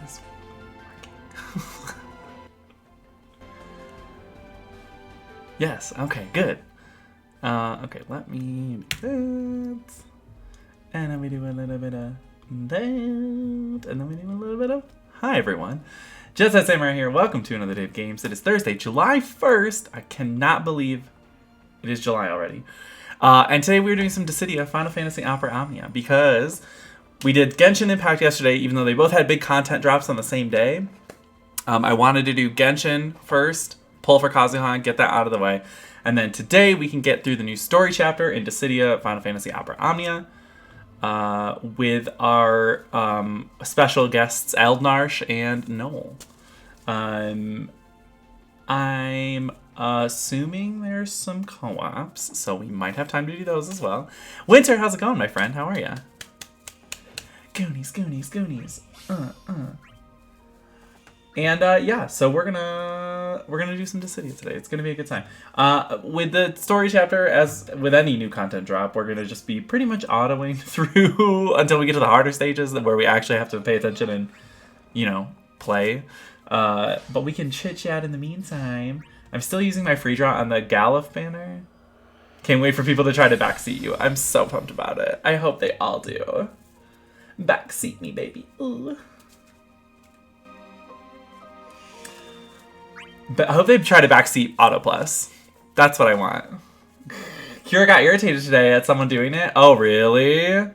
this working? Yes, okay, good. Okay, let me do that. And then we do a little bit of that. And then we do a little bit of... Hi, everyone. JetSetSamurai here. Welcome to another day of games. It is Thursday, July 1st. I cannot believe it is July already. And today we're doing some Dissidia Final Fantasy Opera Omnia because we did Genshin Impact yesterday, even though they both had big content drops on the same day. I wanted to do Genshin first, pull for Kazuhan, get that out of the way. And then today we can get through the new story chapter in Dissidia Final Fantasy Opera Omnia with our special guests Eald'narche and Noel. I'm assuming there's some co-ops, so we might have time to do those as well. Winter, how's it going, my friend? How are ya? Goonies, Goonies, Goonies. And yeah, so we're gonna do some Dissidia today. It's gonna be a good time. With the story chapter, as with any new content drop, we're gonna just be pretty much autoing through until we get to the harder stages where we actually have to pay attention and, you know, play. But we can chit chat in the meantime. I'm still using my free draw on the Galuf banner. Can't wait for people to try to backseat you. I'm so pumped about it. I hope they all do. Backseat me, baby. Ooh. But I hope they try to backseat Auto Plus. That's what I want. Kira got irritated today at someone doing it. Oh, really?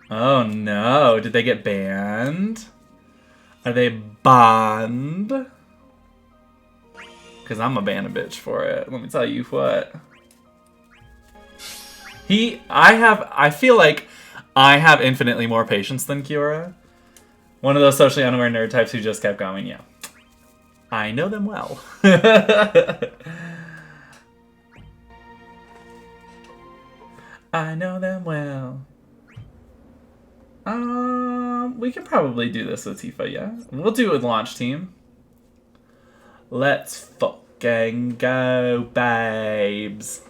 Oh, no. Did they get banned? Are they banned? Because I'm a ban a bitch for it. Let me tell you what. I feel like I have infinitely more patience than Kira. One of those socially unaware nerd types who just kept going, yeah. I know them well. I know them well. We could probably do this with Tifa, yeah. We'll do it with launch team. Let's fucking go, babes.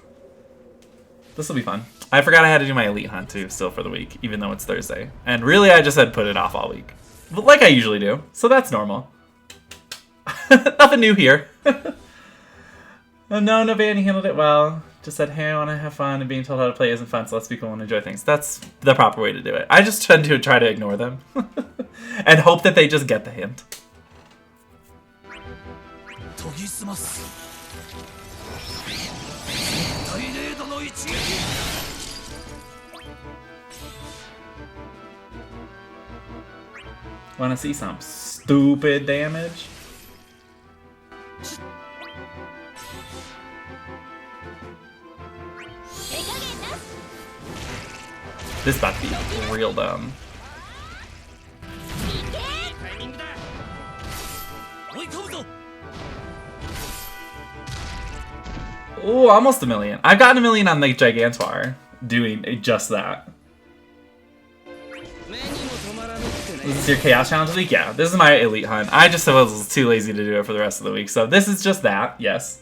This will be fun. I forgot I had to do my elite hunt too, still for the week, even though it's Thursday. And really, I just had put it off all week, but like I usually do. So that's normal. Nothing new here. No, Navani handled it well. Just said, hey, I want to have fun, and being told how to play isn't fun, so let's be cool and enjoy things. That's the proper way to do it. I just tend to try to ignore them and hope that they just get the hint. Want to see some stupid damage? This about to be real dumb. Oh, almost a million. I've gotten a million on the Gigantoir doing just that. Is this your Chaos Challenge week? Yeah, this is my Elite Hunt. I just was too lazy to do it for the rest of the week, so this is just that, yes.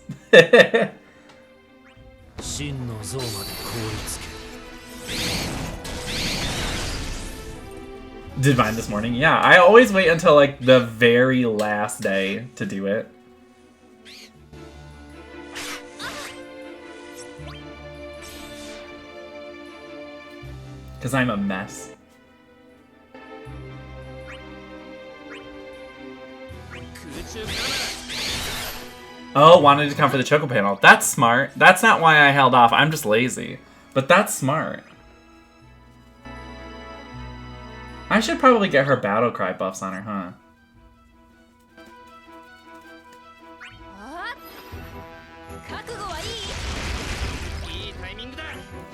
Did mine this morning? Yeah, I always wait until like the very last day to do it. Because I'm a mess. Oh, wanted to come for the Choco panel. That's smart. That's not why I held off. I'm just lazy. But that's smart. I should probably get her battle cry buffs on her, huh?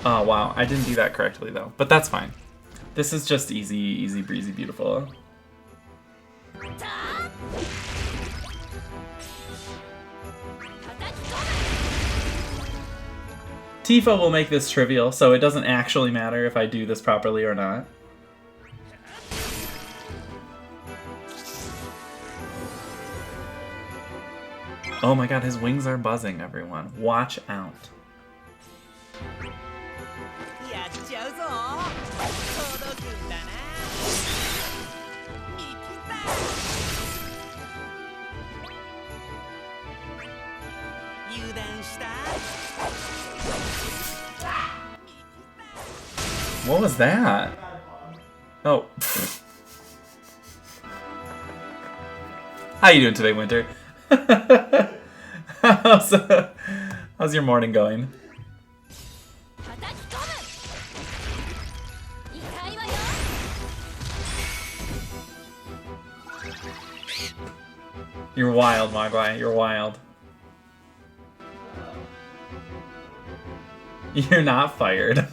Oh, wow. I didn't do that correctly, though. But that's fine. This is just easy, easy breezy, beautiful. Tifa will make this trivial, so it doesn't actually matter if I do this properly or not. Oh my god, his wings are buzzing, everyone. Watch out. What was that? Oh. How you doing today, Winter? How's your morning going? You're wild, Mogwai. You're wild. You're not fired.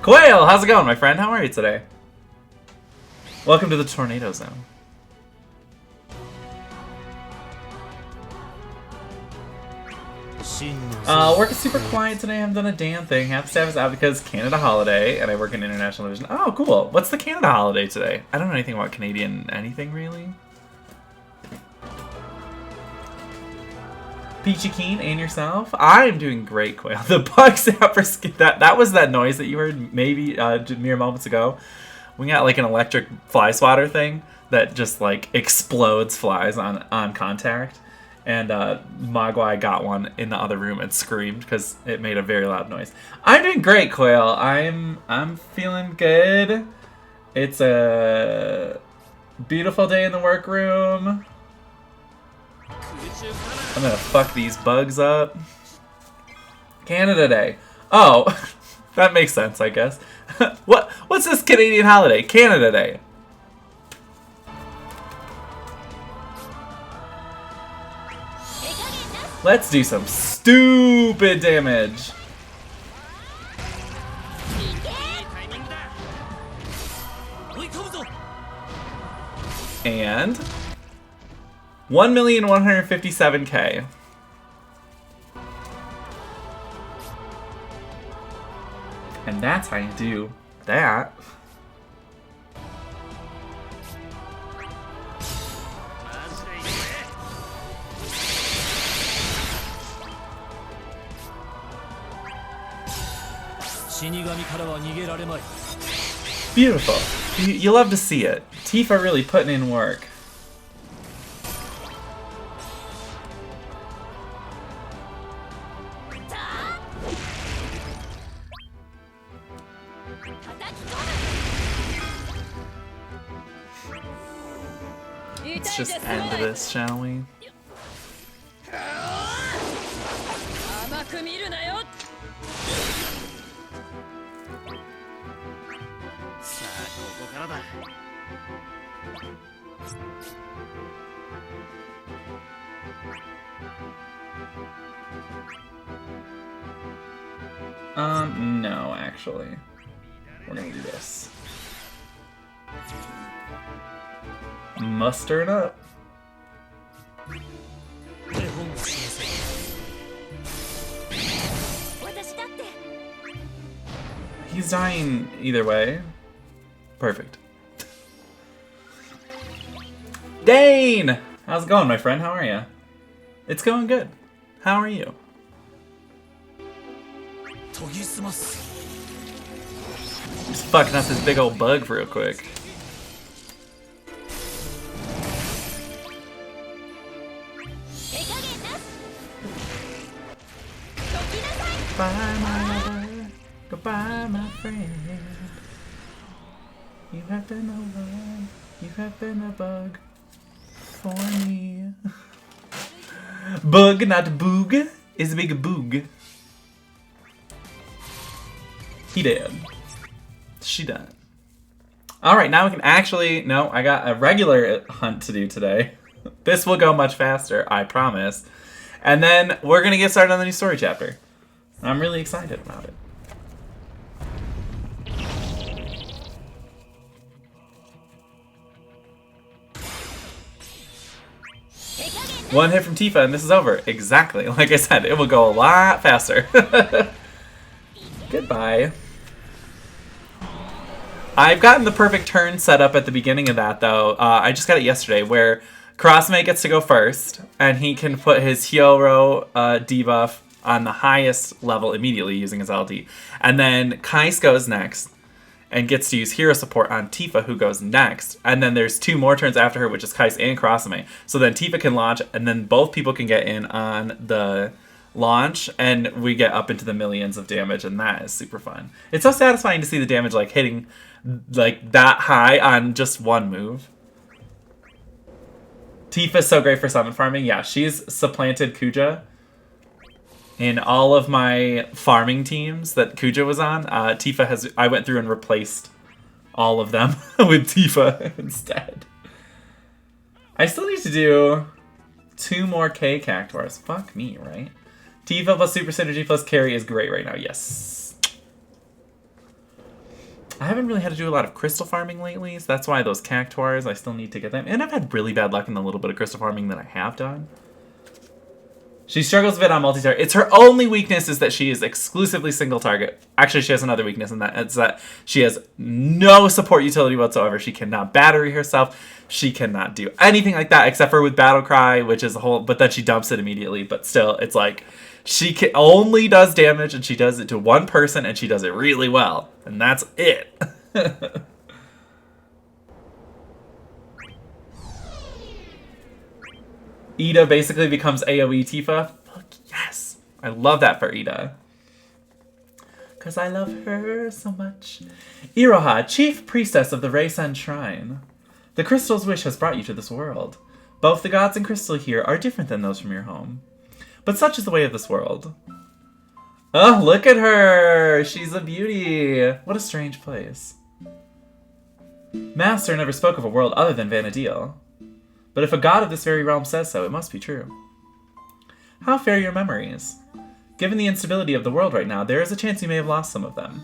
Quail, how's it going, my friend? How are you today? Welcome to the Tornado Zone. Work is super quiet today. I haven't done a damn thing. Half the staff is out because Canada holiday, and I work in international division. Oh, cool. What's the Canada holiday today? I don't know anything about Canadian anything, really. Peachy Keen and yourself? I'm doing great, Quail. The bug zapper, that was that noise that you heard maybe mere moments ago. We got like an electric fly swatter thing that just like explodes flies on contact. And Mogwai got one in the other room and screamed because it made a very loud noise. I'm doing great, Quail. I'm feeling good. It's a beautiful day in the workroom. I'm gonna fuck these bugs up. Canada Day. Oh, that makes sense, I guess. What's this Canadian holiday? Canada Day. Let's do some stupid damage. And 1,157,000. And that's how you do that. Beautiful. You love to see it. Tifa really putting in work. Let's just end this, shall we? No, actually. We're gonna do this. Mustering up. He's dying either way. Perfect. Dane! How's it going, my friend? How are you? It's going good. How are you? Just fucking up this big old bug real quick. Goodbye, my lover. Goodbye, my friend. You have been a one. You have been a bug for me. Bug, not boog. It's a big boog. He did. She done. Alright, now we can actually... No, I got a regular hunt to do today. This will go much faster, I promise. And then we're going to get started on the new story chapter. I'm really excited about it. One hit from Tifa and this is over. Exactly. Like I said, it will go a lot faster. Goodbye. I've gotten the perfect turn set up at the beginning of that, though. I just got it yesterday, where Crossmate gets to go first, and he can put his Hyoro debuff on the highest level immediately using his LD. And then Kais goes next, and gets to use hero support on Tifa, who goes next. And then there's 2 more turns after her, which is Kais and Kurasame. So then Tifa can launch, and then both people can get in on the launch, and we get up into the millions of damage, and that is super fun. It's so satisfying to see the damage like hitting like that high on just one move. Tifa's so great for summon farming. Yeah, she's supplanted Kuja in all of my farming teams that Kuja was on. Tifa has... I went through and replaced all of them with Tifa instead. I still need to do 2 more K Cactuars. Fuck me, right? Tifa plus Super Synergy plus Carry is great right now. Yes. I haven't really had to do a lot of crystal farming lately, so that's why those Cactuars, I still need to get them. And I've had really bad luck in the little bit of crystal farming that I have done. She struggles a bit on multi-target. It's her only weakness is that she is exclusively single target. Actually, she has another weakness in that. It's that she has no support utility whatsoever. She cannot battery herself. She cannot do anything like that except for with Battle Cry, which is a whole... But then she dumps it immediately. But still, it's like... She only does damage, and she does it to one person, and she does it really well. And that's it. Ida basically becomes AoE Tifa. Fuck yes. I love that for Ida. Because I love her so much. Iroha, chief priestess of the Reisen Shrine. The crystal's wish has brought you to this world. Both the gods and crystal here are different than those from your home. But such is the way of this world. Oh, look at her! She's a beauty! What a strange place. Master never spoke of a world other than Vana'diel. But if a god of this very realm says so, it must be true. How fair your memories. Given the instability of the world right now, there is a chance you may have lost some of them.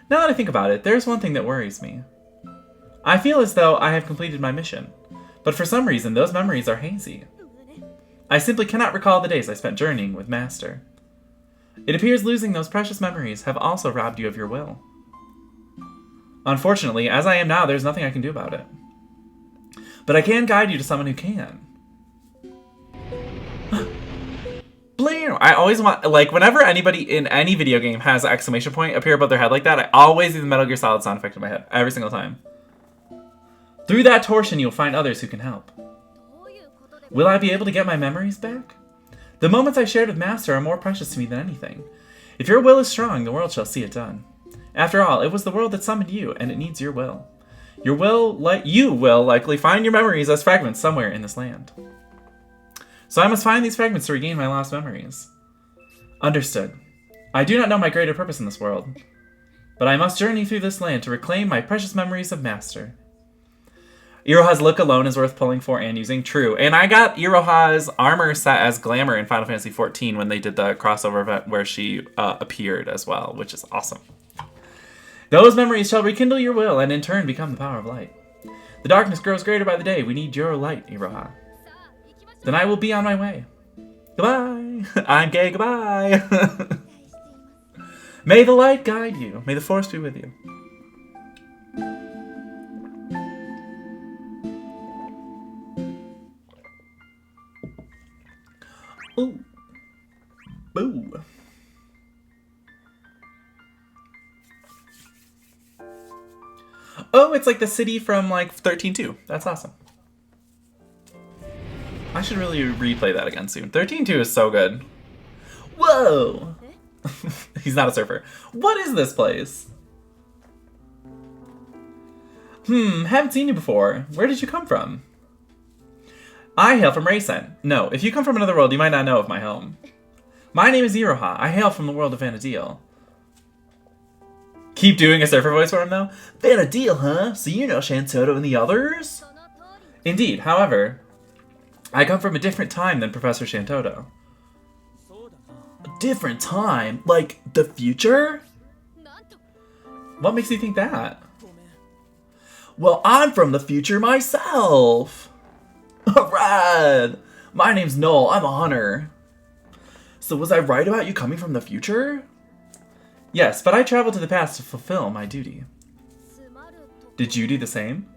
Now that I think about it, there is one thing that worries me. I feel as though I have completed my mission, but for some reason those memories are hazy. I simply cannot recall the days I spent journeying with Master. It appears losing those precious memories have also robbed you of your will. Unfortunately, as I am now, there's nothing I can do about it. But I can guide you to someone who can. Blam! I always want, like, whenever anybody in any video game has an exclamation point appear above their head like that, I always do the Metal Gear Solid sound effect in my head. Every single time. Through that torsion, you'll find others who can help. Will I be able to get my memories back? The moments I shared with Master are more precious to me than anything. If your will is strong, the world shall see it done. After all, it was the world that summoned you, and it needs your will. You will likely find your memories as fragments somewhere in this land. So I must find these fragments to regain my lost memories. Understood. I do not know my greater purpose in this world, but I must journey through this land to reclaim my precious memories of Master. Iroha's look alone is worth pulling for and using. True. And I got Iroha's armor set as Glamour in Final Fantasy XIV when they did the crossover event where she appeared as well, which is awesome. Those memories shall rekindle your will and in turn become the power of light. The darkness grows greater by the day. We need your light, Iroha. Then I will be on my way. Goodbye. I'm gay. Goodbye. May the light guide you. May the force be with you. Ooh. Boo. Oh, it's like the city from like 13-2. That's awesome. I should really replay that again soon. 13-2 is so good. Whoa! He's not a surfer. What is this place? Haven't seen you before. Where did you come from? I hail from Reisen. No, if you come from another world, you might not know of my home. My name is Iroha. I hail from the world of Vana'diel. Keep doing a surfer voice for him, though? Vana'diel, huh? So you know Shantotto and the others? Indeed, however, I come from a different time than Professor Shantotto. A different time? Like, the future? What makes you think that? Well, I'm from the future myself! Rad! My name's Noel, I'm a hunter. So was I right about you coming from the future? Yes, but I traveled to the past to fulfill my duty. Did you do the same?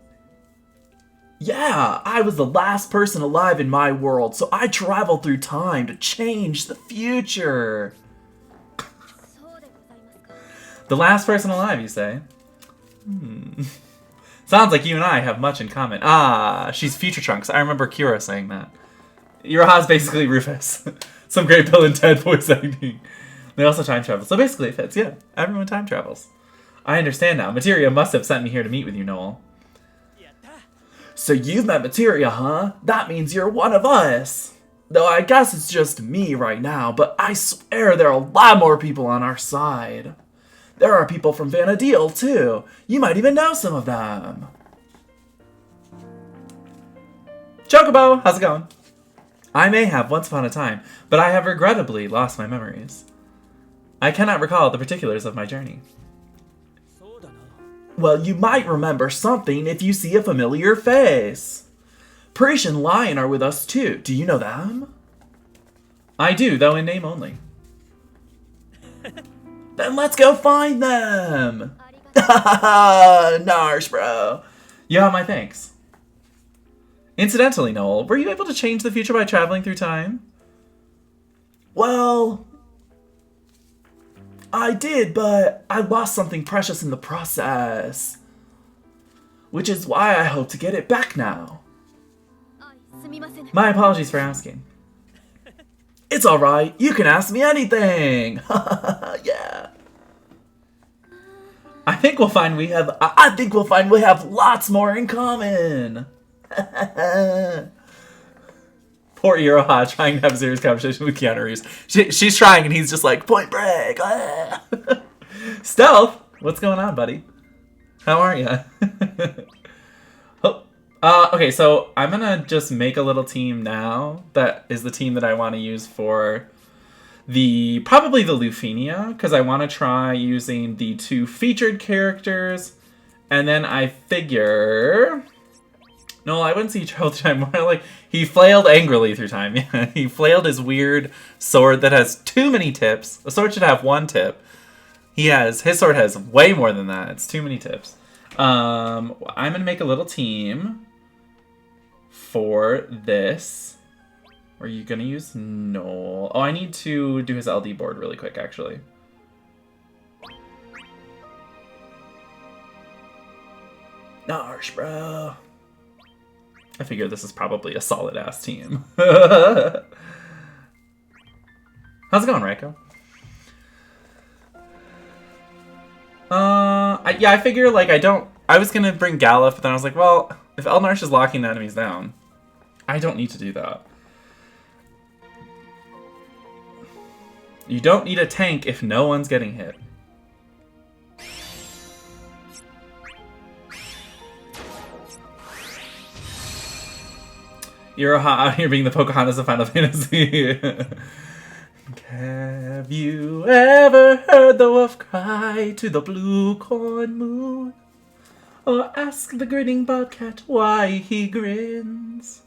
Yeah, I was the last person alive in my world, so I traveled through time to change the future. The last person alive, you say? Sounds like you and I have much in common. Ah, she's Future Trunks. I remember Kira saying that. Uraha's basically Rufus. Some great Bill and Ted voice acting. They also time travel. So basically it fits, yeah. Everyone time travels. I understand now. Materia must have sent me here to meet with you, Noel. So you've met Materia, huh? That means you're one of us. Though I guess it's just me right now, but I swear there are a lot more people on our side. There are people from Vanadil, too. You might even know some of them. Chocobo, how's it going? I may have once upon a time, but I have regrettably lost my memories. I cannot recall the particulars of my journey. Well, you might remember something if you see a familiar face. Preesh and Lion are with us too. Do you know them? I do, though in name only. Then let's go find them! Narsh, bro. You have my thanks. Incidentally, Noel, were you able to change the future by traveling through time? Well, I did, but I lost something precious in the process. Which is why I hope to get it back now. My apologies for asking. It's alright, you can ask me anything! Yeah. I think we'll find we have lots more in common. Poor Iroha trying to have a serious conversation with Keanu Reeves. She's trying and he's just like, point break. Stealth, what's going on, buddy? How are you? Okay, so I'm gonna just make a little team now. That is the team that I want to use for probably the Lufenia, because I want to try using the 2 featured characters, and then I figure. No, I wouldn't say he traveled through time. More like he flailed angrily through time. Yeah, he flailed his weird sword that has too many tips. A sword should have 1 tip. His sword has way more than that. It's too many tips. I'm gonna make a little team for this. Are you gonna use Noel? Oh, I need to do his LD board really quick, actually. Narsh, bro. I figure this is probably a solid-ass team. How's it going, Raiko? Yeah, I figure, like, I was gonna bring Galuf, but then I was like, well, if Eald'narche is locking the enemies down, I don't need to do that. You don't need a tank if no one's getting hit. Iroha out here being the Pocahontas of Final Fantasy. Have you ever heard the wolf cry to the blue corn moon? Or ask the grinning bobcat why he grins?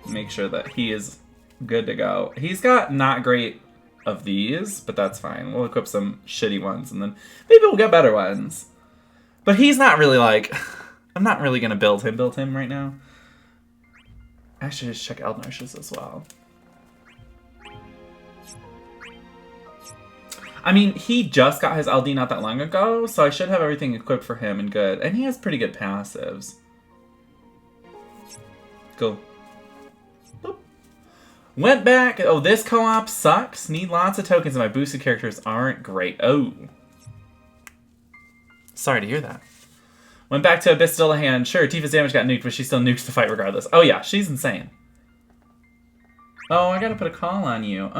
Make sure that he is good to go. He's got not great of these, but that's fine. We'll equip some shitty ones, and then maybe we'll get better ones. But he's not really like... I'm not really going to build him right now. I should just check Eald'narche's as well. I mean, he just got his LD not that long ago, so I should have everything equipped for him and good. And he has pretty good passives. Cool. Boop. Went back. Oh, this co-op sucks. Need lots of tokens and my boosted characters aren't great. Oh. Sorry to hear that. Went back to Abyss Dillahan. Sure, Tifa's damage got nuked, but she still nukes the fight regardless. Oh yeah, she's insane. Oh, I gotta put a call on you.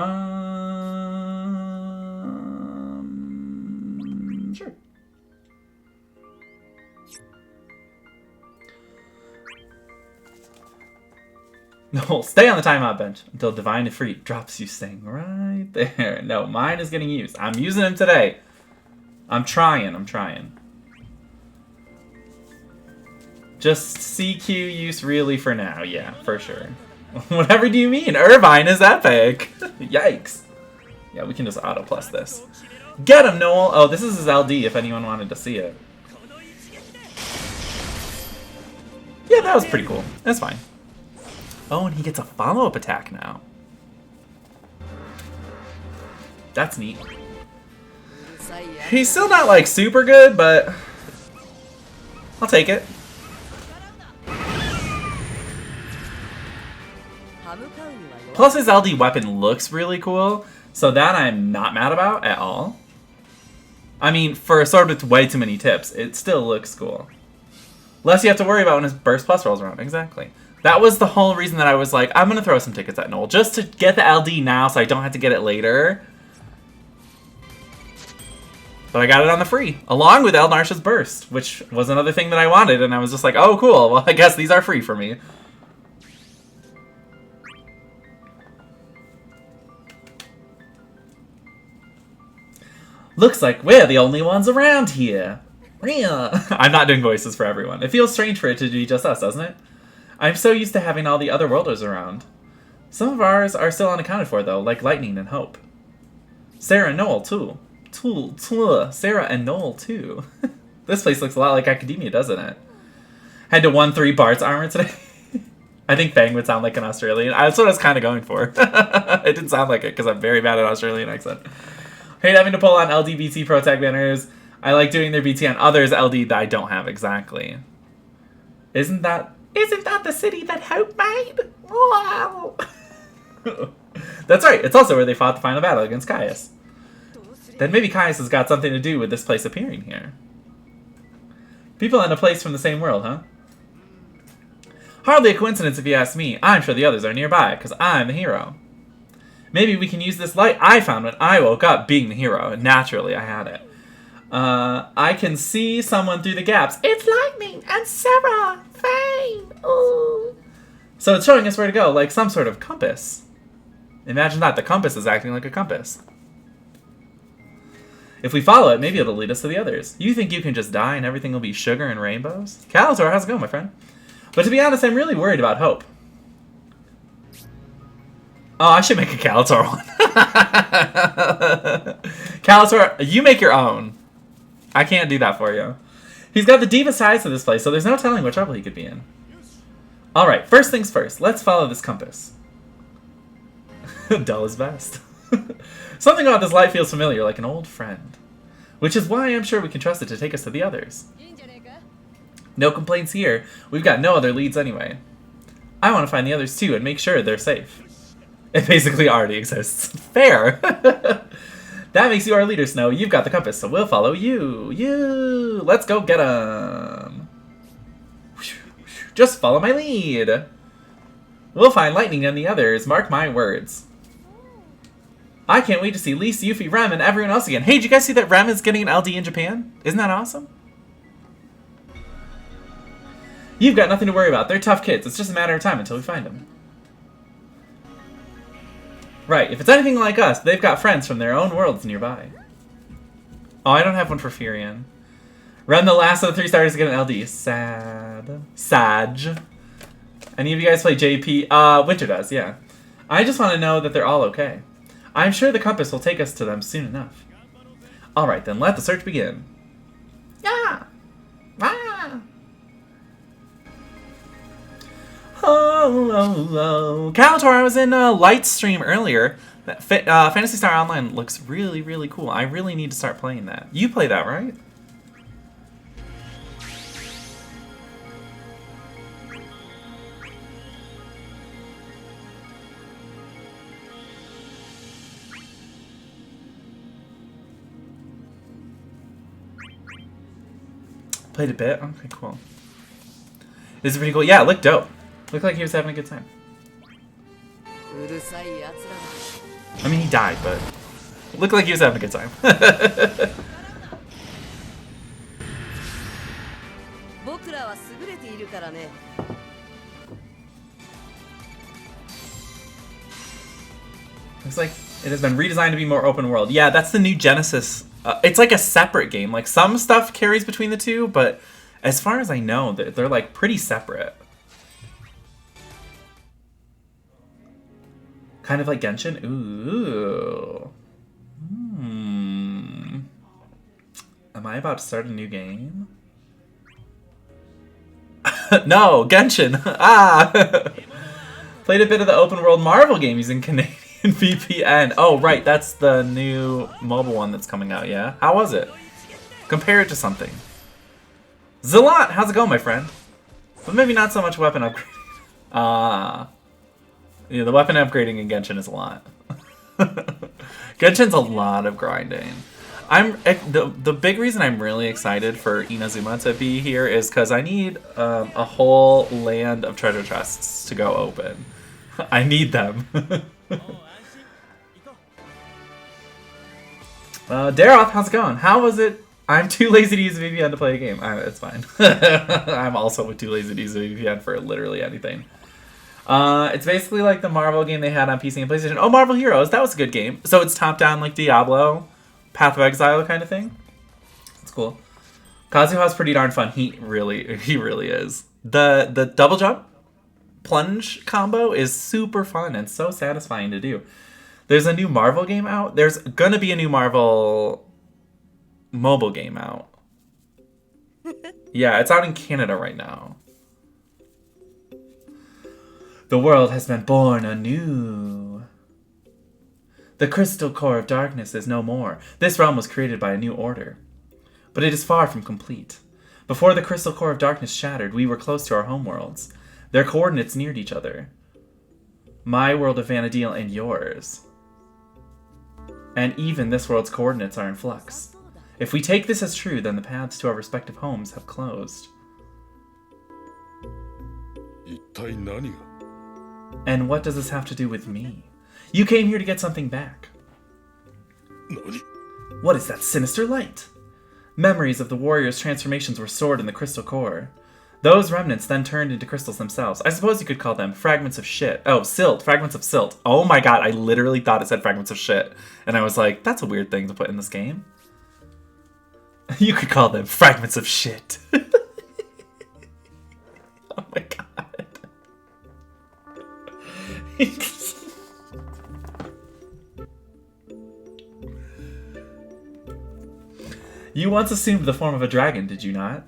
Sure. No, stay on the timeout bench until Divine Ifrit drops you staying right there. No, mine is getting used. I'm using him today. I'm trying. Just CQ use really for now. Yeah, for sure. Whatever do you mean? Irvine is epic. Yikes. Yeah, we can just auto plus this. Get him, Noel. Oh, this is his LD if anyone wanted to see it. Yeah, that was pretty cool. That's fine. Oh, and he gets a follow-up attack now. That's neat. He's still not like super good, but I'll take it. Plus his LD weapon looks really cool, so that I'm not mad about at all. I mean, for a sword with way too many tips, it still looks cool. Less you have to worry about when his burst plus rolls around. Exactly. That was the whole reason that I was like, I'm gonna throw some tickets at Noel, just to get the LD now so I don't have to get it later. But I got it on the free, along with Eald'narche's burst, which was another thing that I wanted, and I was just like, oh cool, well I guess these are free for me. Looks like we're the only ones around here. I'm not doing voices for everyone. It feels strange for it to be just us, doesn't it? I'm so used to having all the other worlders around. Some of ours are still unaccounted for, though, like Lightning and Hope. Sarah and Noel, too. Sarah and Noel, too. This place looks a lot like Academia, doesn't it? Had to 1-3 Bart's armor today. I think Fang would sound like an Australian. That's what I was kind of going for. It didn't sound like it, because I'm very bad at Australian accent. Hate having to pull on LDBT Pro Tag banners. I like doing their BT on others LD that I don't have exactly. Isn't that the city that Hope made? Wow. That's right. It's also where they fought the final battle against Caius. Then maybe Caius has got something to do with this place appearing here. People in a place from the same world, huh? Hardly a coincidence if you ask me. I'm sure the others are nearby, because I'm the hero. Maybe we can use this light I found when I woke up being the hero. Naturally, I had it. I can see someone through the gaps. It's Lightning and Sarah! Fame! Ooh. So it's showing us where to go, like some sort of compass. Imagine that, the compass is acting like a compass. If we follow it, maybe it'll lead us to the others. You think you can just die and everything will be sugar and rainbows? Calator, how's it going, my friend? But to be honest, I'm really worried about Hope. Oh, I should make a Calator one. Calator, you make your own. I can't do that for you. He's got the deepest ties to this place, so there's no telling what trouble he could be in. Alright, first things first. Let's follow this compass. Dull is best. Something about this light feels familiar, like an old friend. Which is why I'm sure we can trust it to take us to the others. No complaints here. We've got no other leads anyway. I want to find the others too and make sure they're safe. It basically already exists. Fair! That makes you our leader, Snow. You've got the compass, so we'll follow you. Let's go get 'em. Just follow my lead. We'll find Lightning and the others. Mark my words. I can't wait to see Lise, Yuffie, Rem, and everyone else again. Hey, did you guys see that Rem is getting an LD in Japan? Isn't that awesome? You've got nothing to worry about. They're tough kids. It's just a matter of time until we find them. Right, if it's anything like us, they've got friends from their own worlds nearby. Oh, I don't have one for Furion. Rem, the last of the 3 starters to get an LD. Sad. Sag. Any of you guys play JP? Winter does, yeah. I just want to know that they're all okay. I'm sure the compass will take us to them soon enough. Alright then, let the search begin. Yeah! Ah! Oh. Calator, I was in a light stream earlier. Phantasy Star Online looks really, really cool. I really need to start playing that. You play that, right? Played a bit? Okay, cool. This is pretty cool. Yeah, it looked dope. Looked like he was having a good time. I mean, he died, but it looked like he was having a good time. Looks like it has been redesigned to be more open world. Yeah, that's the new Genesis. It's like a separate game. Like, some stuff carries between the two, but as far as I know, they're like pretty separate. Kind of like Genshin? Ooh. Am I about to start a new game? No, Genshin. Ah! Played a bit of the open world Marvel game using Canadian VPN. Oh, right. That's the new mobile one that's coming out, yeah? How was it? Compare it to something. Zillant! How's it going, my friend? But maybe not so much weapon upgrading. Yeah, the weapon upgrading in Genshin is a lot. Genshin's a lot of grinding. The big reason I'm really excited for Inazuma to be here is because I need a whole land of treasure chests to go open. I need them. Daroth, how's it going? How was it? I'm too lazy to use a VPN to play a game. It's fine. I'm also too lazy to use a VPN for literally anything. It's basically like the Marvel game they had on PC and PlayStation. Oh, Marvel Heroes. That was a good game. So it's top-down like Diablo, Path of Exile kind of thing. It's cool. Kazuha's pretty darn fun. He really is. The double jump plunge combo is super fun and so satisfying to do. There's a new Marvel game out. There's gonna be a new Marvel mobile game out. Yeah, it's out in Canada right now. The world has been born anew. The crystal core of darkness is no more. This realm was created by a new order. But it is far from complete. Before the crystal core of darkness shattered, we were close to our homeworlds. Their coordinates neared each other. My world of Vanadil and yours. And even this world's coordinates are in flux. If we take this as true, then the paths to our respective homes have closed. And what does this have to do with me? You came here to get something back. What is that sinister light? Memories of the warrior's transformations were stored in the crystal core. Those remnants then turned into crystals themselves. I suppose you could call them fragments of shit. Oh, silt. Fragments of silt. Oh my god, I literally thought it said fragments of shit. And I was like, that's a weird thing to put in this game. You could call them fragments of shit. Oh my god. You once assumed the form of a dragon, did you not?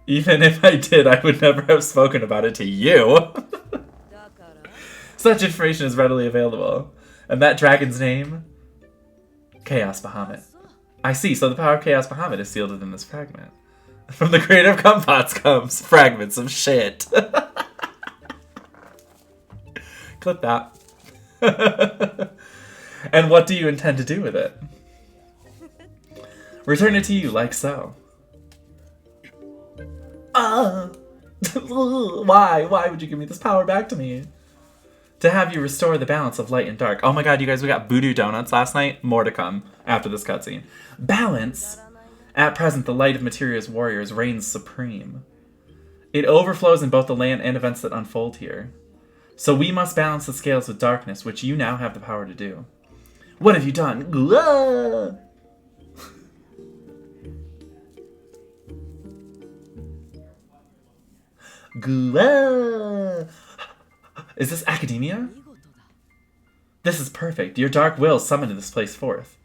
Even if I did, I would never have spoken about it to you. Such information is readily available. And that dragon's name? Chaos Bahamut. I see, so the power of Chaos Bahamut is sealed within this fragment. From the creative compots comes fragments of shit. Clip that. And what do you intend to do with it? Return it to you, like so. Why? Why would you give me this power back to me? To have you restore the balance of light and dark. Oh my god, you guys, we got voodoo donuts last night. More to come after this cutscene. Balance? At present, the light of Materia's warriors reigns supreme. It overflows in both the land and events that unfold here. So we must balance the scales with darkness, which you now have the power to do. What have you done? Is this academia? This is perfect. Your dark will summoned this place forth.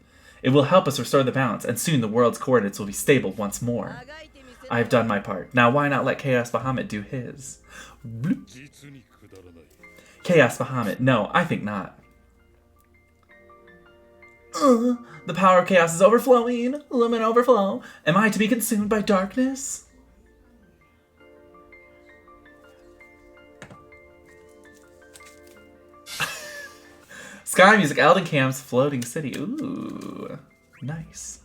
It will help us restore the balance, and soon the world's coordinates will be stable once more. I have done my part. Now why not let Chaos Bahamut do his? Bloop. Chaos Bahamut. No, I think not. The power of chaos is overflowing. Lumen overflow. Am I to be consumed by darkness? Sky music, Elden Camp's Floating City. Ooh, nice.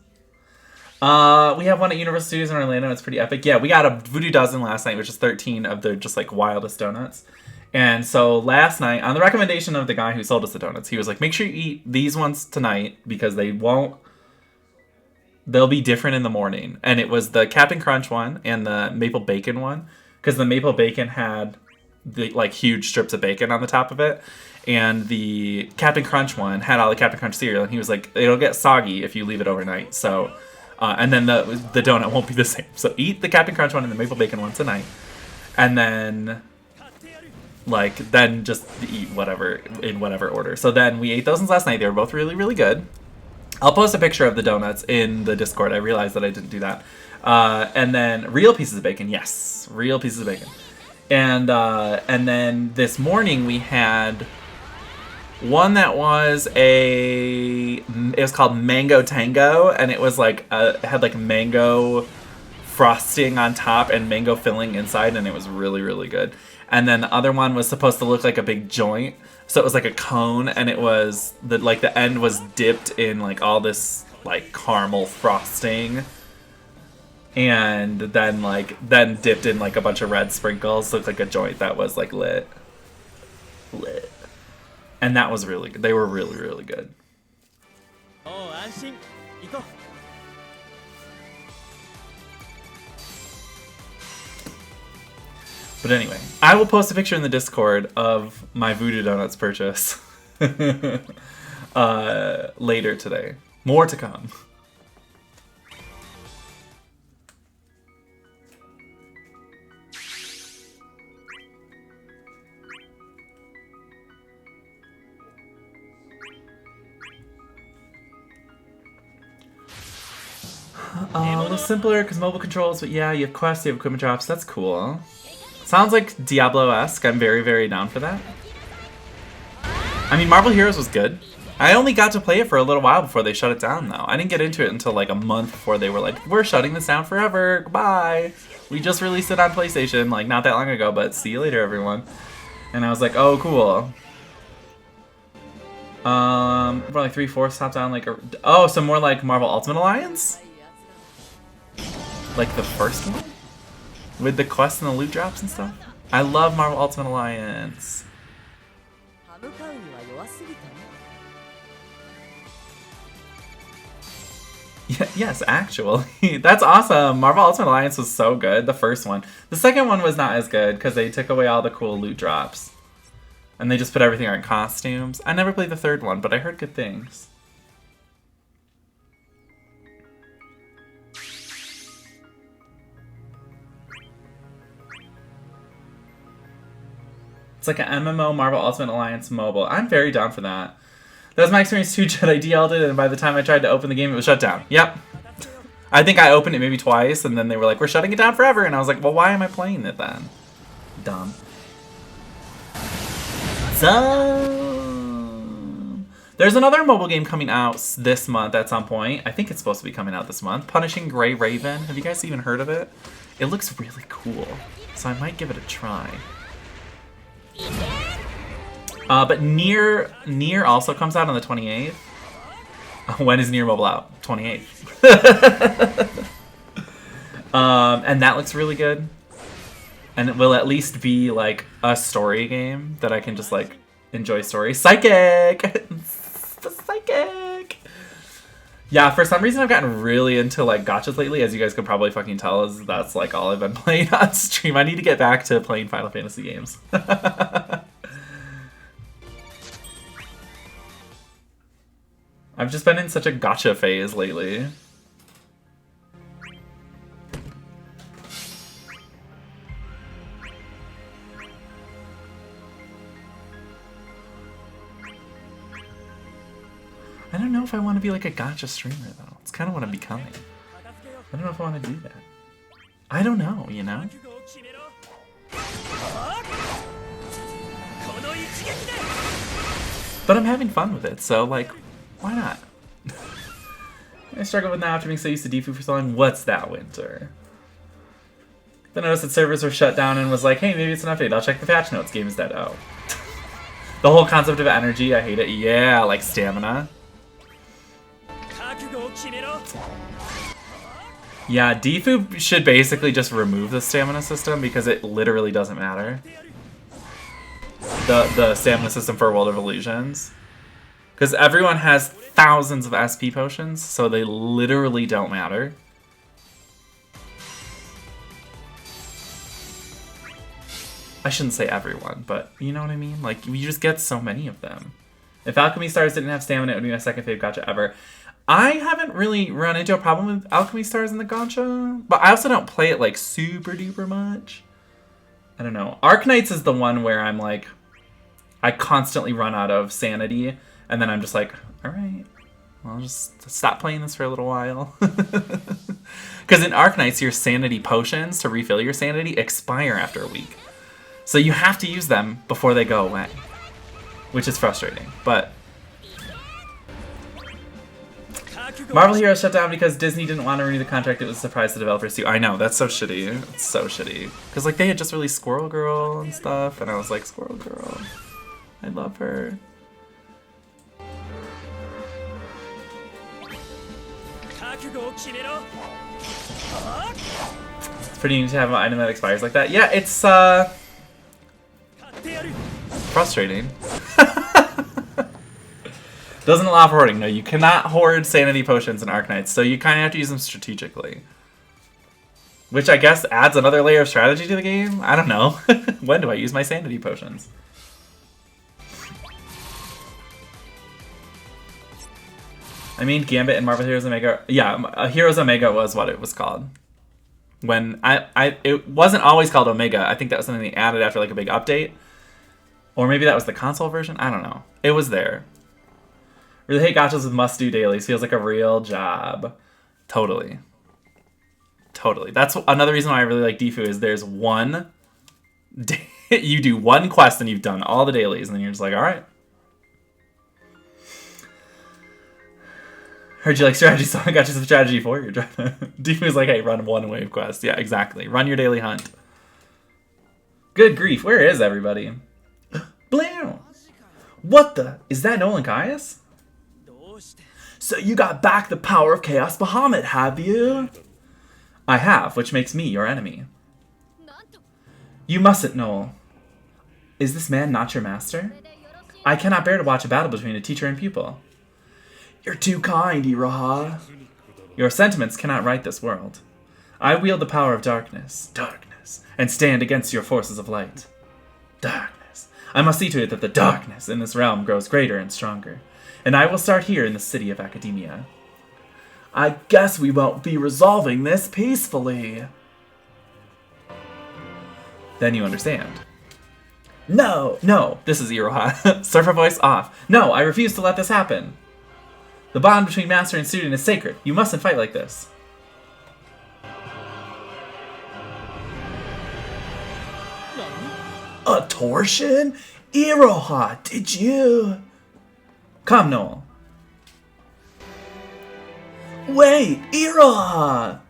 We have one at Universal Studios in Orlando. It's pretty epic. Yeah, we got a Voodoo Dozen last night, which is 13 of the just like wildest donuts. And so last night, on the recommendation of the guy who sold us the donuts, he was like, make sure you eat these ones tonight because they'll be different in the morning. And it was the Captain Crunch one and the Maple Bacon one, because the Maple Bacon had the like huge strips of bacon on the top of it. And the Captain Crunch one had all the Captain Crunch cereal, and he was like, it'll get soggy if you leave it overnight. So, and then the donut won't be the same. So eat the Captain Crunch one and the Maple Bacon one tonight. And then, then just eat whatever, in whatever order. So then we ate those ones last night. They were both really, really good. I'll post a picture of the donuts in the Discord. I realized that I didn't do that. And then real pieces of bacon. Yes, real pieces of bacon. And then this morning we had One that was it was called Mango Tango, and it was like it had like mango frosting on top and mango filling inside, and it was really, really good. And then the other one was supposed to look like a big joint, so it was like a cone, and it was the end was dipped in like all this like caramel frosting, and then dipped in like a bunch of red sprinkles. Looked like a joint that was like lit. And that was really good. They were really, really good. But anyway, I will post a picture in the Discord of my Voodoo Donuts purchase later today. More to come. A little simpler because mobile controls, but yeah, you have quests, you have equipment drops. That's cool. Sounds like Diablo-esque. I'm very, very down for that. I mean, Marvel Heroes was good. I only got to play it for a little while before they shut it down, though. I didn't get into it until like a month before they were like, we're shutting this down forever. Goodbye. We just released it on PlayStation like not that long ago, but see you later, everyone. And I was like, oh, cool. More like 3/4 top down, like so more like Marvel Ultimate Alliance? Like the first one? With the quests and the loot drops and stuff? I love Marvel Ultimate Alliance. Yeah, yes, actually. That's awesome. Marvel Ultimate Alliance was so good, the first one. The second one was not as good because they took away all the cool loot drops. And they just put everything in costumes. I never played the third one, but I heard good things. It's like an MMO Marvel Ultimate Alliance mobile. I'm very down for that. That was my experience too. Jedi DL'd it, and by the time I tried to open the game, it was shut down. Yep. I think I opened it maybe twice, and then they were like, we're shutting it down forever. And I was like, well, why am I playing it then? Dumb. There's another mobile game coming out this month at some point. I think it's supposed to be coming out this month. Punishing Gray Raven. Have you guys even heard of it? It looks really cool. So I might give it a try. But Nier also comes out on the 28th. When is Nier Mobile out? 28th. And that looks really good. And it will at least be like a story game that I can just like enjoy story. Psychic! Psychic! Yeah, for some reason I've gotten really into like gachas lately, as you guys could probably fucking tell, is that's like all I've been playing on stream. I need to get back to playing Final Fantasy games. I've just been in such a gacha phase lately. I don't know if I want to be like a gacha streamer though. It's kind of what I'm becoming. I don't know if I want to do that. I don't know, you know? But I'm having fun with it, so like, why not? I struggle with now after being so used to Defu for so long. What's that, Winter? Then I noticed that servers were shut down and was like, hey, maybe it's an update. I'll check the patch notes. Game is dead. Oh. The whole concept of energy, I hate it. Yeah, like stamina. Yeah, Defu should basically just remove the stamina system because it literally doesn't matter. The stamina system for World of Illusions. Because everyone has thousands of SP potions, so they literally don't matter. I shouldn't say everyone, but you know what I mean? Like, you just get so many of them. If Alchemy Stars didn't have stamina, it would be my second favorite gacha ever. I haven't really run into a problem with Alchemy Stars in the gacha, but I also don't play it, like, super duper much. I don't know. Arknights is the one where I'm, like, I constantly run out of sanity, and then I'm just like, alright, I'll just stop playing this for a little while. Because in Arknights, your sanity potions to refill your sanity expire after a week. So you have to use them before they go away. which is frustrating. But Marvel Heroes shut down because Disney didn't want to renew the contract. It was a surprise to developers too. I know, that's so shitty. It's so shitty. Because like they had just released Squirrel Girl and stuff, and I was like, Squirrel Girl, I love her. It's pretty neat to have an item that expires like that. Yeah, it's frustrating. Doesn't allow for hoarding. No, you cannot hoard sanity potions in Arknights, so you kind of have to use them strategically. Which I guess adds another layer of strategy to the game? I don't know. When do I use my sanity potions? I mean, Gambit and Marvel Heroes Omega... Yeah, Heroes Omega was what it was called. When it wasn't always called Omega. I think that was something they added after like a big update. Or maybe that was the console version? I don't know. It was there. Really hate gachas with must-do dailies. Feels like a real job. Totally. Totally. That's another reason why I really like Defu is there's one... you do one quest and you've done all the dailies. And then you're just like, alright. Heard you like strategy, so I got you some strategy for you. Defu is like, hey, run one wave quest. Yeah, exactly. Run your daily hunt. Good grief. Where is everybody? Blam! What the? Is that Noel and Caius? So you got back the power of Chaos Bahamut, have you? I have, which makes me your enemy. You mustn't, Noel. Is this man not your master? I cannot bear to watch a battle between a teacher and pupil. You're too kind, Iroha. Your sentiments cannot right this world. I wield the power of darkness, and stand against your forces of light. Darkness. I must see to it that the darkness in this realm grows greater and stronger. And I will start here in the city of Academia. I guess we won't be resolving this peacefully. Then you understand. No, this is Iroha. Surfer voice off. No, I refuse to let this happen. The bond between master and student is sacred. You mustn't fight like this. A torsion? Iroha, did you... Come, Noel. Wait, Iroha!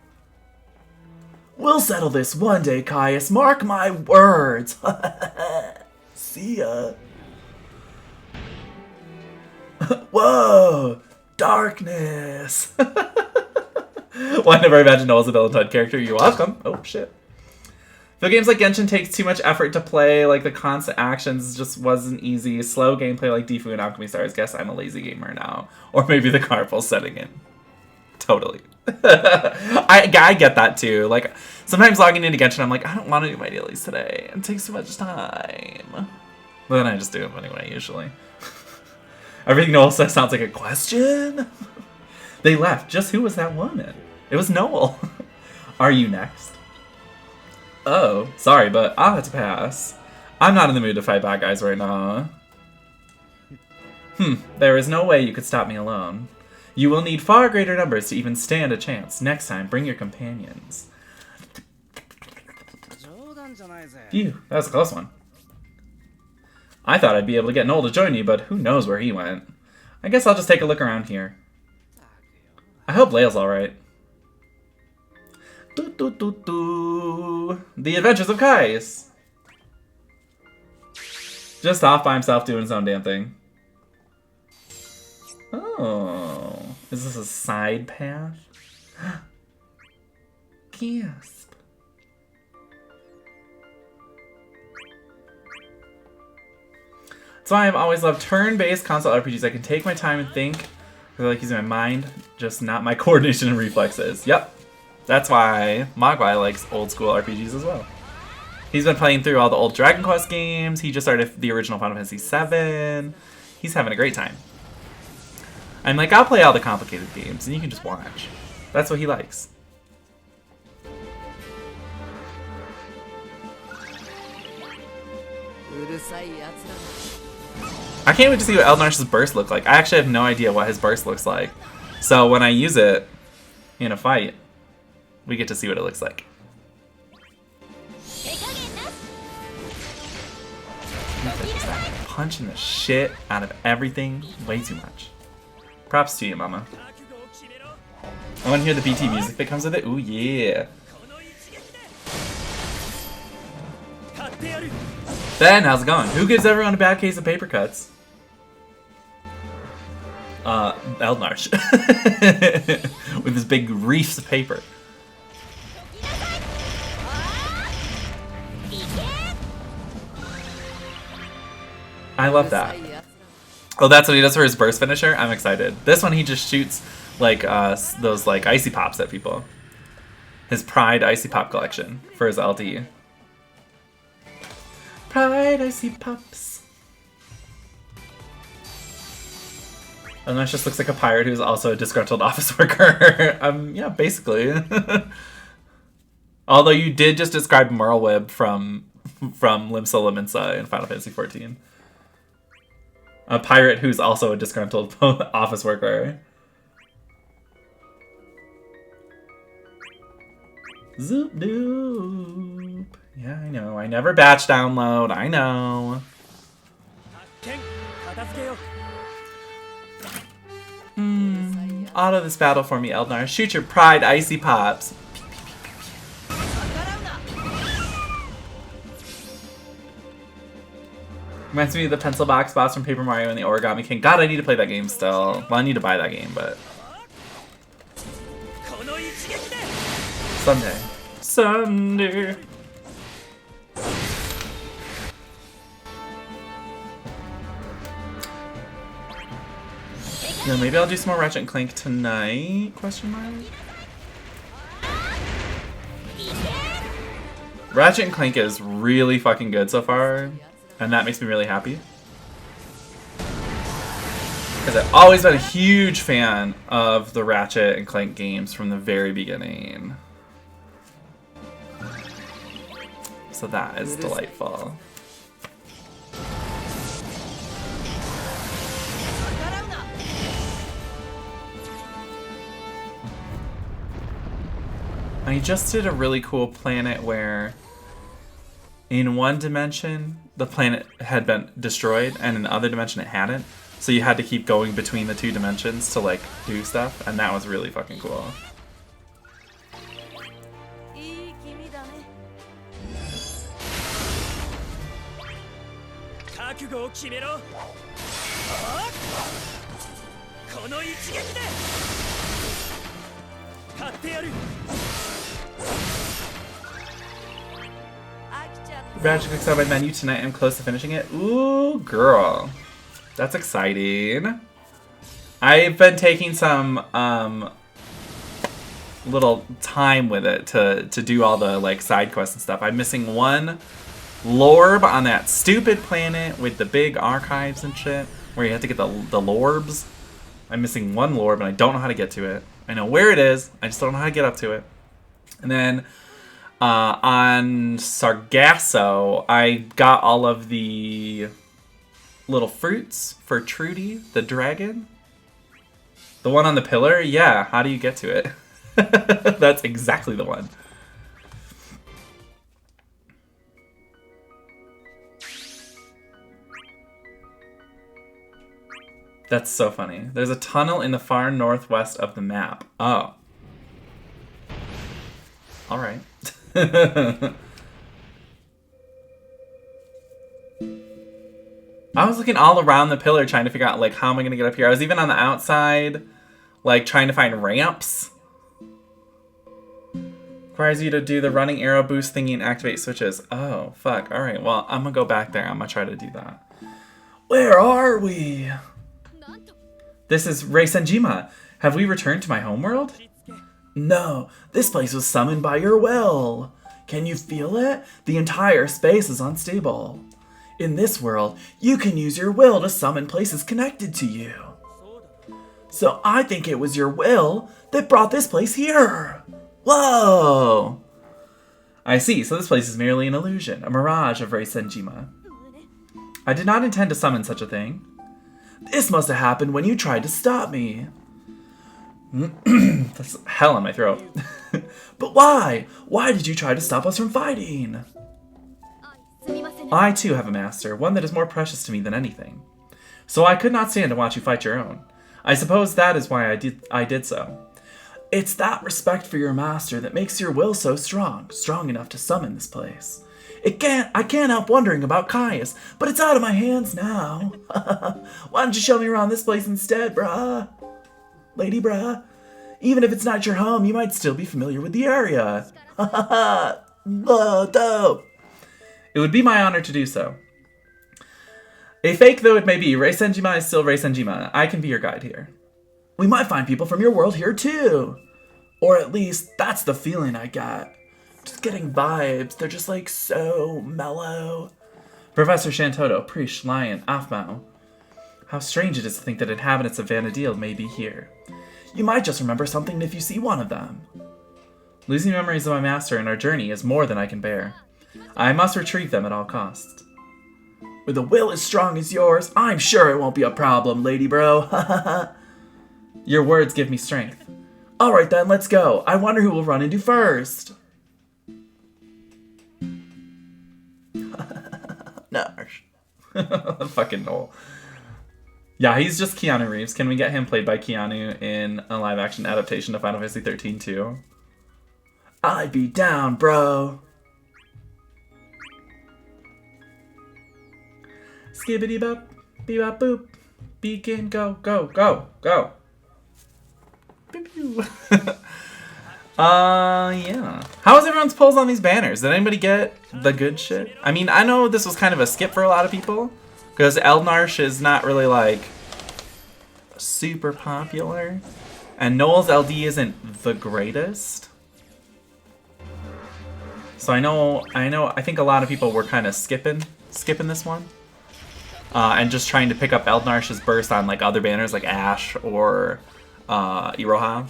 We'll settle this one day, Caius. Mark my words. See ya. Whoa! Darkness! Well, I never imagined Noel's a Valentine character. You're welcome. Oh, shit. Though games like Genshin takes too much effort to play, like the constant actions just wasn't easy. Slow gameplay like Defu and Alchemy Stars. Guess I'm a lazy gamer now. Or maybe the carpal's setting in. Totally. I get that too. Like, sometimes logging into Genshin, I'm like, I don't want to do my dailies today. It takes too much time. But then I just do them anyway, usually. Everything Noel says sounds like a question. They left. Just who was that woman? It was Noel. Are you next? Oh, sorry, but I'll have to pass. I'm not in the mood to fight bad guys right now. There is no way you could stop me alone. You will need far greater numbers to even stand a chance. Next time, bring your companions. Phew, that was a close one. I thought I'd be able to get Noel to join you, but who knows where he went. I guess I'll just take a look around here. I hope Lael's alright. The Adventures of Caius. Just off by himself doing his own damn thing. Oh. Is this a side path? Gasp. That's why I've always loved turn-based console RPGs. I can take my time and think. I like using my mind, just not my coordination and reflexes. Yep. That's why Mogwai likes old school RPGs as well. He's been playing through all the old Dragon Quest games. He just started the original Final Fantasy VII. He's having a great time. I'm like, I'll play all the complicated games, and you can just watch. That's what he likes. I can't wait to see what Eald'narche's burst looks like. I actually have no idea what his burst looks like. So when I use it in a fight, we get to see what it looks like. Just punching the shit out of everything way too much. Props to you, mama. I want to hear the BT music that comes with it. Ooh, yeah. Ben, how's it going? Who gives everyone a bad case of paper cuts? Eald'narche. With his big reefs of paper. I love that. Oh, that's what he does for his burst finisher? I'm excited. This one he just shoots like those like icy pops at people. His Pride Icy Pop collection for his LT. Pride Icy Pops. Unless just looks like a pirate who's also a disgruntled office worker. Yeah, basically. Although you did just describe Merlwib from Limsa Limensa in Final Fantasy XIV. A pirate who's also a disgruntled office worker. Zoop doop. Yeah, I know. I never batch download. I know. Auto this battle for me, Eald'narche. Shoot your Pride Icy Pops. Reminds me of the pencil box boss from Paper Mario and the Origami King. God, I need to play that game still. Well, I need to buy that game, but... someday. Someday. Yeah, maybe I'll do some more Ratchet and Clank tonight? Question mark? Ratchet and Clank is really fucking good so far. And that makes me really happy. Because I've always been a huge fan of the Ratchet and Clank games from the very beginning. So that is delightful. I just did a really cool planet where in one dimension the planet had been destroyed and in the other dimension it hadn't. So you had to keep going between the two dimensions to like do stuff, and that was really fucking cool. Ratchet clicks out my menu tonight. I'm close to finishing it. Ooh, girl. That's exciting. I've been taking some little time with it to do all the like side quests and stuff. I'm missing one lorb on that stupid planet with the big archives and shit, where you have to get the lorbs. I'm missing one lorb and I don't know how to get to it. I know where it is, I just don't know how to get up to it. And then on Sargasso, I got all of the little fruits for Trudy, the dragon. The one on the pillar? Yeah, how do you get to it? That's exactly the one. That's so funny. There's a tunnel in the far northwest of the map. Oh. Alright. I was looking all around the pillar trying to figure out, like, how am I going to get up here? I was even on the outside, like, trying to find ramps. Requires you to do the running arrow boost thingy and activate switches. Oh, fuck. Alright, well, I'm going to go back there. I'm going to try to do that. Where are we? This is Rei Senjima. Have we returned to my homeworld? No, this place was summoned by your will. Can you feel it? The entire space is unstable. In this world, you can use your will to summon places connected to you. So I think it was your will that brought this place here. Whoa! I see, so this place is merely an illusion, a mirage of Rei Senjima. I did not intend to summon such a thing. This must have happened when you tried to stop me. That's hell in my throat. But why? Why did you try to stop us from fighting? I too have a master, one that is more precious to me than anything. So I could not stand to watch you fight your own. I suppose that is why I did so. It's that respect for your master that makes your will so strong enough to summon this place. I can't help wondering about Caius, but it's out of my hands now. Why don't you show me around this place instead, brah? Lady brah? Even if it's not your home, you might still be familiar with the area. Dope. It would be my honor to do so. A fake though it may be, Rei Senjima is still Rei Senjima. I can be your guide here. We might find people from your world here too. Or at least, that's the feeling I got. Just getting vibes. They're just like so mellow. Professor Shantoto, Prish, Lion, Afmao. How strange it is to think that inhabitants of Vanadil may be here. You might just remember something if you see one of them. Losing memories of my master and our journey is more than I can bear. I must retrieve them at all costs. With a will as strong as yours, I'm sure it won't be a problem, lady bro. Your words give me strength. Alright then, let's go. I wonder who we'll run into first. Narsh. Fucking Noel. Yeah, he's just Keanu Reeves. Can we get him played by Keanu in a live-action adaptation of Final Fantasy 13 too? I'd be down, bro. Skibbity bop, bebop boop. Begin, go, go, go, go. Pew, pew. Yeah. How was everyone's polls on these banners? Did anybody get the good shit? I mean, I know this was kind of a skip for a lot of people, because Eald'narche is not really, like, super popular. And Noel's LD isn't the greatest. So I think a lot of people were kind of skipping this one. And just trying to pick up Eald'narche's burst on, like, other banners like Ash or Iroha.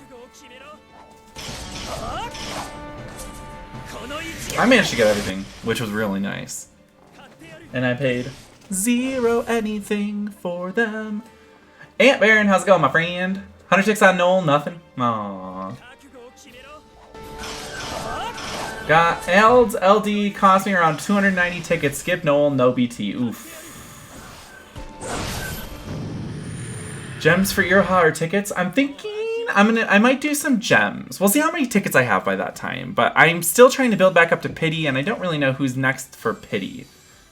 I managed to get everything, which was really nice. And I paid 0 anything for them. Aunt Baron, how's it going, my friend? 106 on Noel, nothing? Aww. Got Eld's LD, cost me around 290 tickets. Skip Noel, no BT. Oof. Gems for Iroha or tickets? I'm thinking I might do some gems. We'll see how many tickets I have by that time. But I'm still trying to build back up to Pity, and I don't really know who's next for Pity.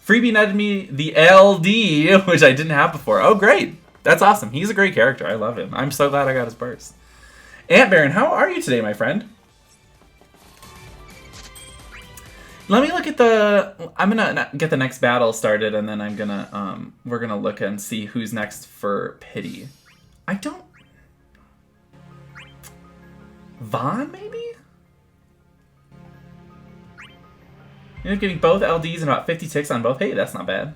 Freebie netted me the LD, which I didn't have before. Oh, great. That's awesome. He's a great character. I love him. I'm so glad I got his burst. Aunt Baron, how are you today, my friend? Let me look at I'm gonna get the next battle started, and then we're gonna look and see who's next for Pity. Vaughn, maybe? You're getting both LDs and about 50 ticks on both. Hey, that's not bad.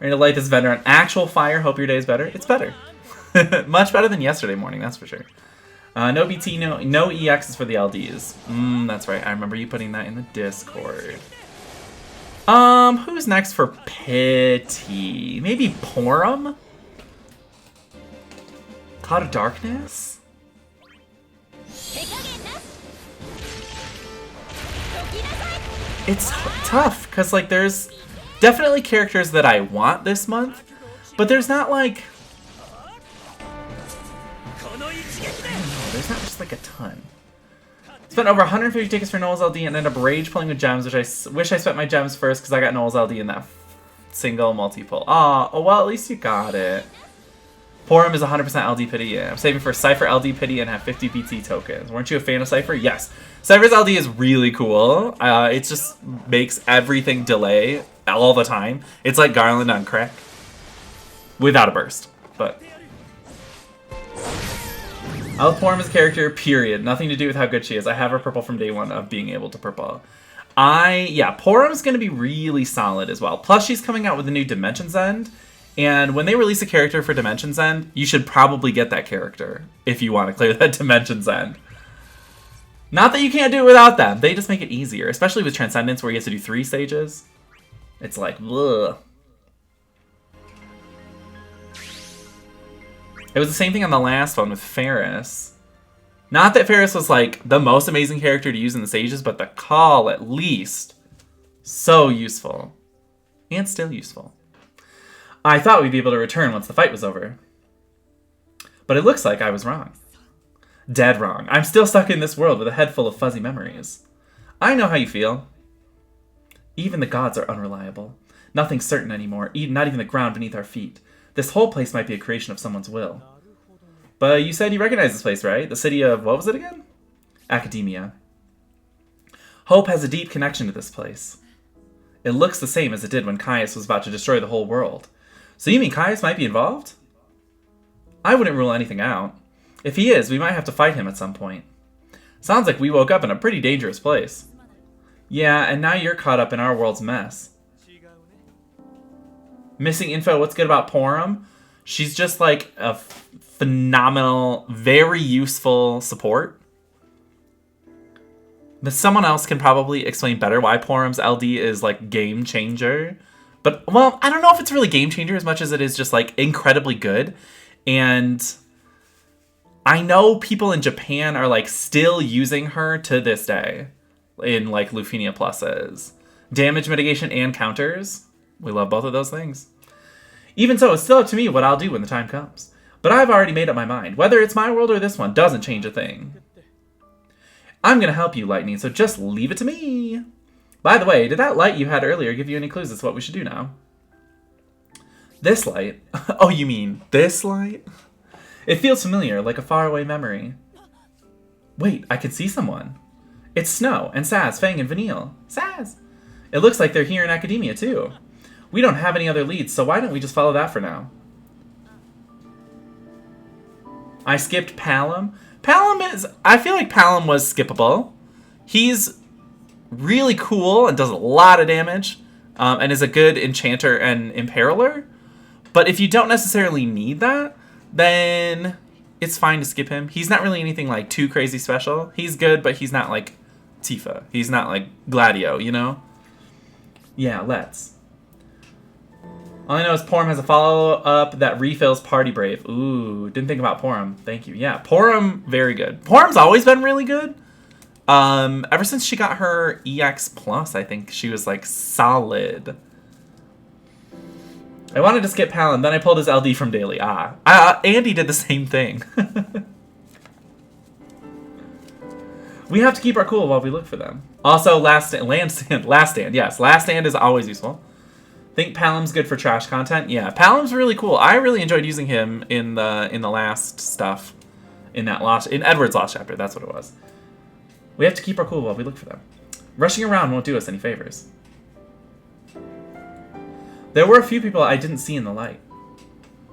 Ready to light this vendor on actual fire. Hope your day is better. It's better. Much better than yesterday morning, that's for sure. No BT, no EXs for the LDs. That's right. I remember you putting that in the Discord. Who's next for Pity? Maybe Porum? Cloud of Darkness? It's tough, because, like, there's definitely characters that I want this month, but there's not, like... I don't know, there's not just, like, a ton. Spent over 150 tickets for Noel's LD and ended up rage pulling with gems, which I wish I spent my gems first, because I got Noel's LD in that single multi-pull. Aw, oh, well, at least you got it. Porum is 100% LD Pity. Yeah, I'm saving for Cypher LD Pity and have 50 PT tokens. Weren't you a fan of Cypher? Yes. Cypher's LD is really cool. It just makes everything delay all the time. It's like Garland on crack. Without a burst. But I love Porum's character, period. Nothing to do with how good she is. I have her purple from day one of being able to purple. Yeah, Porum's going to be really solid as well. Plus, she's coming out with a new Dimensions End. And when they release a character for Dimensions End, you should probably get that character if you want to clear that Dimensions End. Not that you can't do it without them. They just make it easier, especially with Transcendence where you have to do 3 stages. It's like, ugh. It was the same thing on the last one with Ferris. Not that Ferris was like the most amazing character to use in the stages, but the call at least. So useful. And still useful. I thought we'd be able to return once the fight was over. But it looks like I was wrong. Dead wrong. I'm still stuck in this world with a head full of fuzzy memories. I know how you feel. Even the gods are unreliable. Nothing's certain anymore, not even the ground beneath our feet. This whole place might be a creation of someone's will. But you said you recognize this place, right? The city of, what was it again? Academia. Hope has a deep connection to this place. It looks the same as it did when Caius was about to destroy the whole world. So you mean Caius might be involved? I wouldn't rule anything out. If he is, we might have to fight him at some point. Sounds like we woke up in a pretty dangerous place. Yeah, and now you're caught up in our world's mess. Missing info, what's good about Porum? She's just like a phenomenal, very useful support. But someone else can probably explain better why Porum's LD is like game changer. But, well, I don't know if it's really game changer as much as it is just like incredibly good. And I know people in Japan are like still using her to this day in like LUFENIA pluses. Damage mitigation and counters. We love both of those things. Even so, it's still up to me what I'll do when the time comes. But I've already made up my mind. Whether it's my world or this one doesn't change a thing. I'm going to help you, Lightning, so just leave it to me. By the way, did that light you had earlier give you any clues as to what we should do now? This light? Oh, you mean this light? It feels familiar, like a faraway memory. Wait, I can see someone. It's Snow, and Saz, Fang, and Vanille. Saz! It looks like they're here in Academia, too. We don't have any other leads, so why don't we just follow that for now? I skipped Palom. Palom is... I feel like Palom was skippable. He's really cool and does a lot of damage, and is a good enchanter and imperiler. But if you don't necessarily need that, then it's fine to skip him. He's not really anything like too crazy special. He's good, but he's not like Tifa. He's not like Gladio, you know? Yeah, let's. All I know is Porum has a follow-up that refills Party Brave. Ooh, didn't think about Porum. Thank you. Yeah, Porum, very good. Porum's always been really good. Ever since she got her EX Plus, I think she was like solid. I wanted to skip Palom, then I pulled his LD from Daily. Andy did the same thing. We have to keep our cool while we look for them. Also, Last Stand, yes. Last Stand is always useful. Think Palom's good for trash content? Yeah, Palom's really cool. I really enjoyed using him in the last stuff. In Edward's last chapter, that's what it was. We have to keep our cool while we look for them. Rushing around won't do us any favors. There were a few people I didn't see in the light.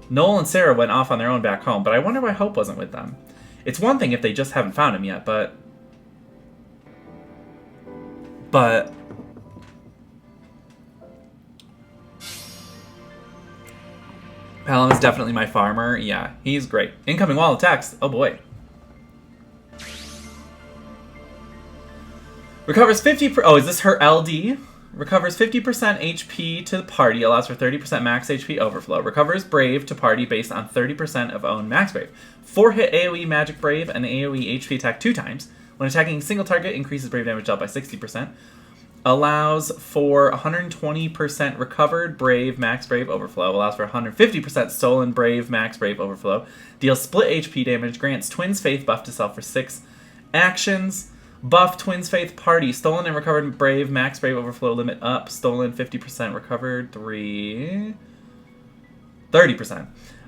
Noel and Sarah went off on their own back home, but I wonder why Hope wasn't with them. It's one thing if they just haven't found him yet, but... Palom is definitely my farmer. Yeah, he's great. Incoming wall attacks. Oh boy. Recovers 50%. Oh, is this her LD? Recovers 50% HP to the party. Allows for 30% max HP overflow. Recovers Brave to party based on 30% of own max Brave. 4-hit AoE Magic Brave and AoE HP attack 2 times. When attacking a single target, increases Brave damage dealt by 60%. Allows for 120% recovered Brave Max Brave Overflow. Allows for 150% stolen Brave Max Brave Overflow. Deals split HP damage. Grants Twins Faith buff to self for 6 actions. Buff Twins Faith Party. Stolen and recovered Brave Max Brave Overflow limit up. Stolen 50% recovered 30%.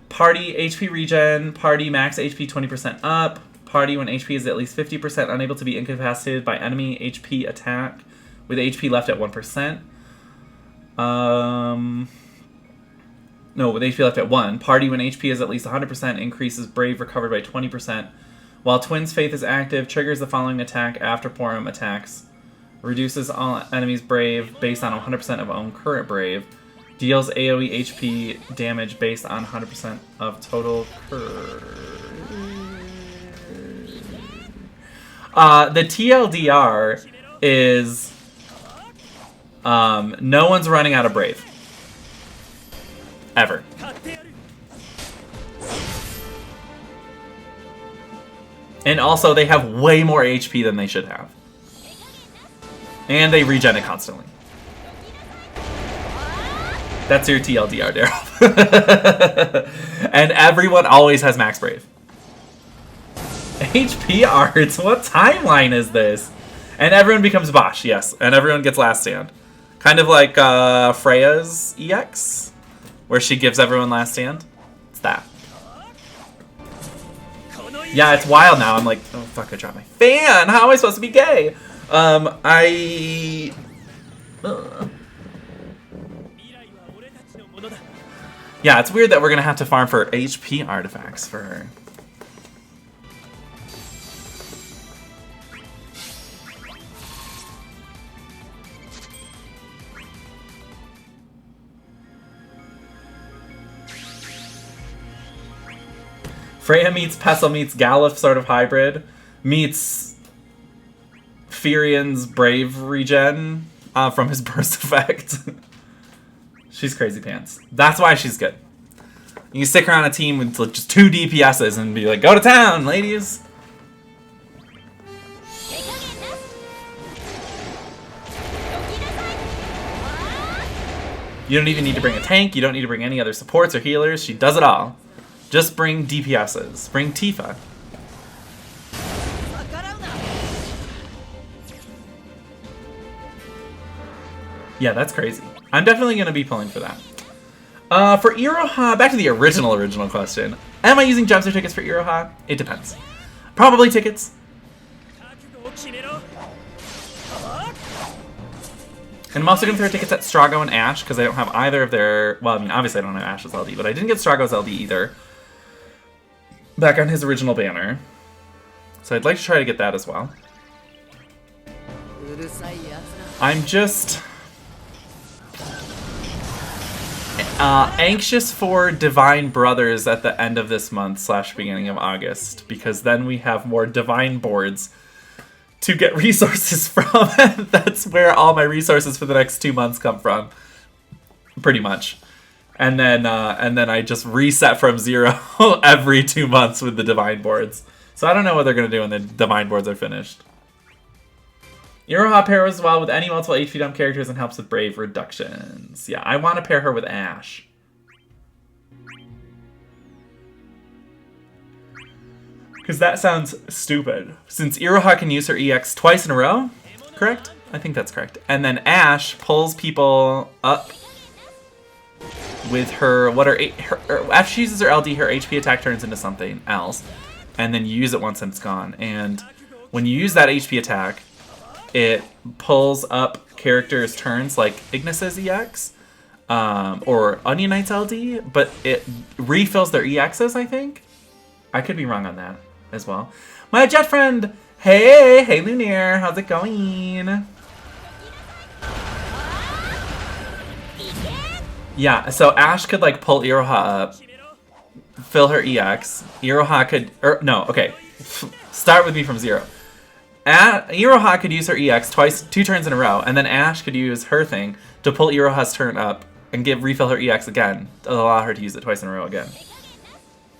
Party HP regen. Party max HP 20% up. Party when HP is at least 50% unable to be incapacitated by enemy HP attack. With HP left at 1%. No, with HP left at 1. Party when HP is at least 100% increases Brave recovered by 20%. While Twins Faith is active, triggers the following attack after Porum attacks. Reduces all enemies' Brave based on 100% of own current Brave. Deals AoE HP damage based on 100% of total the TLDR is... no one's running out of Brave. Ever. And also, they have way more HP than they should have. And they regen it constantly. That's your TLDR, Daryl. And everyone always has Max Brave. HP Arts? What timeline is this? And everyone becomes Bosch, yes. And everyone gets Last Stand. Kind of like Freya's EX, where she gives everyone Last Stand. It's that. Yeah, it's wild now. I'm like, oh fuck, I dropped my fan. How am I supposed to be gay? Yeah, it's weird that we're gonna have to farm for HP artifacts for her. Freya meets Pestle meets Galuf sort of hybrid. Meets Furion's Brave regen from his burst effect. She's crazy pants. That's why she's good. You can stick her on a team with just 2 DPSs and be like, go to town, ladies! You don't even need to bring a tank, you don't need to bring any other supports or healers, she does it all. Just bring DPSs. Bring Tifa. Yeah, that's crazy. I'm definitely going to be pulling for that. For Iroha, back to the original question. Am I using jumps or tickets for Iroha? It depends. Probably tickets. And I'm also going to throw tickets at Strago and Ashe, because I don't have either of their... Well, I mean, obviously I don't have Ashe's LD, but I didn't get Strago's LD either. Back on his original banner. So I'd like to try to get that as well. I'm just... anxious for Divine Brothers at the end of this month / beginning of August, because then we have more Divine boards to get resources from. That's where all my resources for the next 2 months come from, pretty much. And then I just reset from 0 every 2 months with the Divine boards. So I don't know what they're gonna do when the Divine boards are finished. Iroha pairs well with any multiple HP dump characters and helps with Brave reductions. Yeah, I want to pair her with Ashe. Because that sounds stupid. Since Iroha can use her EX twice in a row, correct? I think that's correct. And then Ashe pulls people up with her, after she uses her LD, her HP attack turns into something else. And then you use it once and it's gone. And when you use that HP attack, it pulls up characters' turns like Ignis's EX or Onion Knight's LD, but it refills their EXs, I think. I could be wrong on that as well. My jet friend! Hey Lunaire, how's it going? Yeah, so Ashe could like pull Iroha up, fill her EX. Iroha could, start with me from 0. Iroha could use her EX 2 turns in a row, and then Ashe could use her thing to pull Iroha's turn up and refill her EX again, to allow her to use it twice in a row again.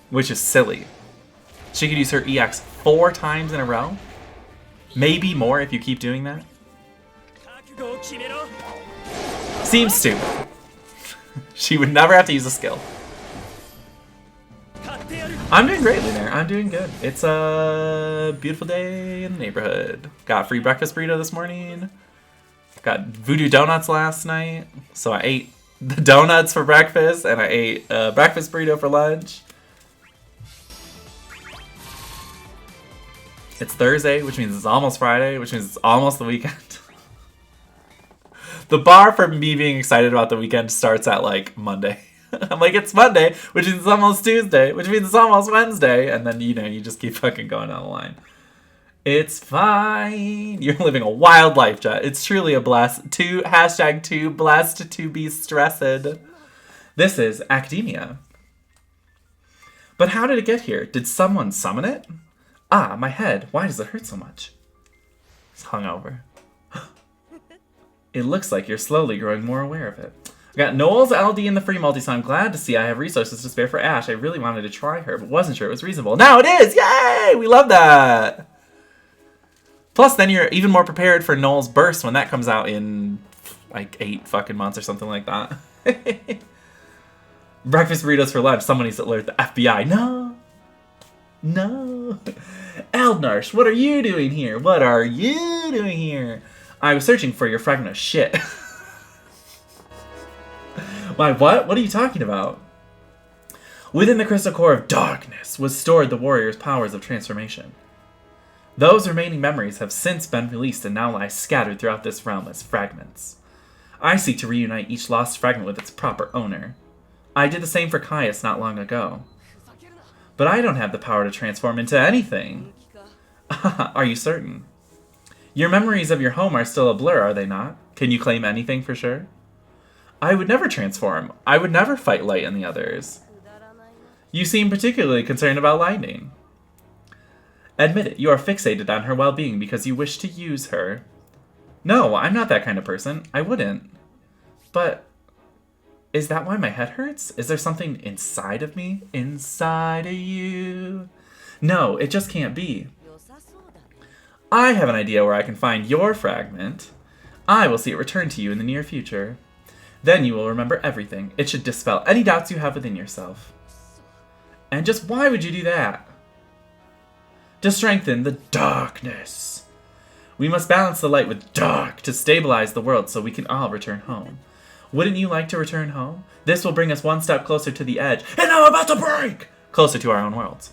Which is silly. She could use her EX 4 times in a row? Maybe more if you keep doing that? Seems stupid. She would never have to use a skill. I'm doing great, Lunaire. I'm doing good. It's a beautiful day in the neighborhood. Got free breakfast burrito this morning. Got voodoo donuts last night. So I ate the donuts for breakfast, and I ate a breakfast burrito for lunch. It's Thursday, which means it's almost Friday, which means it's almost the weekend. The bar for me being excited about the weekend starts at, like, Monday. I'm like, it's Monday, which means it's almost Tuesday, which means it's almost Wednesday, and then, you know, you just keep fucking going down the line. It's fine. You're living a wild life, Jet. It's truly a blast. #2 blessed to be stressed. This is academia. But how did it get here? Did someone summon it? Ah, my head. Why does it hurt so much? It's hungover. It looks like you're slowly growing more aware of it. I got Noel's LD in the free multi, so I'm glad to see I have resources to spare for Ashe. I really wanted to try her, but wasn't sure it was reasonable. Now it is! Yay! We love that! Plus, then you're even more prepared for Noel's burst when that comes out in, like, 8 fucking months or something like that. Breakfast burritos for lunch. Someone needs to alert the FBI. No. No. Eald'narche, what are you doing here? What are you doing here? I was searching for your fragment of shit. Why, what? What are you talking about? Within the crystal core of darkness was stored the warrior's powers of transformation. Those remaining memories have since been released and now lie scattered throughout this realm as fragments. I seek to reunite each lost fragment with its proper owner. I did the same for Caius not long ago. But I don't have the power to transform into anything. Are you certain? Your memories of your home are still a blur, are they not? Can you claim anything for sure? I would never transform. I would never fight Light and the others. You seem particularly concerned about Lightning. Admit it, you are fixated on her well-being because you wish to use her. No, I'm not that kind of person. I wouldn't. But is that why my head hurts? Is there something inside of me? Inside of you? No, it just can't be. I have an idea where I can find your fragment. I will see it return to you in the near future. Then you will remember everything. It should dispel any doubts you have within yourself. And just why would you do that? To strengthen the darkness. We must balance the light with dark to stabilize the world so we can all return home. Wouldn't you like to return home? This will bring us one step closer to the edge, and now about to break! Closer to our own worlds.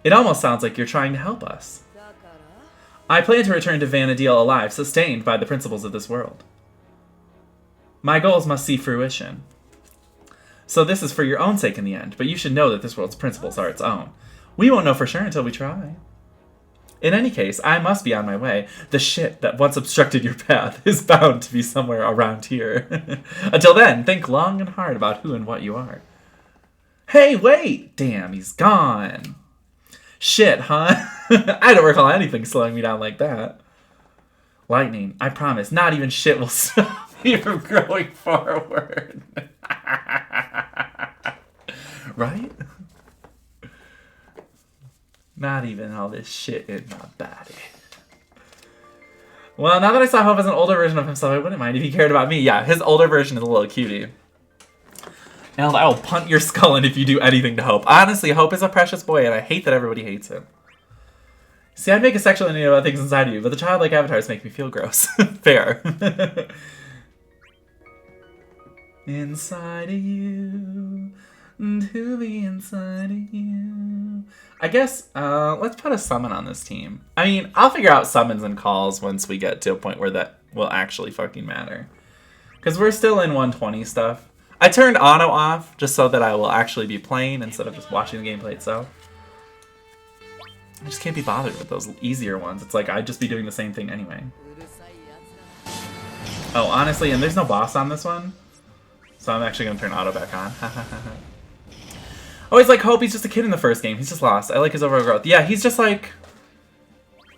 It almost sounds like you're trying to help us. I plan to return to Vana'diel alive, sustained by the principles of this world. My goals must see fruition. So this is for your own sake in the end, but you should know that this world's principles are its own. We won't know for sure until we try. In any case, I must be on my way. The shit that once obstructed your path is bound to be somewhere around here. Until then, think long and hard about who and what you are. Hey, wait! Damn, he's gone. Shit, huh? I don't recall anything slowing me down like that. Lightning, I promise, not even shit will stop me from growing forward. Right? Not even all this shit in my body. Well, now that I saw Hope as an older version of himself, I wouldn't mind if he cared about me. Yeah, his older version is a little cutie. And I will punt your skull in if you do anything to Hope. Honestly, Hope is a precious boy, and I hate that everybody hates him. See, I'd make a sexual ending about things inside of you, but the childlike avatars make me feel gross. Fair. Inside of you, to the inside of you. I guess, let's put a summon on this team. I mean, I'll figure out summons and calls once we get to a point where that will actually fucking matter. Because we're still in 120 stuff. I turned auto off just so that I will actually be playing instead of just watching the gameplay itself. I just can't be bothered with those easier ones. It's like I'd just be doing the same thing anyway. Oh, honestly, and there's no boss on this one. So I'm actually going to turn auto back on. Always like Hope, he's just a kid in the first game. He's just lost. I like his overall growth. Yeah, he's just like...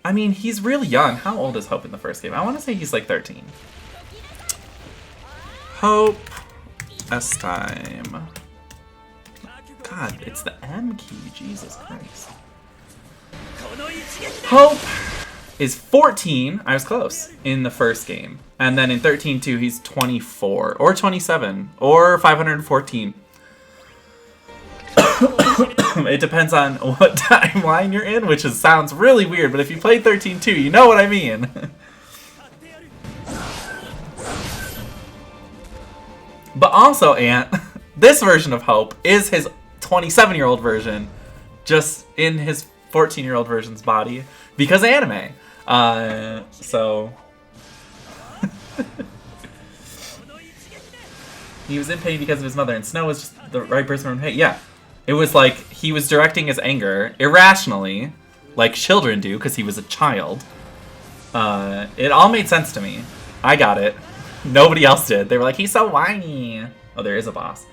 I mean, he's really young. How old is Hope in the first game? I want to say he's like 13. Hope. S time. God, it's the M key. Jesus Christ. Hope is 14. I was close in the first game. And then in 13-2, he's 24. Or 27. Or 514. It depends on what timeline you're in, which sounds really weird, but if you played 13-2, you know what I mean. But also, Ant, this version of Hope is his 27-year-old version, just in his 14-year-old version's body, because anime. So... He was in pain because of his mother, and Snow was just the right person for him to hate. Yeah. It was like he was directing his anger irrationally, like children do, because he was a child. It all made sense to me. I got it. Nobody else did. They were like, he's so whiny. Oh, there is a boss.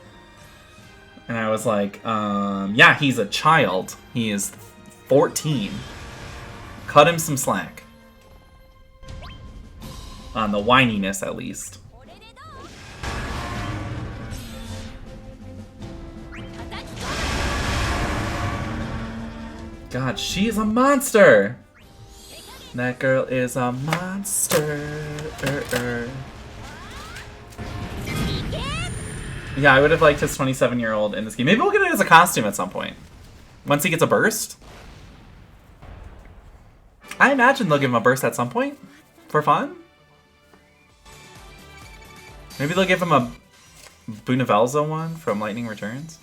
And I was like, yeah, he's a child. He is 14. Cut him some slack. On the whininess, at least. God, she's a monster! That girl is a monster. Yeah, I would have liked his 27-year-old in this game. Maybe we'll get it as a costume at some point. Once he gets a burst. I imagine they'll give him a burst at some point. For fun. Maybe they'll give him a Bunavelza one from Lightning Returns.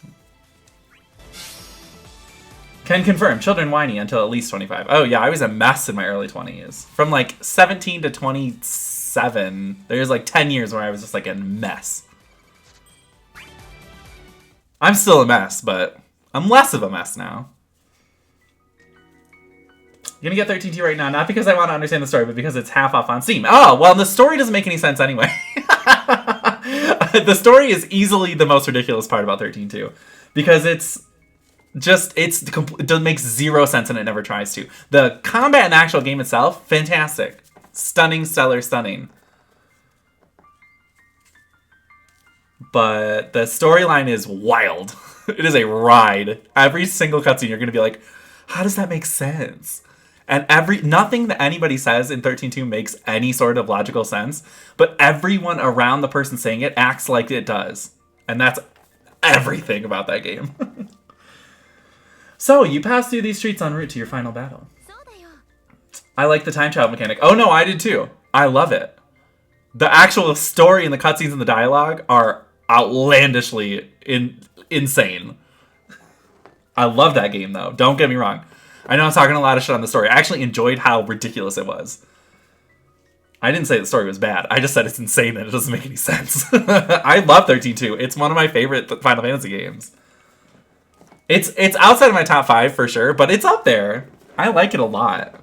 Can confirm, children whiny until at least 25. Oh yeah, I was a mess in my early 20s. From like 17 to 27, there's like 10 years where I was just like a mess. I'm still a mess, but I'm less of a mess now. You're gonna get 13.2 right now, not because I want to understand the story, but because it's half off on Steam. Oh, well, the story doesn't make any sense anyway. The story is easily the most ridiculous part about 13.2. Because it makes zero sense and it never tries to. The combat in the actual game itself, fantastic. Stunning, stellar, stunning. But the storyline is wild. It is a ride. Every single cutscene you're going to be like, how does that make sense? And nothing that anybody says in 13.2 makes any sort of logical sense, but everyone around the person saying it acts like it does. And that's everything about that game. So, you pass through these streets en route to your final battle. I like the time travel mechanic. Oh no, I did too. I love it. The actual story and the cutscenes and the dialogue are outlandishly insane. I love that game though. Don't get me wrong. I know I'm talking a lot of shit on the story. I actually enjoyed how ridiculous it was. I didn't say the story was bad. I just said it's insane and it doesn't make any sense. I love 13.2. It's one of my favorite Final Fantasy games. It's outside of my top 5 for sure, but it's up there. I like it a lot.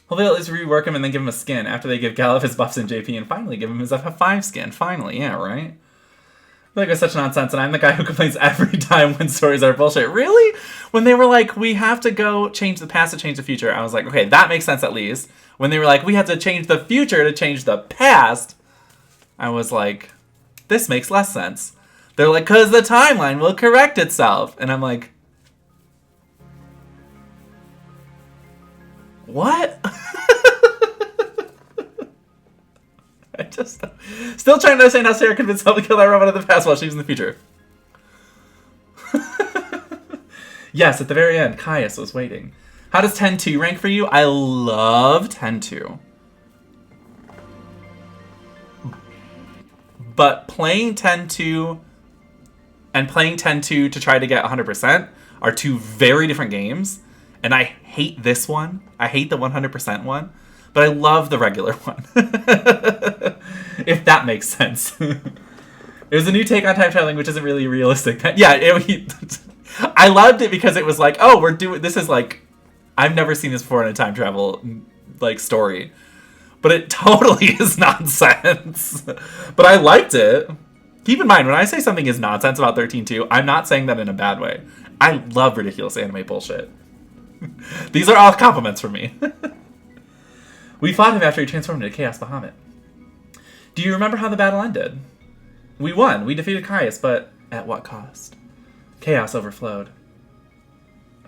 Hopefully they'll at least rework him and then give him a skin after they give Galuf his buffs in JP and finally give him his FF5 skin. Finally, yeah, right? I feel like it's such nonsense, and I'm the guy who complains every time when stories are bullshit. Really? When they were like, we have to go change the past to change the future, I was like, okay, that makes sense at least. When they were like, we have to change the future to change the past, I was like, this makes less sense. They're like, because the timeline will correct itself. And I'm like, what? I just... Still trying to understand how Sarah convinced Hel to kill that robot in the past while she was in the future. Yes, at the very end, Caius was waiting. How does 10-2 rank for you? I love 10-2. But playing 10-2 and playing 10-2 to try to get 100% are two very different games. And I hate this one. I hate the 100% one. But I love the regular one. If that makes sense. It was a new take on time traveling, which isn't really realistic. Yeah, I loved it because it was like, oh, this is like, I've never seen this before in a time travel like story. But it totally is nonsense. But I liked it. Keep in mind, when I say something is nonsense about 13.2, I'm not saying that in a bad way. I love ridiculous anime bullshit. These are all compliments from me. We fought him after he transformed into Chaos Bahamut. Do you remember how the battle ended? We won. We defeated Caius, but at what cost? Chaos overflowed.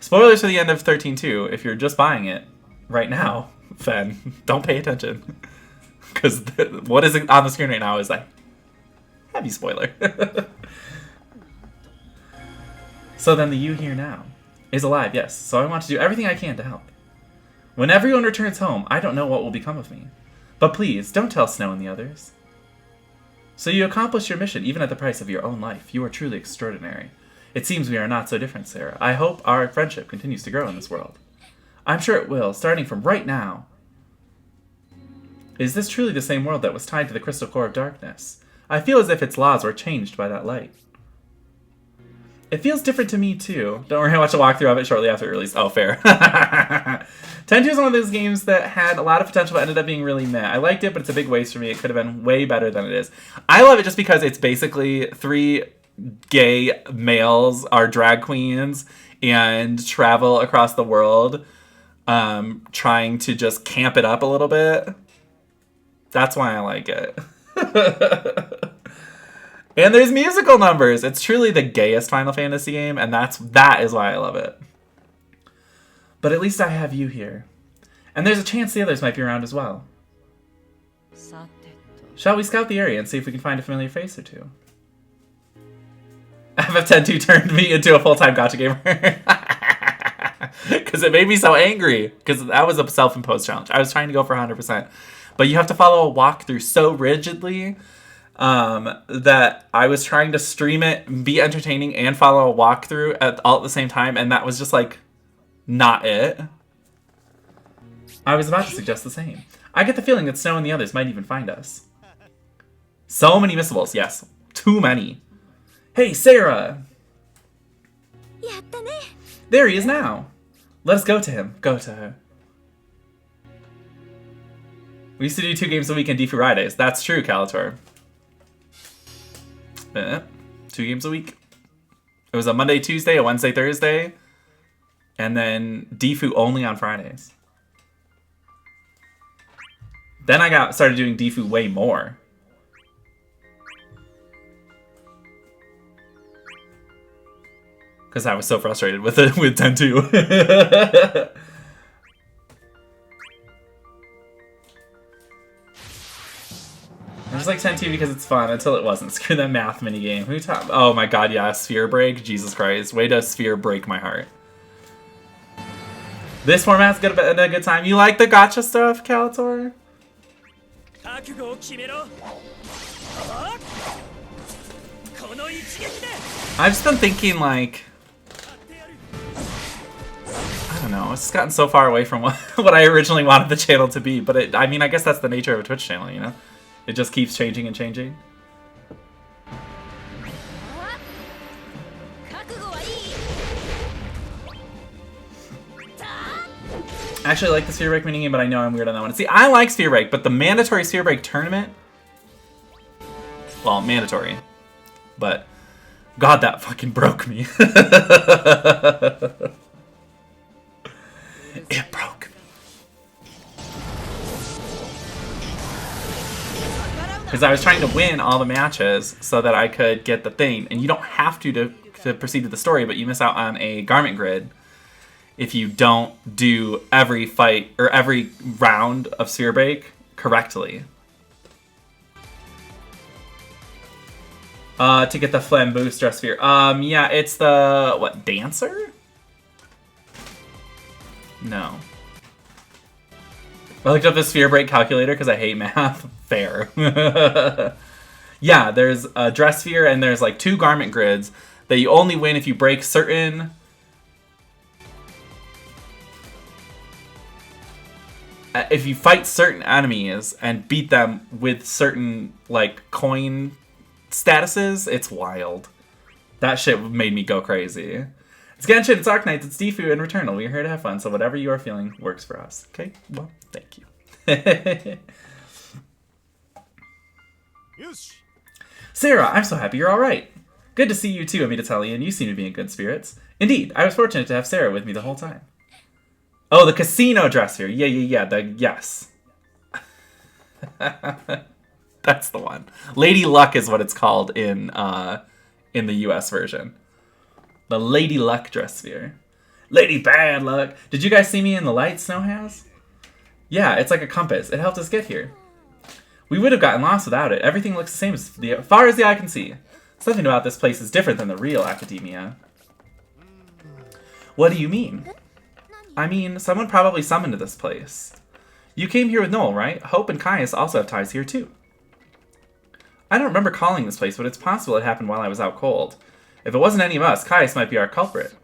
Spoilers for the end of 13.2 if you're just buying it right now. Fen, don't pay attention. Because what is on the screen right now is like heavy spoiler. So then the you here now is alive, yes. So I want to do everything I can to help. When everyone returns home, I don't know what will become of me. But please, don't tell Snow and the others. So you accomplished your mission even at the price of your own life. You are truly extraordinary. It seems we are not so different, Sarah. I hope our friendship continues to grow in this world. I'm sure it will, starting from right now. Is this truly the same world that was tied to the crystal core of darkness? I feel as if its laws were changed by that light. It feels different to me, too. Don't worry, I watched a walkthrough of it shortly after it released. Oh, fair. 10-2 is one of those games that had a lot of potential but ended up being really meh. I liked it, but it's a big waste for me. It could have been way better than it is. I love it just because it's basically 3 gay males are drag queens and travel across the world trying to just camp it up a little bit. That's why I like it. And there's musical numbers. It's truly the gayest Final Fantasy game, and that is why I love it. But at least I have you here. And there's a chance the others might be around as well. Shall we scout the area and see if we can find a familiar face or two? FF102 turned me into a full-time gacha gamer. Because it made me so angry. Because that was a self-imposed challenge. I was trying to go for 100%. But you have to follow a walkthrough so rigidly that I was trying to stream it, be entertaining, and follow a walkthrough all at the same time. And that was just like, not it. I was about to suggest the same. I get the feeling that Snow and the others might even find us. So many missables, yes. Too many. Hey, Sarah! There he is now. Let us go to him. Go to her. We used to do 2 games a week on Difu Fridays. That's true, Calator. 2 games a week. It was a Monday, Tuesday, a Wednesday, Thursday, and then Difu only on Fridays. Then I started doing Difu way more. Because I was so frustrated with it with 10-2. I just like 10-2 because it's fun until it wasn't. Screw that math minigame. Who taught? Oh my god, yeah, sphere break. Jesus Christ. Way to sphere break my heart. This format's good at a good time. You like the gacha stuff, Calator? I've just been thinking, like, I don't know, it's gotten so far away from what I originally wanted the channel to be, but I mean, I guess that's the nature of a Twitch channel, you know? It just keeps changing and changing. I actually like the Sphere Break minigame, but I know I'm weird on that one. See, I like Sphere Break, but the mandatory Sphere Break tournament... Well, mandatory. But, God, that fucking broke me. It broke me. Because I was trying to win all the matches so that I could get the thing. And you don't have to proceed with the story, but you miss out on a garment grid if you don't do every fight or every round of Sphere Break correctly. To get the Flambeau Stress Sphere. Yeah, it's the, what, Dancer? No. I looked up the Sphere Break calculator because I hate math. Fair. Yeah, there's a Dress Sphere and there's like 2 garment grids that you only win if you break certain... If you fight certain enemies and beat them with certain, like, coin statuses, it's wild. That shit made me go crazy. It's Genshin, it's Arknights, it's Difu, and Returnal. We're here to have fun, so whatever you are feeling works for us. Okay? Well, thank you. Sarah, I'm so happy you're alright. Good to see you too, Amitatali, and you seem to be in good spirits. Indeed, I was fortunate to have Sarah with me the whole time. Oh, the casino dress here. Yeah, yes. That's the one. Lady Luck is what it's called in the US version. The Lady Luck dress sphere. Lady Bad Luck. Did you guys see me in the light Snow has? Yeah, it's like a compass. It helped us get here. We would have gotten lost without it. Everything looks the same as far as the eye can see. Something about this place is different than the real academia. What do you mean? I mean, someone probably summoned to this place. You came here with Noel, right? Hope and Caius also have ties here too. I don't remember calling this place, but it's possible it happened while I was out cold. If it wasn't any of us, Caius might be our culprit.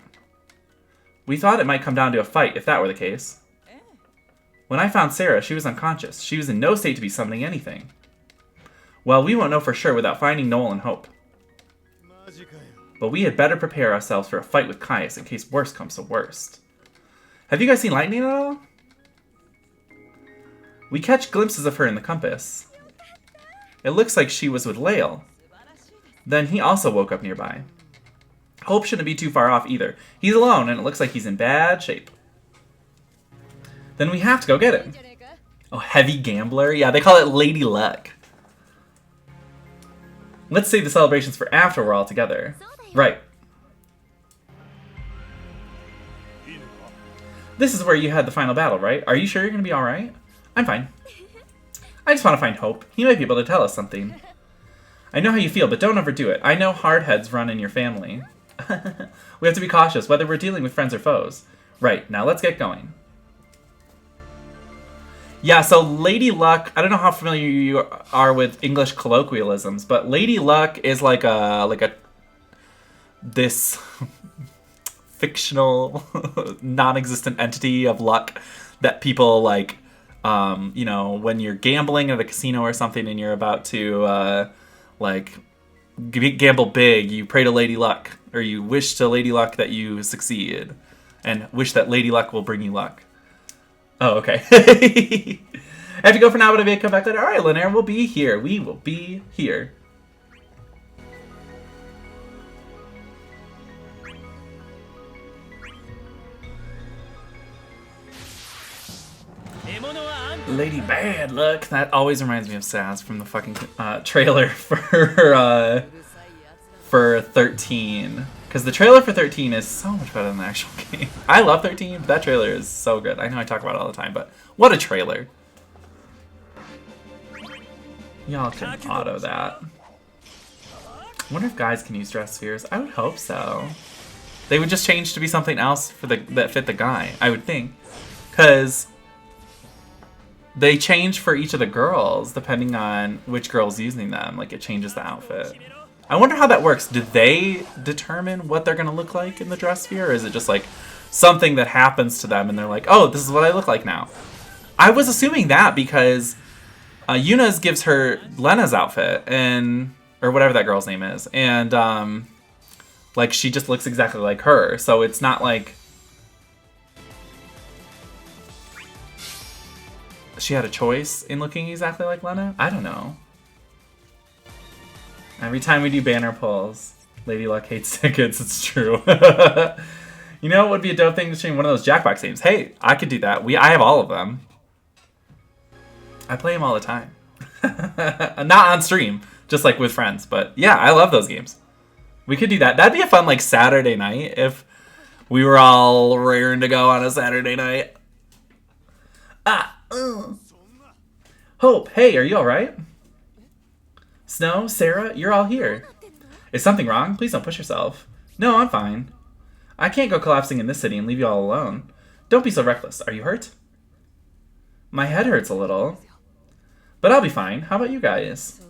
We thought it might come down to a fight, if that were the case. When I found Sarah, she was unconscious. She was in no state to be summoning anything. Well, we won't know for sure without finding Noel and Hope. But we had better prepare ourselves for a fight with Caius in case worst comes to worst. Have you guys seen Lightning at all? We catch glimpses of her in the compass. It looks like she was with Lael. Then he also woke up nearby. Hope shouldn't be too far off either. He's alone, and it looks like he's in bad shape. Then we have to go get him. Oh, heavy gambler? Yeah, they call it Lady Luck. Let's save the celebrations for after we're all together. Right. This is where you had the final battle, right? Are you sure you're going to be alright? I'm fine. I just want to find Hope. He might be able to tell us something. I know how you feel, but don't overdo it. I know hard heads run in your family. We have to be cautious, whether we're dealing with friends or foes. Right, now let's get going. Yeah, so Lady Luck, I don't know how familiar you are with English colloquialisms, but Lady Luck is like this fictional, non-existent entity of luck that people like, you know, when you're gambling at a casino or something and you're about to, like, gamble big, you pray to Lady Luck, or you wish to Lady Luck that you succeed, and wish that Lady Luck will bring you luck. Oh, okay. I have to go for now, but I may come back later. Alright, Eald'narche, we'll be here. We will be here. Lady Bad Luck. That always reminds me of Saz from the fucking trailer for 13. Because the trailer for 13 is so much better than the actual game. I love 13, but that trailer is so good. I know I talk about it all the time, but what a trailer. Y'all can auto that. I wonder if guys can use dress spheres. I would hope so. They would just change to be something else for that fit the guy, I would think. Because they change for each of the girls depending on which girl's using them. Like, it changes the outfit. I wonder how that works. Do they determine what they're going to look like in the dress sphere? Or is it just like something that happens to them and they're like, oh, this is what I look like now? I was assuming that because Yuna's gives her Lena's outfit, and or whatever that girl's name is. And like, she just looks exactly like her. So it's not like she had a choice in looking exactly like Lena. I don't know. Every time we do banner pulls, Lady Luck hates tickets. It's true. You know what would be a dope thing to stream? One of those Jackbox games. Hey, I could do that. I have all of them. I play them all the time. Not on stream, just like with friends. But yeah, I love those games. We could do that. That'd be a fun like Saturday night if we were all raring to go on a Saturday night. Hope, hey, are you alright? Snow, Sarah, you're all here. Is something wrong? Please don't push yourself. No, I'm fine. I can't go collapsing in this city and leave you all alone. Don't be so reckless. Are you hurt? My head hurts a little. But I'll be fine. How about you guys?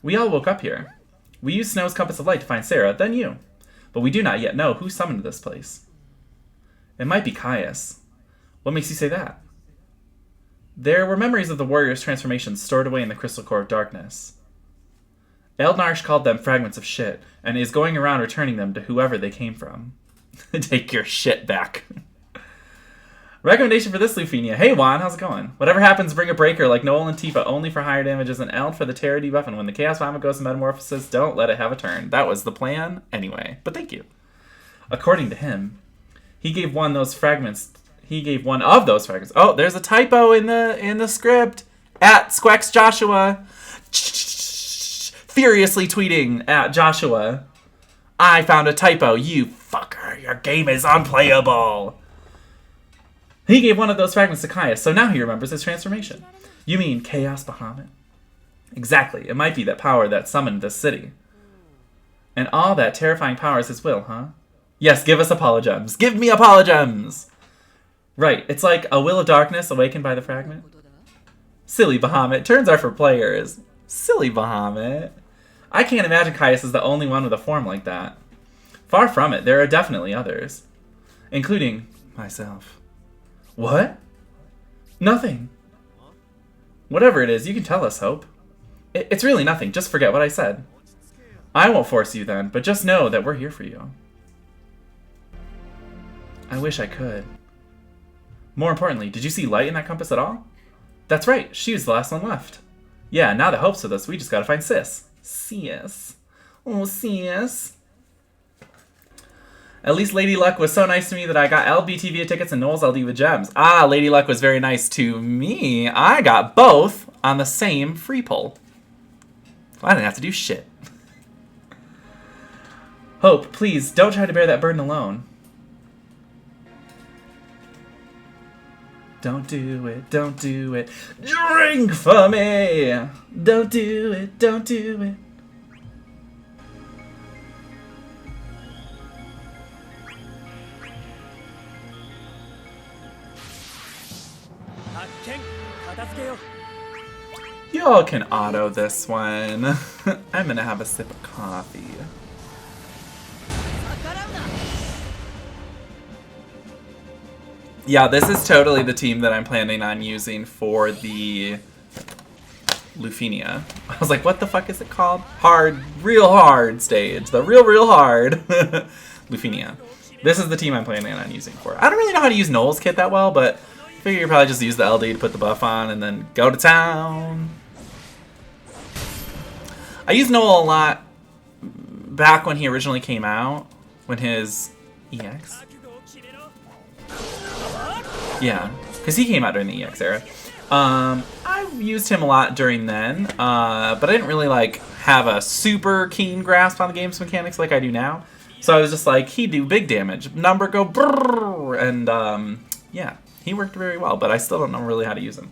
We all woke up here. We used Snow's compass of light to find Sarah, then you. But we do not yet know who summoned this place. It might be Caius. What makes you say that? There were memories of the warrior's transformations stored away in the crystal core of darkness. Eald'narche called them fragments of shit, and is going around returning them to whoever they came from. Take your shit back. Recommendation for this LUFENIA. Hey Juan, how's it going? Whatever happens, bring a breaker like Noel and Tifa, only for higher damages, and Eld for the Terror debuff, and when the Chaos Vomit goes to Metamorphosis, don't let it have a turn. That was the plan anyway, but thank you. According to him, he gave one of those fragments. Oh, there's a typo in the script. At Squex Joshua. Furiously tweeting at Joshua. I found a typo, you fucker. Your game is unplayable. He gave one of those fragments to Caius, so now he remembers his transformation. You mean Chaos Bahamut? Exactly. It might be that power that summoned this city. And all that terrifying power is his will, huh? Yes, give us Apologems. Give me Apologems! Right, it's like a Will of Darkness awakened by the fragment. Silly Bahamut. Turns are for players. Silly Bahamut. I can't imagine Caius is the only one with a form like that. Far from it, there are definitely others. Including myself. What? Nothing. Whatever it is, you can tell us, Hope. It's really nothing, just forget what I said. I won't force you then, but just know that we're here for you. I wish I could. More importantly, did you see light in that compass at all? That's right, she was the last one left. Yeah, now that Hope's with us, we just gotta find Sis. Sis. Oh, Sis. At least Lady Luck was so nice to me that I got LBT via tickets and Noel's LD with gems. Ah, Lady Luck was very nice to me. I got both on the same free pull. I didn't have to do shit. Hope, please, don't try to bear that burden alone. Don't do it, don't do it. Drink for me! Don't do it, don't do it. Y'all can auto this one. I'm gonna have a sip of coffee. Yeah, this is totally the team that I'm planning on using for the LUFENIA. I was like, what the fuck is it called? Hard, real hard stage. The real hard. LUFENIA. This is the team I'm planning on using for it. I don't really know how to use Noel's kit that well, but I figure you probably just use the LD to put the buff on and then go to town. I used Noel a lot back when he originally came out, when his EX. Yeah, because he came out during the EX era. I used him a lot during then, but I didn't really like have a super keen grasp on the game's mechanics like I do now. So I was just like, he do big damage, number go brrrr, and yeah, he worked very well, but I still don't know really how to use him.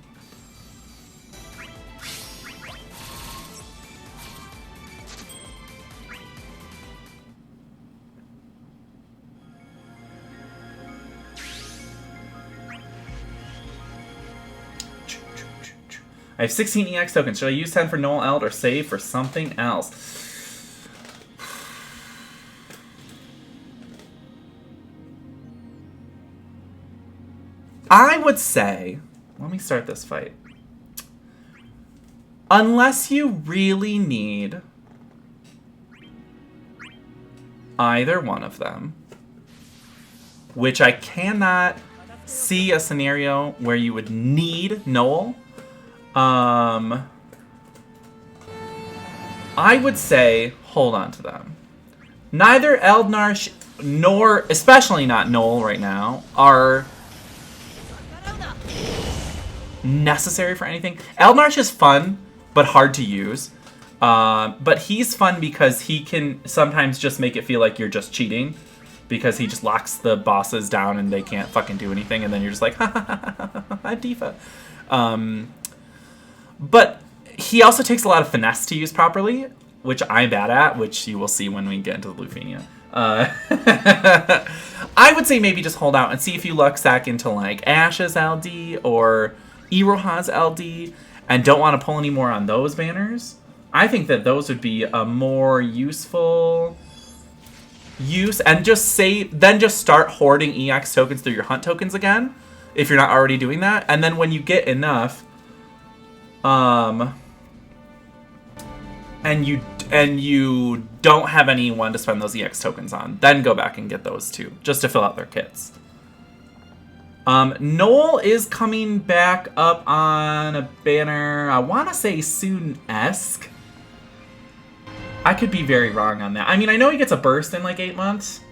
I have 16 EX tokens. Should I use 10 for Noel Eld or save for something else? I would say, let me start this fight. Unless you really need either one of them, which I cannot see a scenario where you would need Noel. I would say hold on to them. Neither Eald'narche nor, especially not Noel right now, are necessary for anything. Eald'narche is fun, but hard to use. But he's fun because he can sometimes just make it feel like you're just cheating. Because he just locks the bosses down and they can't fucking do anything. And then you're just like, ha ha ha ha ha, I'm Tifa. But he also takes a lot of finesse to use properly, which I'm bad at, which you will see when we get into the LUFENIA. I would say maybe just hold out and see if you luck sack into like Ash's LD or Iroha's LD and don't want to pull any more on those banners. I think that those would be a more useful use, and just then just start hoarding EX tokens through your hunt tokens again, if you're not already doing that. And then when you get enough, and you don't have anyone to spend those EX tokens on, then go back and get those too, just to fill out their kits. Noel is coming back up on a banner, I want to say soon-esque. I could be very wrong on that. I mean, I know he gets a burst in like 8 months.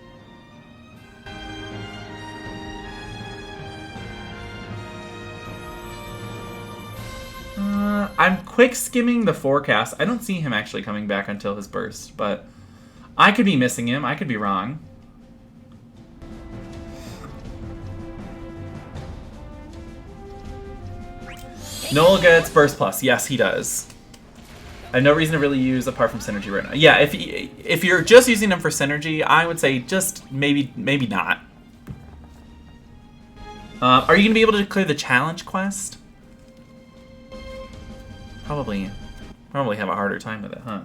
I'm quick skimming the forecast. I don't see him actually coming back until his burst, but I could be missing him. I could be wrong. Noel gets burst plus. Yes, he does. I have no reason to really use apart from synergy right now. Yeah, if you're just using him for synergy, I would say just maybe not. Are you gonna be able to clear the challenge quest? Probably have a harder time with it, huh?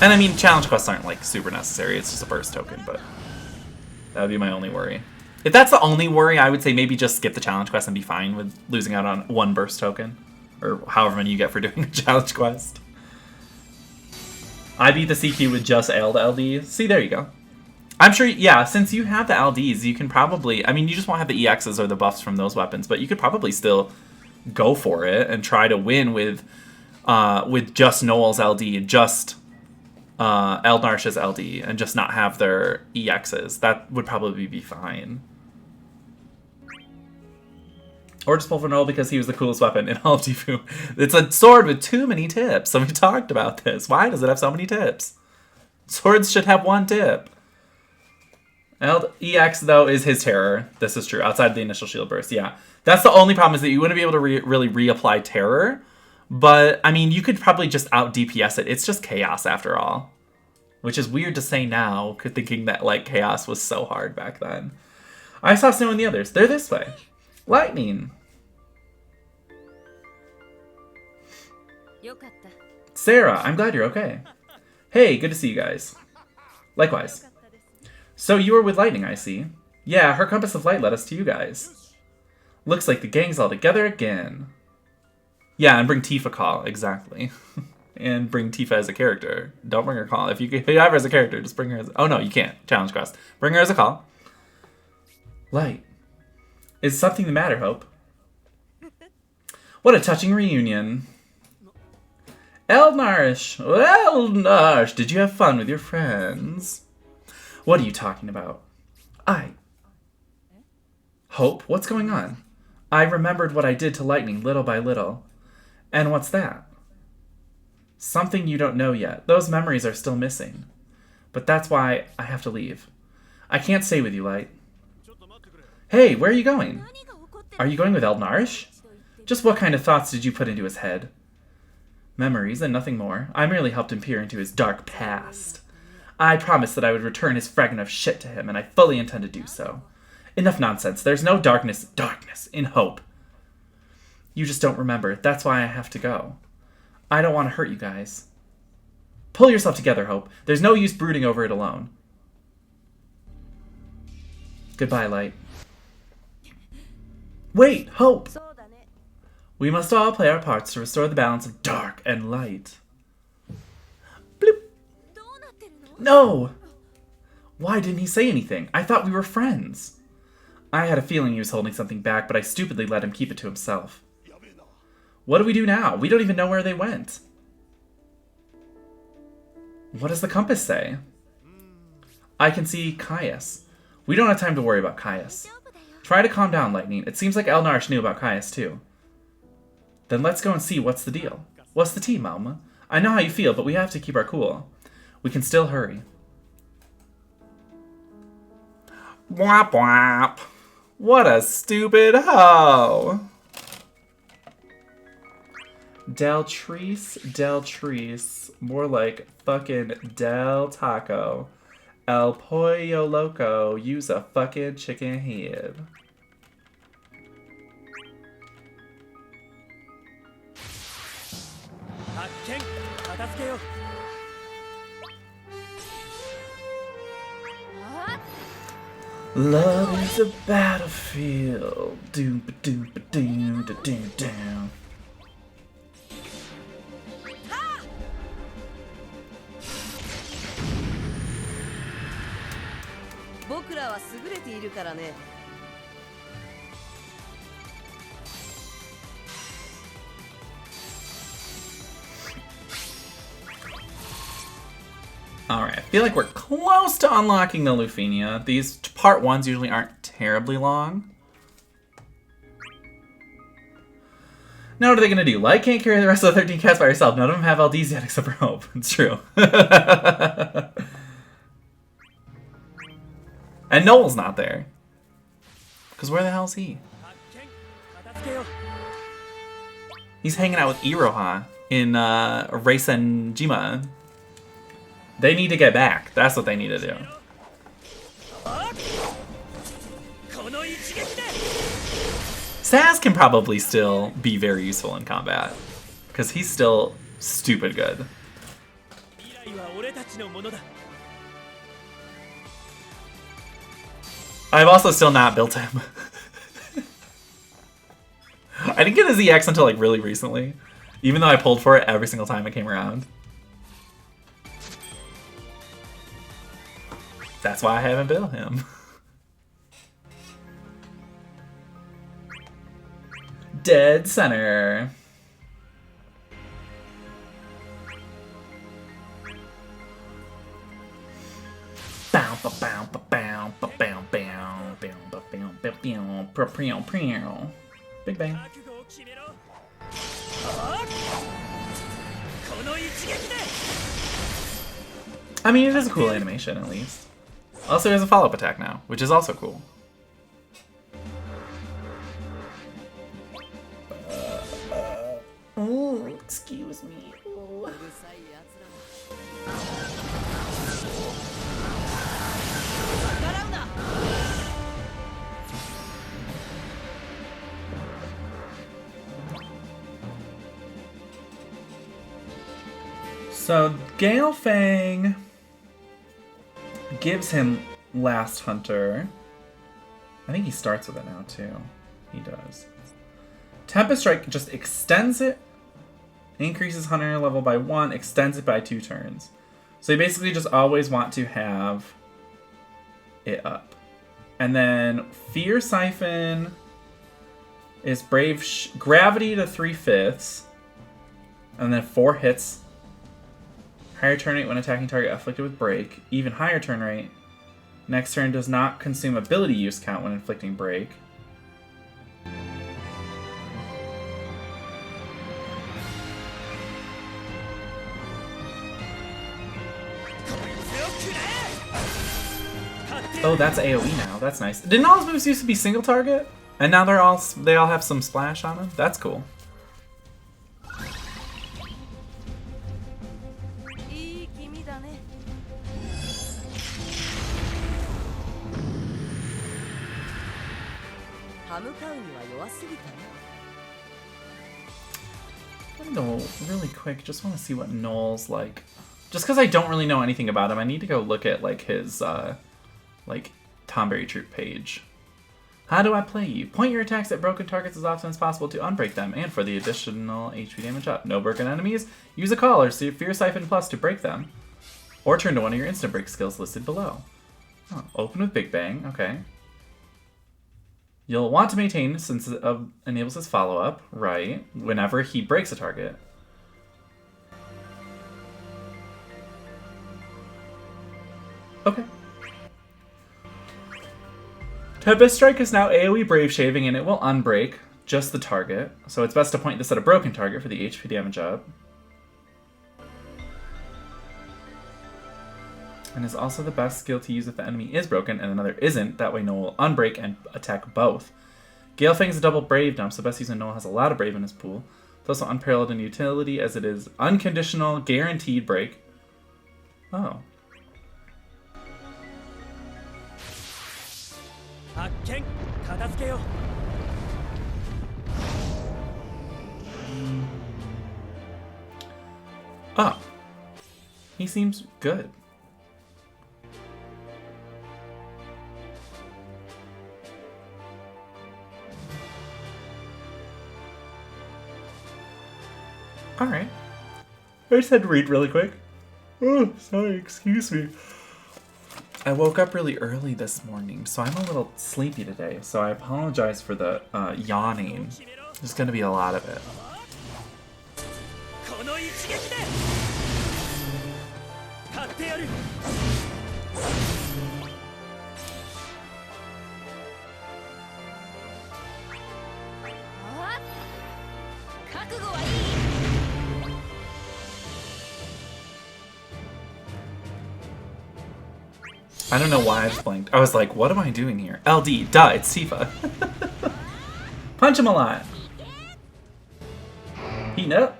And I mean, challenge quests aren't like super necessary. It's just a burst token, but that would be my only worry. If that's the only worry, I would say maybe just skip the challenge quest and be fine with losing out on one burst token. Or however many you get for doing a challenge quest. I beat the CQ with just Eald LDs. See, there you go. I'm sure, yeah, since you have the LDs, you can probably, I mean, you just won't have the EXs or the buffs from those weapons, but you could probably still go for it and try to win with just Noel's LD and just Eald'narche's LD and just not have their EXs. That would probably be fine. Or just pull for Noel because he was the coolest weapon in all of Tifu. It's a sword with too many tips. So we talked about this. Why does it have so many tips? Swords should have one tip. Eld EX, though, is his terror. This is true. Outside the initial shield burst, yeah. That's the only problem, is that you wouldn't be able to really reapply terror. But, I mean, you could probably just out-DPS it. It's just chaos, after all. Which is weird to say now, thinking that, like, chaos was so hard back then. I saw snow in the others. They're this way. Lightning. Sarah, I'm glad you're okay. Hey, good to see you guys. Likewise. So you were with Lightning, I see. Yeah, her compass of light led us to you guys. Looks like the gang's all together again. Yeah, and bring Tifa call, exactly. And bring Tifa as a character. Don't bring her call. If you have her as a character, just bring her as... Oh no, you can't. Challenge quest. Bring her as a call. Light. Is something the matter, Hope? What a touching reunion. Eald'narche, did you have fun with your friends? What are you talking about? Hope, what's going on? I remembered what I did to Lightning little by little. And what's that? Something you don't know yet. Those memories are still missing. But that's why I have to leave. I can't stay with you, Light. Hey, where are you going? Are you going with Eald'narche? Just what kind of thoughts did you put into his head? Memories and nothing more. I merely helped him peer into his dark past. I promised that I would return his fragment of shit to him, and I fully intend to do so. Enough nonsense. There's no darkness in Hope. You just don't remember. That's why I have to go. I don't want to hurt you guys. Pull yourself together, Hope. There's no use brooding over it alone. Goodbye, Light. Wait, Hope! We must all play our parts to restore the balance of dark and light. Bloop. No! Why didn't he say anything? I thought we were friends. I had a feeling he was holding something back, but I stupidly let him keep it to himself. What do we do now? We don't even know where they went. What does the compass say? I can see Caius. We don't have time to worry about Caius. Try to calm down, Lightning. It seems like Eald'narche knew about Caius, too. Then let's go and see what's the deal. What's the tea, Malma? I know how you feel, but we have to keep our cool. We can still hurry. Whop whop. What a stupid hoe. Deltrice. More like fucking Del Taco. El Pollo Loco. Use a fucking chicken head. Love is a battlefield. Doom ba doom ba doom da doom down. Alright, I feel like we're close to unlocking the LUFENIA. These part 1s usually aren't terribly long. Now what are they going to do? Light can't carry the rest of the 13 cats by herself. None of them have LDs yet except for Hope. It's true. And Noel's not there. Because where the hell is he? He's hanging out with Iroha in Reisenjima. They need to get back. That's what they need to do. Saz can probably still be very useful in combat. Because he's still stupid good. I've also still not built him. I didn't get his EX until like really recently. Even though I pulled for it every single time it came around. That's why I haven't built him. Dead center. Bow ba bow ba bow ba bow bow bow ba bow ba bow pow pow. Big bang. I mean, it is a cool animation at least. Also, he has a follow-up attack now, which is also cool. Oh, excuse me. Oh. So, Galefang gives him Last Hunter. I think he starts with it now, too. He does. Tempest Strike just extends it, increases Hunter level by 1, extends it by 2 turns. So you basically just always want to have it up. And then Fear Siphon is Gravity to 3/5. And then 4 hits. Higher turn rate when attacking target afflicted with break. Even higher turn rate. Next turn does not consume ability use count when inflicting break. Oh, that's AoE now. That's nice. Didn't all his moves used to be single target? And now they all have some splash on them? That's cool. I'm gonna go really quick. Just want to see what Noel's like. Just because I don't really know anything about him, I need to go look at like his like Tomberry Troop page. How do I play you? Point your attacks at broken targets as often as possible to unbreak them, and for the additional HP damage up. No broken enemies. Use a call or Fear Siphon Plus to break them, or turn to one of your instant break skills listed below. Oh, open with Big Bang. Okay. You'll want to maintain since it enables his follow-up, right, whenever he breaks a target. Okay. Tempest Strike is now AoE Brave Shaving, and it will unbreak just the target. So it's best to point this at a broken target for the HP damage up. And is also the best skill to use if the enemy is broken and another isn't. That way Noel will unbreak and attack both. Galefang is a double Brave dump, so best use when Noel has a lot of Brave in his pool. It's also unparalleled in utility as it is unconditional, guaranteed break. Oh. Oh. He seems good. Alright. I just had to read really quick. Oh, sorry, excuse me. I woke up really early this morning, so I'm a little sleepy today, so I apologize for the yawning. There's gonna be a lot of it. I don't know why I just blinked. I was like, what am I doing here? LD, duh, it's Tifa. Punch him a lot. Heating up.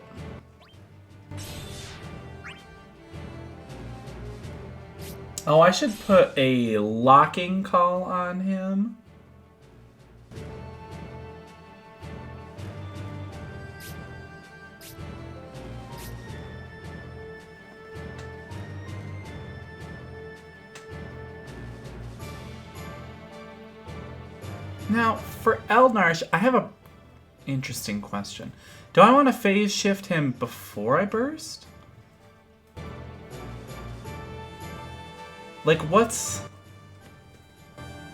Oh, I should put a locking call on him. Now, for Eald'narche, I have a interesting question. Do I want to phase shift him before I burst? Like, what's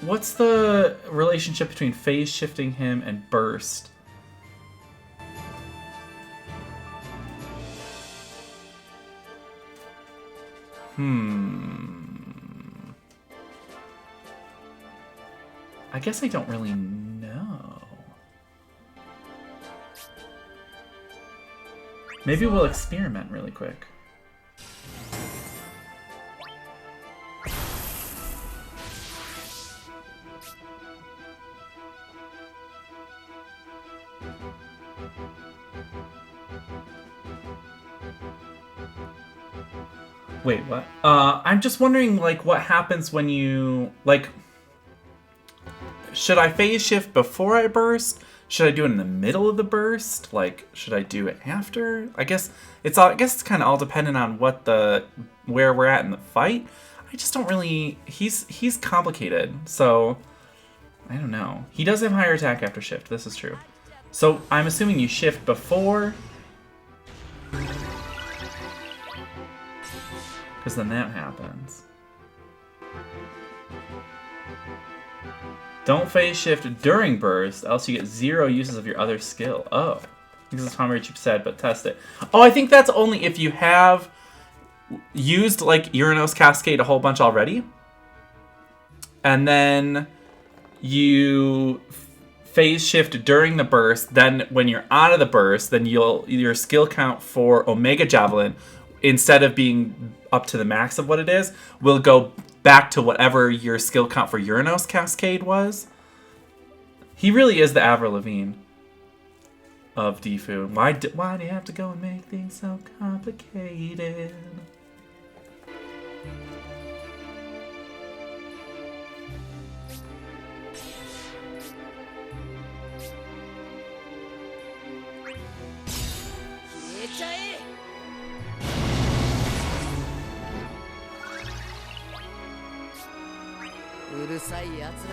the relationship between phase shifting him and burst? I guess I don't really know. Maybe we'll experiment really quick. Wait, what? I'm just wondering, like, what happens when you, like, should I phase shift before I burst? Should I do it in the middle of the burst? Like, should I do it after? I guess it's kind of all dependent on where we're at in the fight. I just don't really. He's complicated, so I don't know. He does have higher attack after shift. This is true. So I'm assuming you shift before, because then that happens. Don't phase shift during burst, else you get 0 uses of your other skill. Oh. This is how you said, but test it. Oh, I think that's only if you have used, like, Uranos Cascade a whole bunch already. And then you phase shift during the burst. Then when you're out of the burst, then your skill count for Omega Javelin, instead of being up to the max of what it is, will go back to whatever your skill count for Uranos Cascade was. He really is the Avril Lavigne of Defu. Why do you have to go and make things so complicated?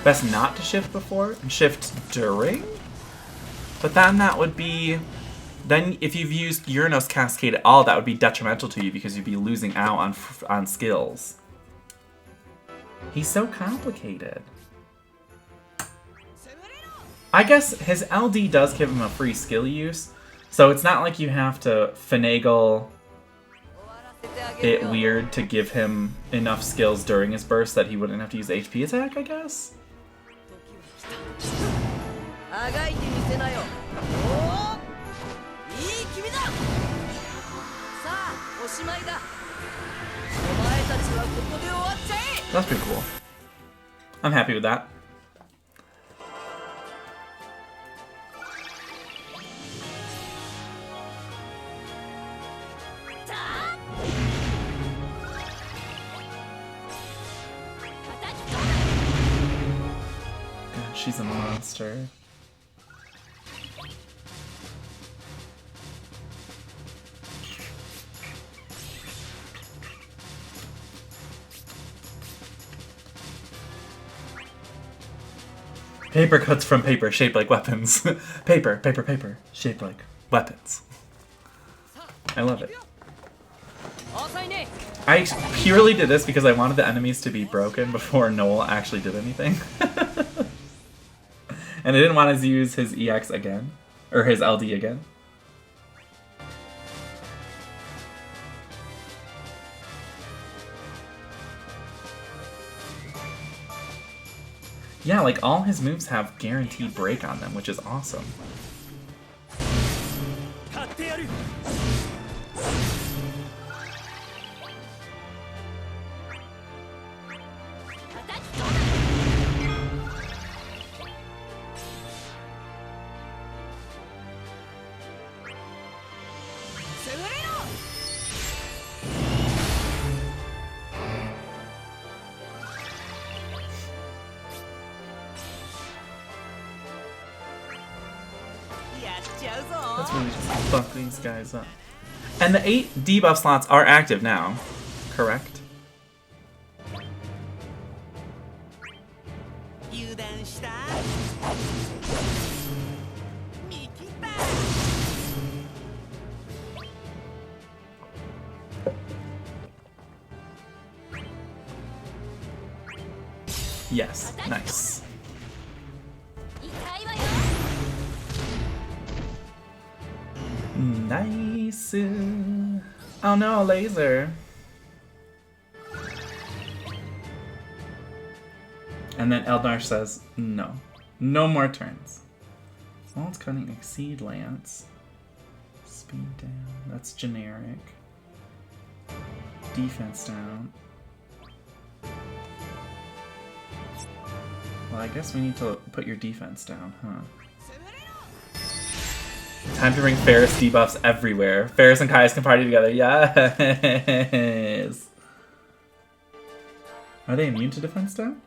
Best not to shift before and shift during? But then that would be... Then if you've used Uranos Cascade at all, that would be detrimental to you because you'd be losing out on skills. He's so complicated. I guess his LD does give him a free skill use, so it's not like you have to finagle it weird to give him enough skills during his burst that he wouldn't have to use HP attack, I guess? That's pretty cool. I'm happy with that. God, she's a monster. Paper cuts from paper, shaped like weapons. Paper, paper, paper, shaped like weapons. I love it. I purely did this because I wanted the enemies to be broken before Noel actually did anything. And I didn't want to use his EX again. Or his LD again. Yeah, like, all his moves have guaranteed break on them, which is awesome. Let's really just fuck these guys up. And the 8 debuff slots are active now, correct? Yes, nice. Nice. Oh no, laser. And then Eald'narche says, no. No more turns. Lance cutting exceed lance. Speed down. That's generic. Defense down. Well, I guess we need to put your defense down, huh? Time to bring Ferris debuffs everywhere. Ferris and Caius can party together. Yes! Are they immune to defense down?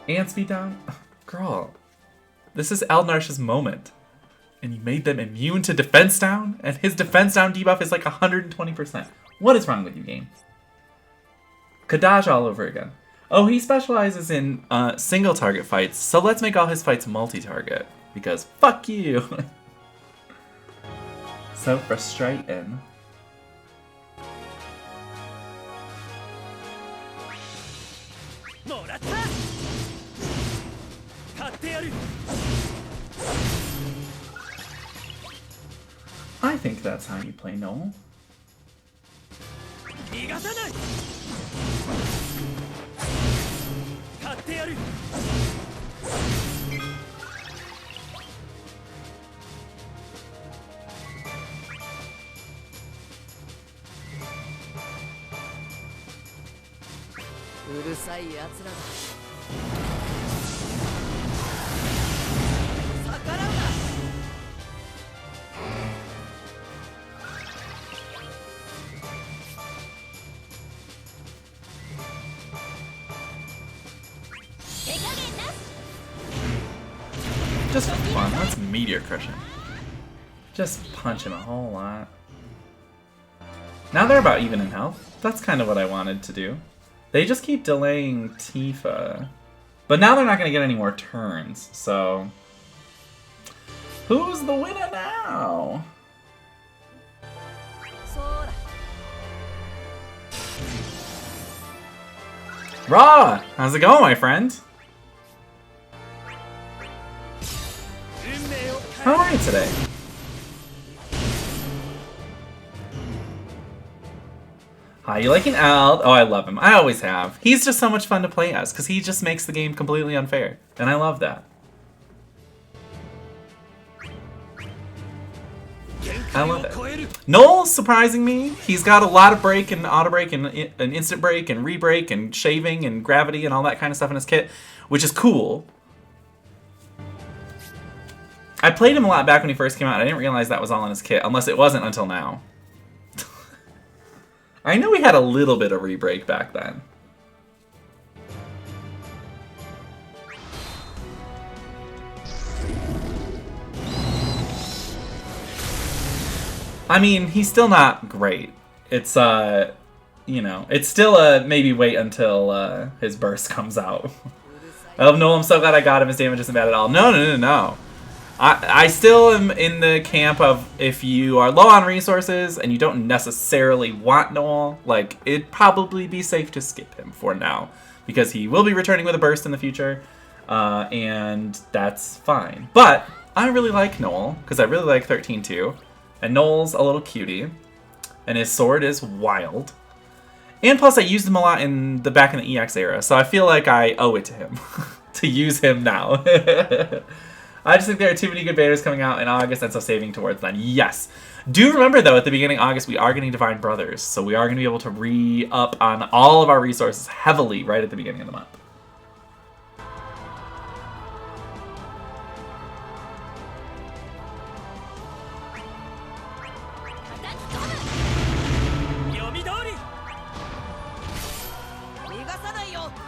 And speed down? Girl. This is Eald'narche's moment. And you made them immune to defense down? And his defense down debuff is like 120%. What is wrong with you, game? Kadaj all over again. Oh, he specializes in single target fights, so let's make all his fights multi-target. Because fuck you! So frustrating. I think that's how you play Noel. Just for fun, let's meteor crush him. Just punch him a whole lot. Now they're about even in health. That's kind of what I wanted to do. They just keep delaying Tifa. But now they're not going to get any more turns, so... Who's the winner now? Ra! How's it going, my friend? How are you today? Hi, you liking Ald? Oh, I love him. I always have. He's just so much fun to play as, because he just makes the game completely unfair. And I love that. I love it. Noel's surprising me. He's got a lot of break and auto break and an instant break and re-break and shaving and gravity and all that kind of stuff in his kit, which is cool. I played him a lot back when he first came out. I didn't realize that was all in his kit, unless it wasn't until now. I know he had a little bit of re-break back then. I mean, he's still not great. It's, you know, it's still a maybe wait until his burst comes out. Oh, no, I'm so glad I got him. His damage isn't bad at all. No, no, no, no. I still am in the camp of if you are low on resources and you don't necessarily want Noel, like, it'd probably be safe to skip him for now. Because he will be returning with a burst in the future, and that's fine. But I really like Noel, because I really like 13-2. And Noel's a little cutie, and his sword is wild. And plus I used him a lot in the back in the EX era, so I feel like I owe it to him to use him now. I just think there are too many good betas coming out in August, and so saving towards then. Yes. Do remember, though, at the beginning of August, we are getting Divine Brothers, so we are going to be able to re-up on all of our resources heavily right at the beginning of the month.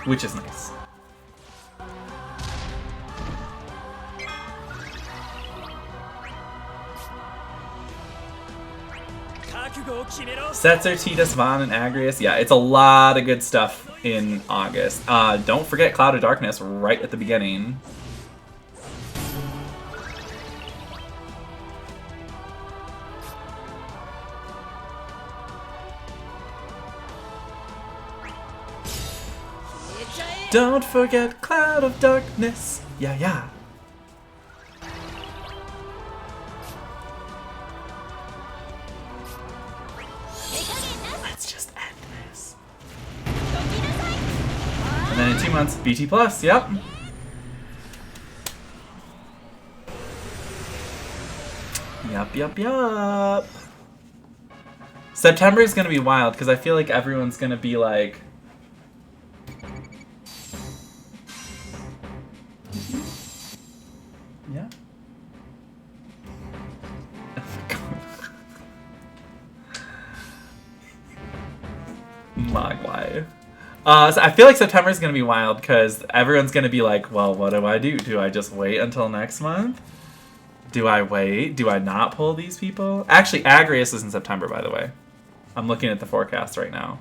Which is nice. Setzer, Tidus, Vaughn, and Agrius. Yeah, it's a lot of good stuff in August. Don't forget Cloud of Darkness right at the beginning. Don't forget Cloud of Darkness. Yeah, yeah. Let's just end this. And then in 2 months, BT Plus, yep. Yup. September is gonna be wild, because I feel like everyone's gonna be like... Yeah. Mogwai. So I feel like September is going to be wild because everyone's going to be like, well, what do? Do I just wait until next month? Do I wait? Do I not pull these people? Actually, Agrius is in September, by the way. I'm looking at the forecast right now.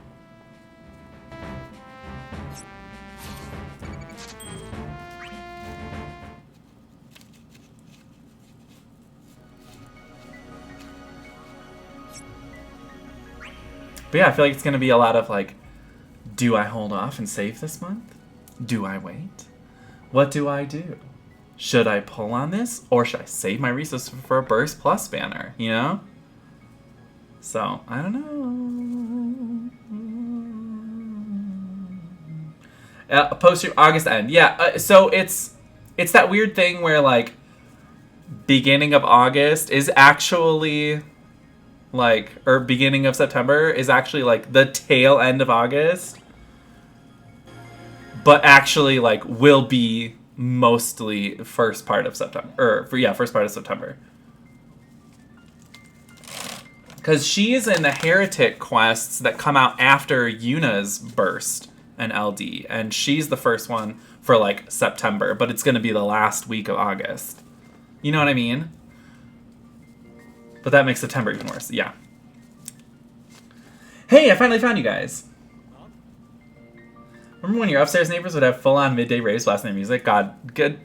But yeah, I feel like it's going to be a lot of like, do I hold off and save this month? Do I wait? What do I do? Should I pull on this? Or should I save my resources for a Burst Plus banner? You know? So, I don't know. Post August end. Yeah, so it's that weird thing where, like, beginning of August is actually, like, or beginning of September is actually, like, the tail end of August. But actually, like, will be mostly first part of September. First part of September. Because she is in the Heretic quests that come out after Yuna's Burst and LD. And she's the first one for, like, September. But it's going to be the last week of August. You know what I mean? But that makes September even worse. Yeah. Hey, I finally found you guys. Remember when your upstairs neighbors would have full-on midday raves blasting their music? God, good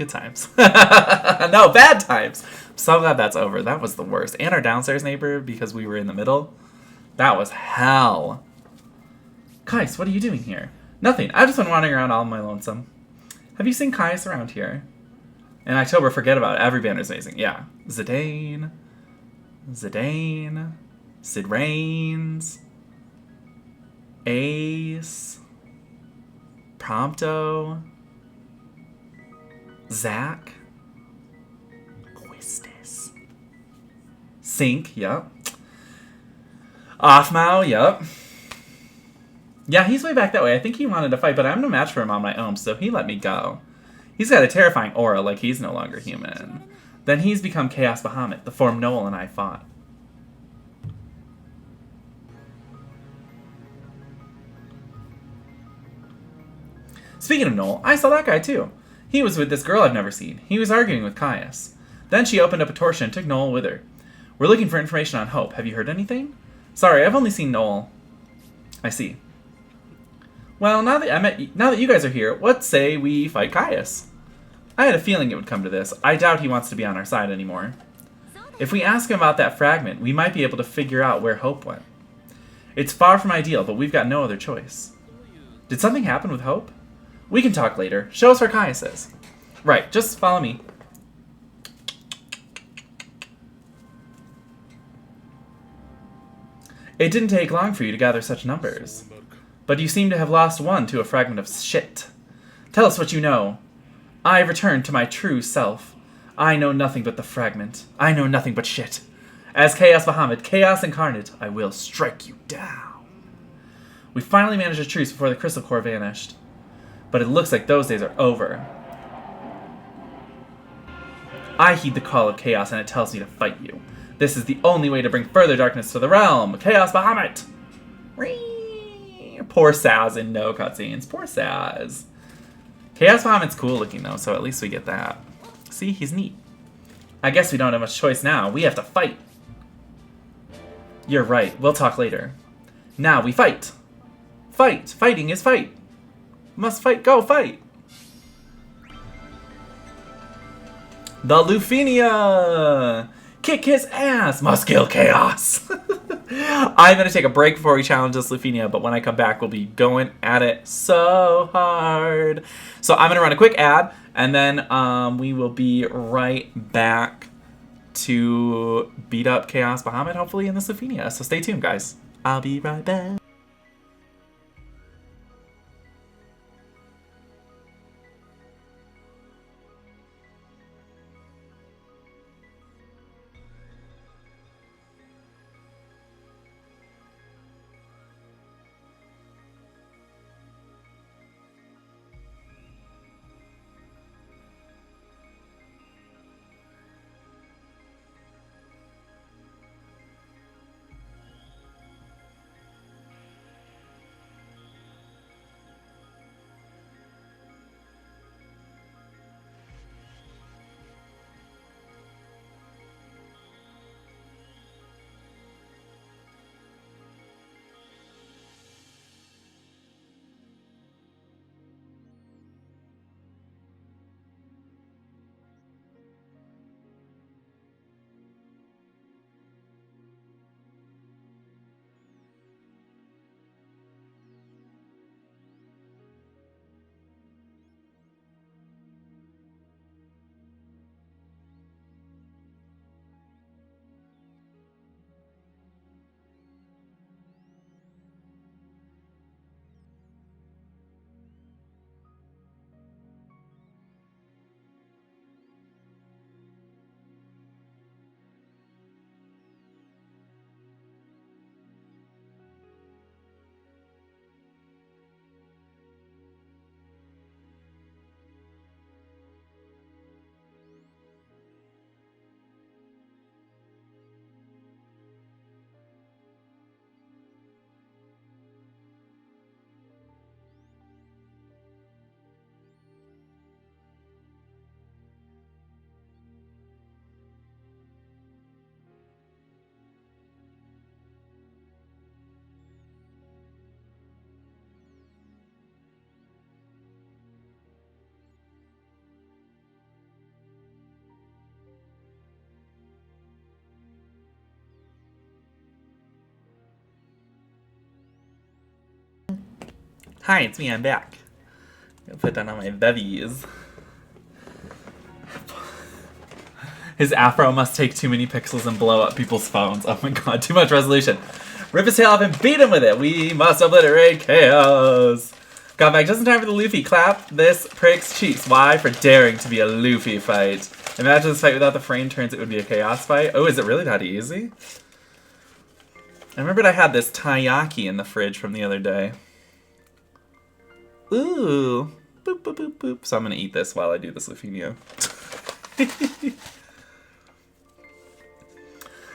times. No, bad times. I'm so glad that's over. That was the worst. And our downstairs neighbor, because we were in the middle, that was hell. Kais, what are you doing here? Nothing. I've just been wandering around all my lonesome. Have you seen Kais around here? In October, forget about it. Every banner's amazing. Yeah. Zidane. Sid Reigns. Ace, Prompto, Zach, Quistis, Sync, yep. Offmao, yep. Yeah, he's way back that way. I think he wanted to fight, but I'm no match for him on my own, so he let me go. He's got a terrifying aura, like he's no longer human. Then he's become Chaos Bahamut, the form Noel and I fought. Speaking of Noel, I saw that guy too. He was with this girl I've never seen. He was arguing with Caius. Then she opened up a torch and took Noel with her. We're looking for information on Hope. Have you heard anything? Sorry, I've only seen Noel. I see. Well, now that you guys are here, what say we fight Caius? I had a feeling it would come to this. I doubt he wants to be on our side anymore. If we ask him about that fragment, we might be able to figure out where Hope went. It's far from ideal, but we've got no other choice. Did something happen with Hope? We can talk later. Show us where Caius is. Right, just follow me. It didn't take long for you to gather such numbers. But you seem to have lost one to a fragment of shit. Tell us what you know. I have returned to my true self. I know nothing but the fragment. I know nothing but shit. As Chaos Bahamut, Chaos Incarnate, I will strike you down. We finally managed a truce before the Crystal Core vanished. But it looks like those days are over. I heed the call of Chaos and it tells me to fight you. This is the only way to bring further darkness to the realm. Chaos Bahamut! Poor Saz in no cutscenes. Poor Saz. Chaos Bahamut's cool looking though, so at least we get that. See, he's neat. I guess we don't have much choice now. We have to fight. You're right. We'll talk later. Now we fight. Fight. Fighting is fight. Must fight, go, fight! The LUFENIA! Kick his ass! Must kill Chaos! I'm going to take a break before we challenge this LUFENIA, but when I come back, we'll be going at it so hard. So I'm going to run a quick ad, and then we will be right back to beat up Chaos Bahamut, hopefully, in this LUFENIA. So stay tuned, guys. I'll be right back. Hi, it's me, I'm back. I'll put down all my bevies. His afro must take too many pixels and blow up people's phones. Oh my god, too much resolution. Rip his tail off and beat him with it. We must obliterate chaos. Got back just in time for the Luffy. Clap this prick's cheeks. Why? For daring to be a Luffy fight. Imagine this fight without the frame turns, it would be a chaos fight. Oh, is it really that easy? I remembered I had this taiyaki in the fridge from the other day. Ooh. Boop, boop, boop, boop. So I'm going to eat this while I do this LUFENIA.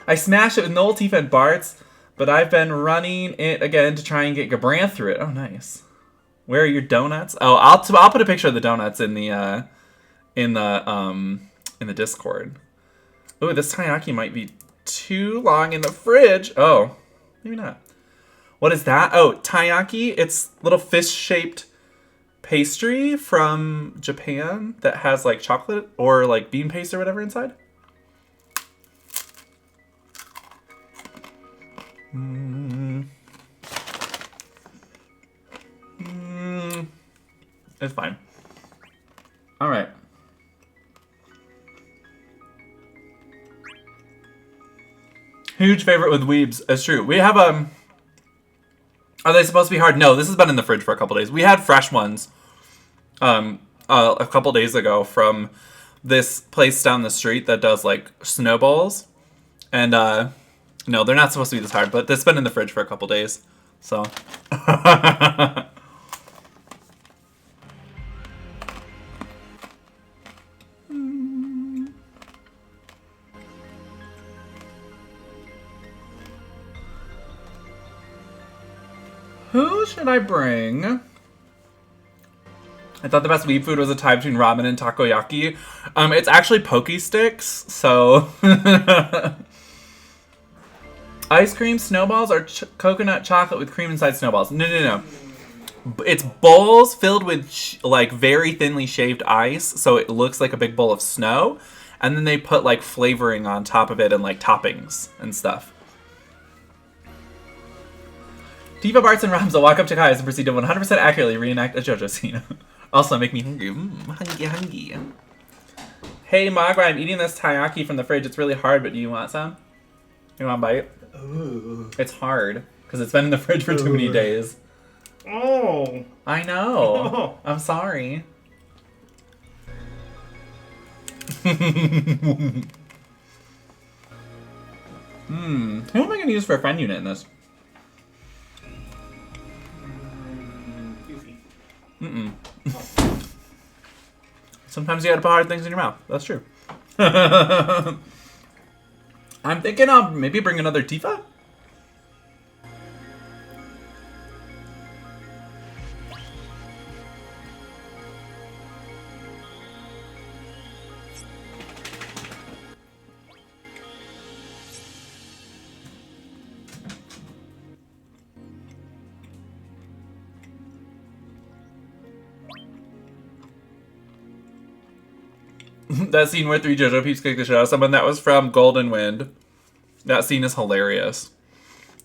I smashed it with Noel, Tifa, and Bart's, but I've been running it again to try and get Gabranth through it. Oh, nice. Where are your donuts? Oh, I'll put a picture of the donuts in the Discord. Ooh, this taiyaki might be too long in the fridge. Oh, maybe not. What is that? Oh, taiyaki. It's little fish-shaped pastry from Japan that has like chocolate or like bean paste or whatever inside. It's fine. All right. Huge favorite with weebs. It's true. We have Are they supposed to be hard? No, this has been in the fridge for a couple days. We had fresh ones a couple days ago from this place down the street that does like snowballs. And no, they're not supposed to be this hard, but it's been in the fridge for a couple days. So who should I bring? I thought the best weeb food was a tie between ramen and takoyaki. It's actually Poke Sticks, so... Ice cream snowballs or coconut chocolate with cream inside snowballs? No. It's bowls filled with, like, very thinly shaved ice, so it looks like a big bowl of snow. And then they put, like, flavoring on top of it and, like, toppings and stuff. Tifa, Bartz, and Rams will walk up to Kai's and proceed to 100% accurately reenact a JoJo scene. Also make me hungry. Hungry. Hey, Magra, I'm eating this taiyaki from the fridge. It's really hard, but do you want some? You want a bite? Ooh. It's hard, because it's been in the fridge for too many days. Oh. I know. Oh. I'm sorry. Who am I going to use for a friend unit in this? Sometimes you gotta put hard things in your mouth. That's true. I'm thinking I'll maybe bring another Tifa? That scene where 3 JoJo peeps kick the shit out of someone, that was from Golden Wind. That scene is hilarious.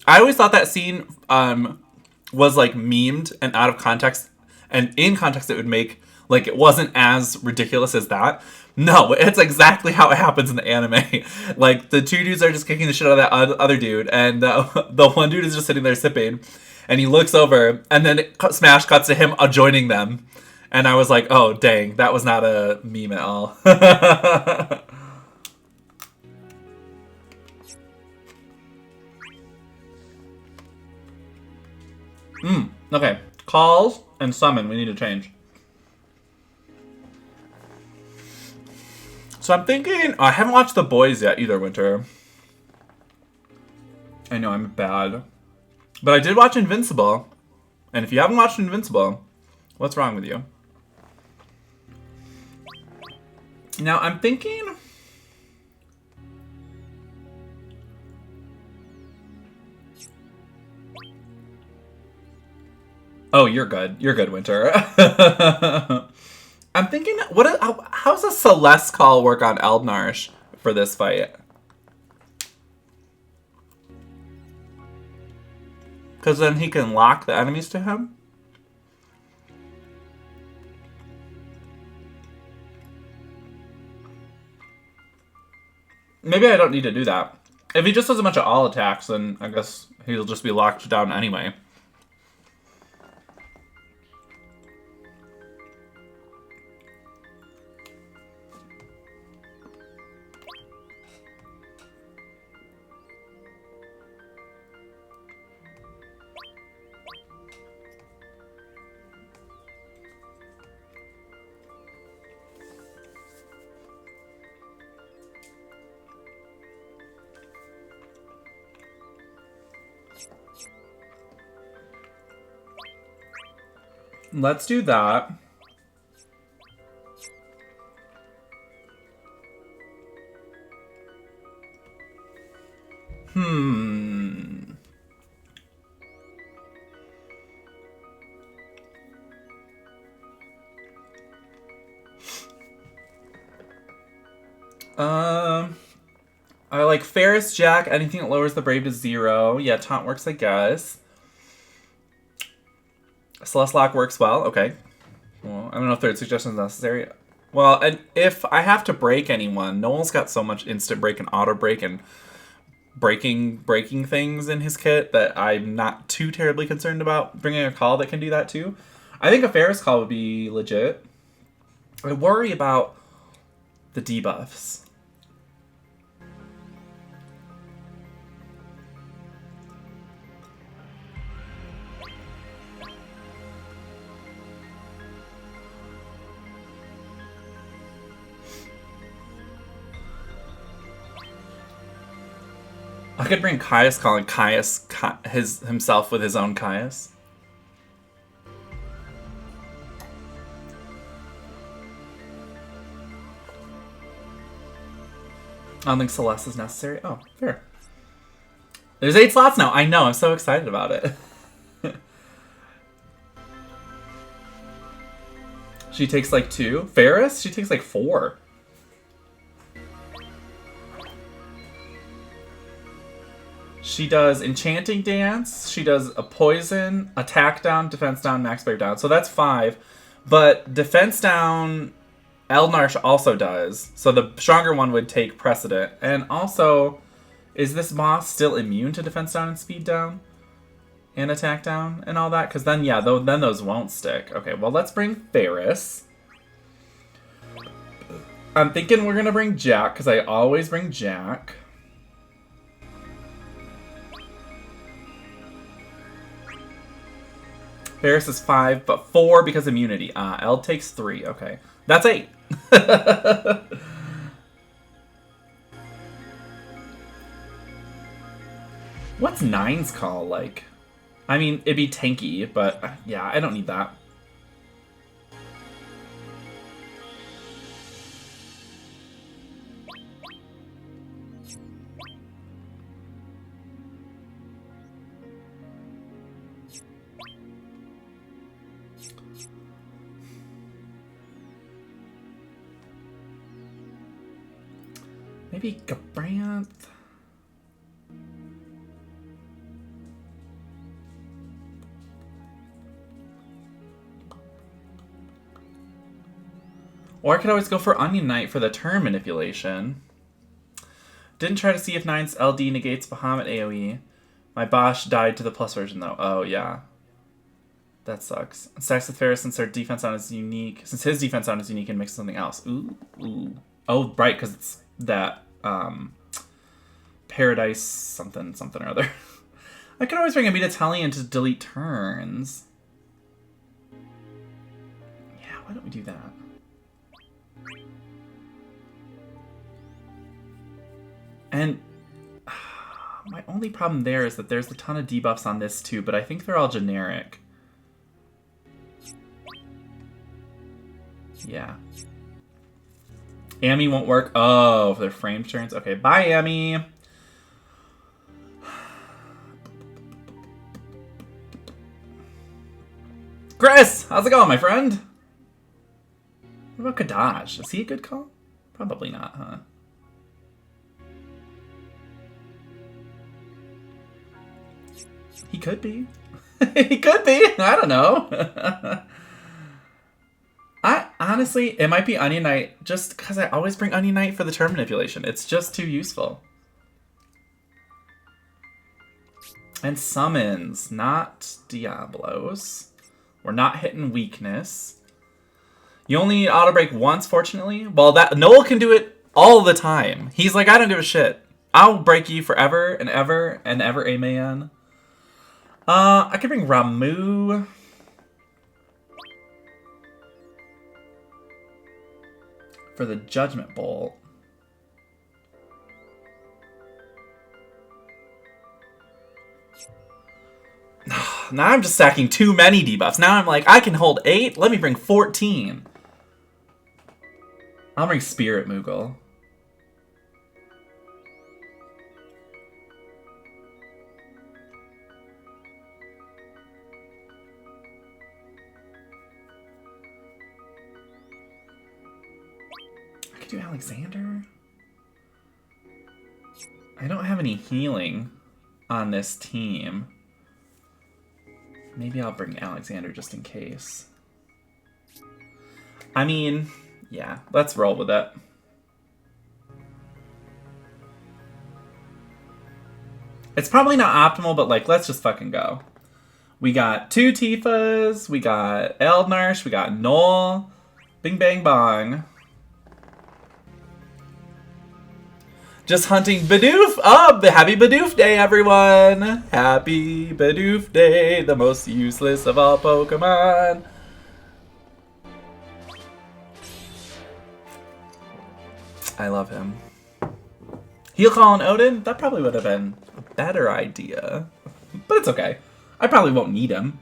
I always thought that scene was like memed and out of context, and in context it would make like it wasn't as ridiculous as that. No, it's exactly how it happens in the anime. Like the 2 dudes are just kicking the shit out of that other dude, and the one dude is just sitting there sipping, and he looks over, and then Smash cuts to him joining them. And I was like, oh, dang, that was not a meme at all. Okay. Calls and summon, we need to change. So I'm thinking, I haven't watched The Boys yet either, Winter. I know, I'm bad. But I did watch Invincible. And if you haven't watched Invincible, what's wrong with you? Now, I'm thinking... Oh, you're good. You're good, Winter. I'm thinking, how's a Celeste call work on Eald'narche for this fight? Because then he can lock the enemies to him? Maybe I don't need to do that. If he just does a bunch of all attacks, then I guess he'll just be locked down anyway. Let's do that. I like Ferris, Jack, anything that lowers the Brave to 0. Yeah, Taunt works, I guess. Celeste Lock works well. Okay. Well, I don't know if third suggestion is necessary. Well, and if I have to break anyone, Noel's got so much instant break and auto break and breaking things in his kit that I'm not too terribly concerned about bringing a call that can do that too. I think a Ferris call would be legit. I worry about the debuffs. I could bring Caius calling Caius himself with his own Caius. I don't think Celeste is necessary. Oh, fair. There's 8 slots now. I know. I'm so excited about it. She takes like 2. Ferris? She takes like 4. She does Enchanting Dance, she does a Poison, Attack down, Defense down, Max Brave down. So that's 5. But Defense down, Eald'narche also does. So the stronger one would take precedent. And also, is this boss still immune to Defense down and Speed down? And Attack down and all that? Because then, yeah, then those won't stick. Okay, well, let's bring Ferris. I'm thinking we're going to bring Jack, because I always bring Jack. Ferris is 5, but 4 because immunity. Eld takes 3. Okay. That's 8. What's 9's call like? I mean, it'd be tanky, but yeah, I don't need that. Maybe Gabranth. Or I could always go for Onion Knight for the turn manipulation. Didn't try to see if 9's LD negates Bahamut AoE. My Bosch died to the plus version though. Oh yeah. That sucks. Stacks with Ferris since their defense on is unique. Since his defense on is unique and makes something else. Ooh. Ooh. Oh, right, because it's that Paradise something or other. I can always bring a Metatalion to delete turns. Yeah, why don't we do that? And my only problem there is that there's a ton of debuffs on this too, but I think they're all generic. Yeah. Amy won't work. Oh, for their frame turns. Okay, bye, Amy. Chris, how's it going, my friend? What about Kadaj? Is he a good call? Probably not, huh? He could be. He could be. I don't know. I honestly, it might be Onion Knight just because I always bring Onion Knight for the turn manipulation. It's just too useful. And summons, not Diablos. We're not hitting weakness. You only need auto break once, fortunately. Well, that Noel can do it all the time. He's like, I don't give a shit. I'll break you forever and ever and ever, amen. I could bring Ramu. For the Judgment Bolt. Now I'm just stacking too many debuffs. Now I'm like, I can hold 8. Let me bring 14. I'll bring Spirit Moogle. I could do Alexander. I don't have any healing on this team. Maybe I'll bring Alexander just in case. I mean, yeah, let's roll with it. It's probably not optimal, but like, let's just fucking go. We got 2 Tifas, we got Eald'narche, we got Noel. Bing bang bong. Just hunting Bidoof! Oh, happy Bidoof Day, everyone! Happy Bidoof Day, the most useless of all Pokemon. I love him. Heal Call on Odin? That probably would have been a better idea. But it's okay. I probably won't need him.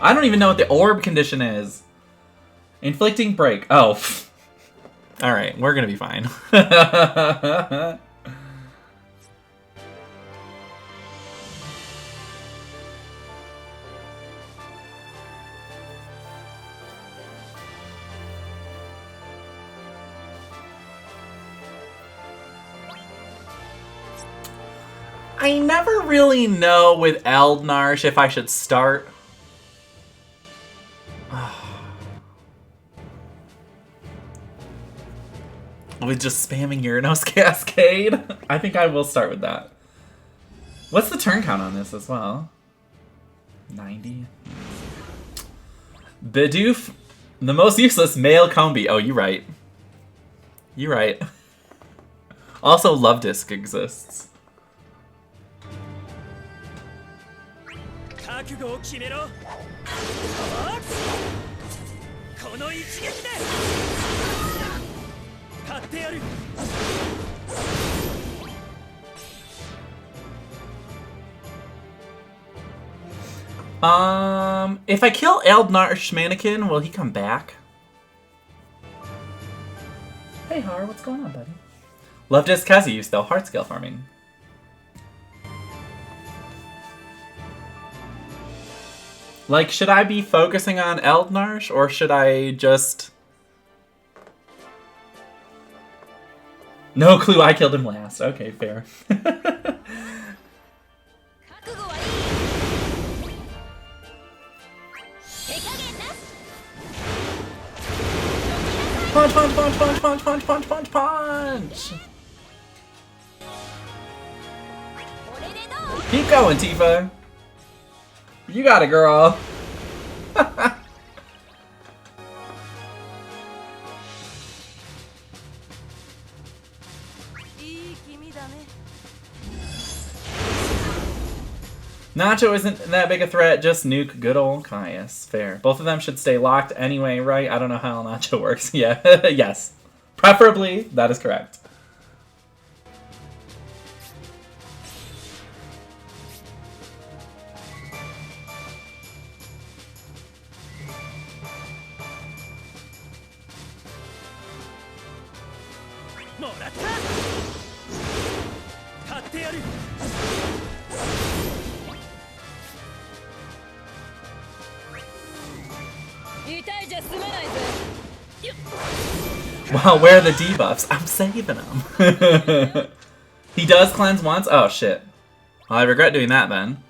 I don't even know what the orb condition is. Inflicting Break. Oh. Alright, we're gonna be fine. I never really know with Eald'narche if I should start. With just spamming Uranos Cascade? I think I will start with that. What's the turn count on this as well? 90? Bidoof, the most useless male combi. Oh, you're right. You're right. Also, Love Disc exists. If I kill Eald'narche Mannequin, will he come back? Hey Har, what's going on, buddy? Love Disc Kazi, you still hard scale farming. Like, should I be focusing on Eald'narche, or should I just... No clue, I killed him last. Okay, fair. Punch, punch, punch, punch, punch, punch, punch, punch, punch! Keep going, Tifa! You got it, girl! Nacho isn't that big a threat, just nuke good old Caius. Fair. Both of them should stay locked anyway, right? I don't know how Nacho works. Yeah, yes. Preferably, that is correct. Well, where are the debuffs? I'm saving them. He does cleanse once? Oh, shit. Well, I regret doing that, then.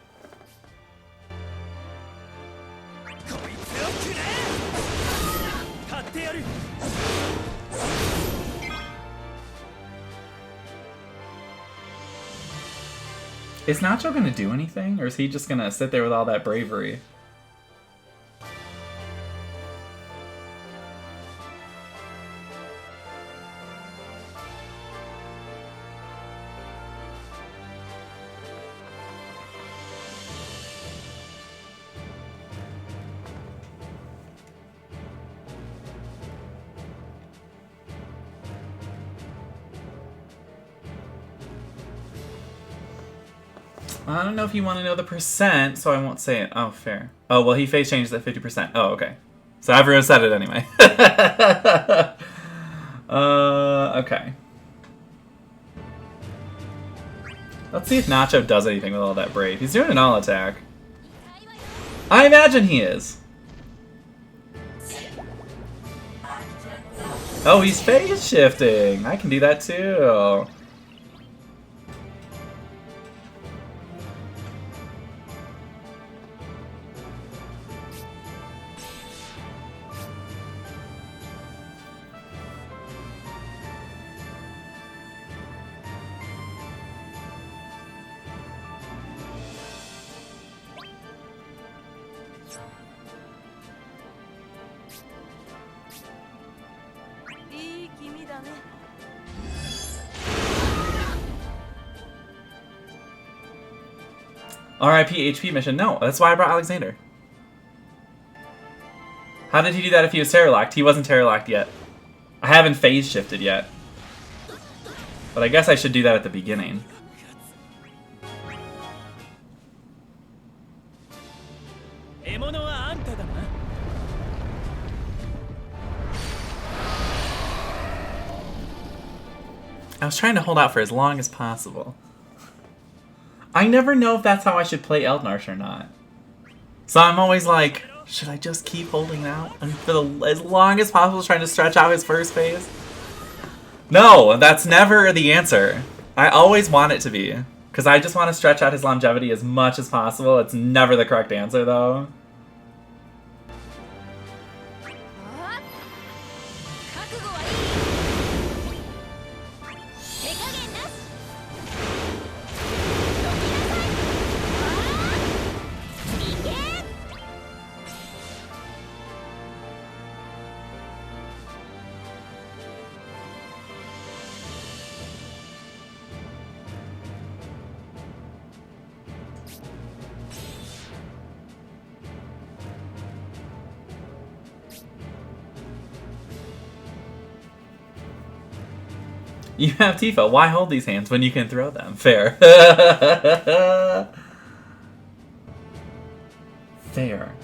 Is Nacho gonna do anything, or is he just gonna sit there with all that bravery? I don't know if you want to know the percent, so I won't say it. Oh, fair. Oh, well, he phase changed at 50%. Oh, okay. So everyone said it anyway. Okay. Let's see if Nacho does anything with all that brave. He's doing an all attack. I imagine he is. Oh, he's phase shifting. I can do that too. RIP HP mission. No, that's why I brought Alexander. How did he do that if he was Terralocked? He wasn't Terralocked yet. I haven't phase shifted yet. But I guess I should do that at the beginning. I was trying to hold out for as long as possible. I never know if that's how I should play Eald'narche or not. So I'm always like, should I just keep holding out and for as long as possible trying to stretch out his first phase? No, that's never the answer. I always want it to be. Because I just want to stretch out his longevity as much as possible. It's never the correct answer though. You have Tifa. Why hold these hands when you can throw them? Fair. Fair.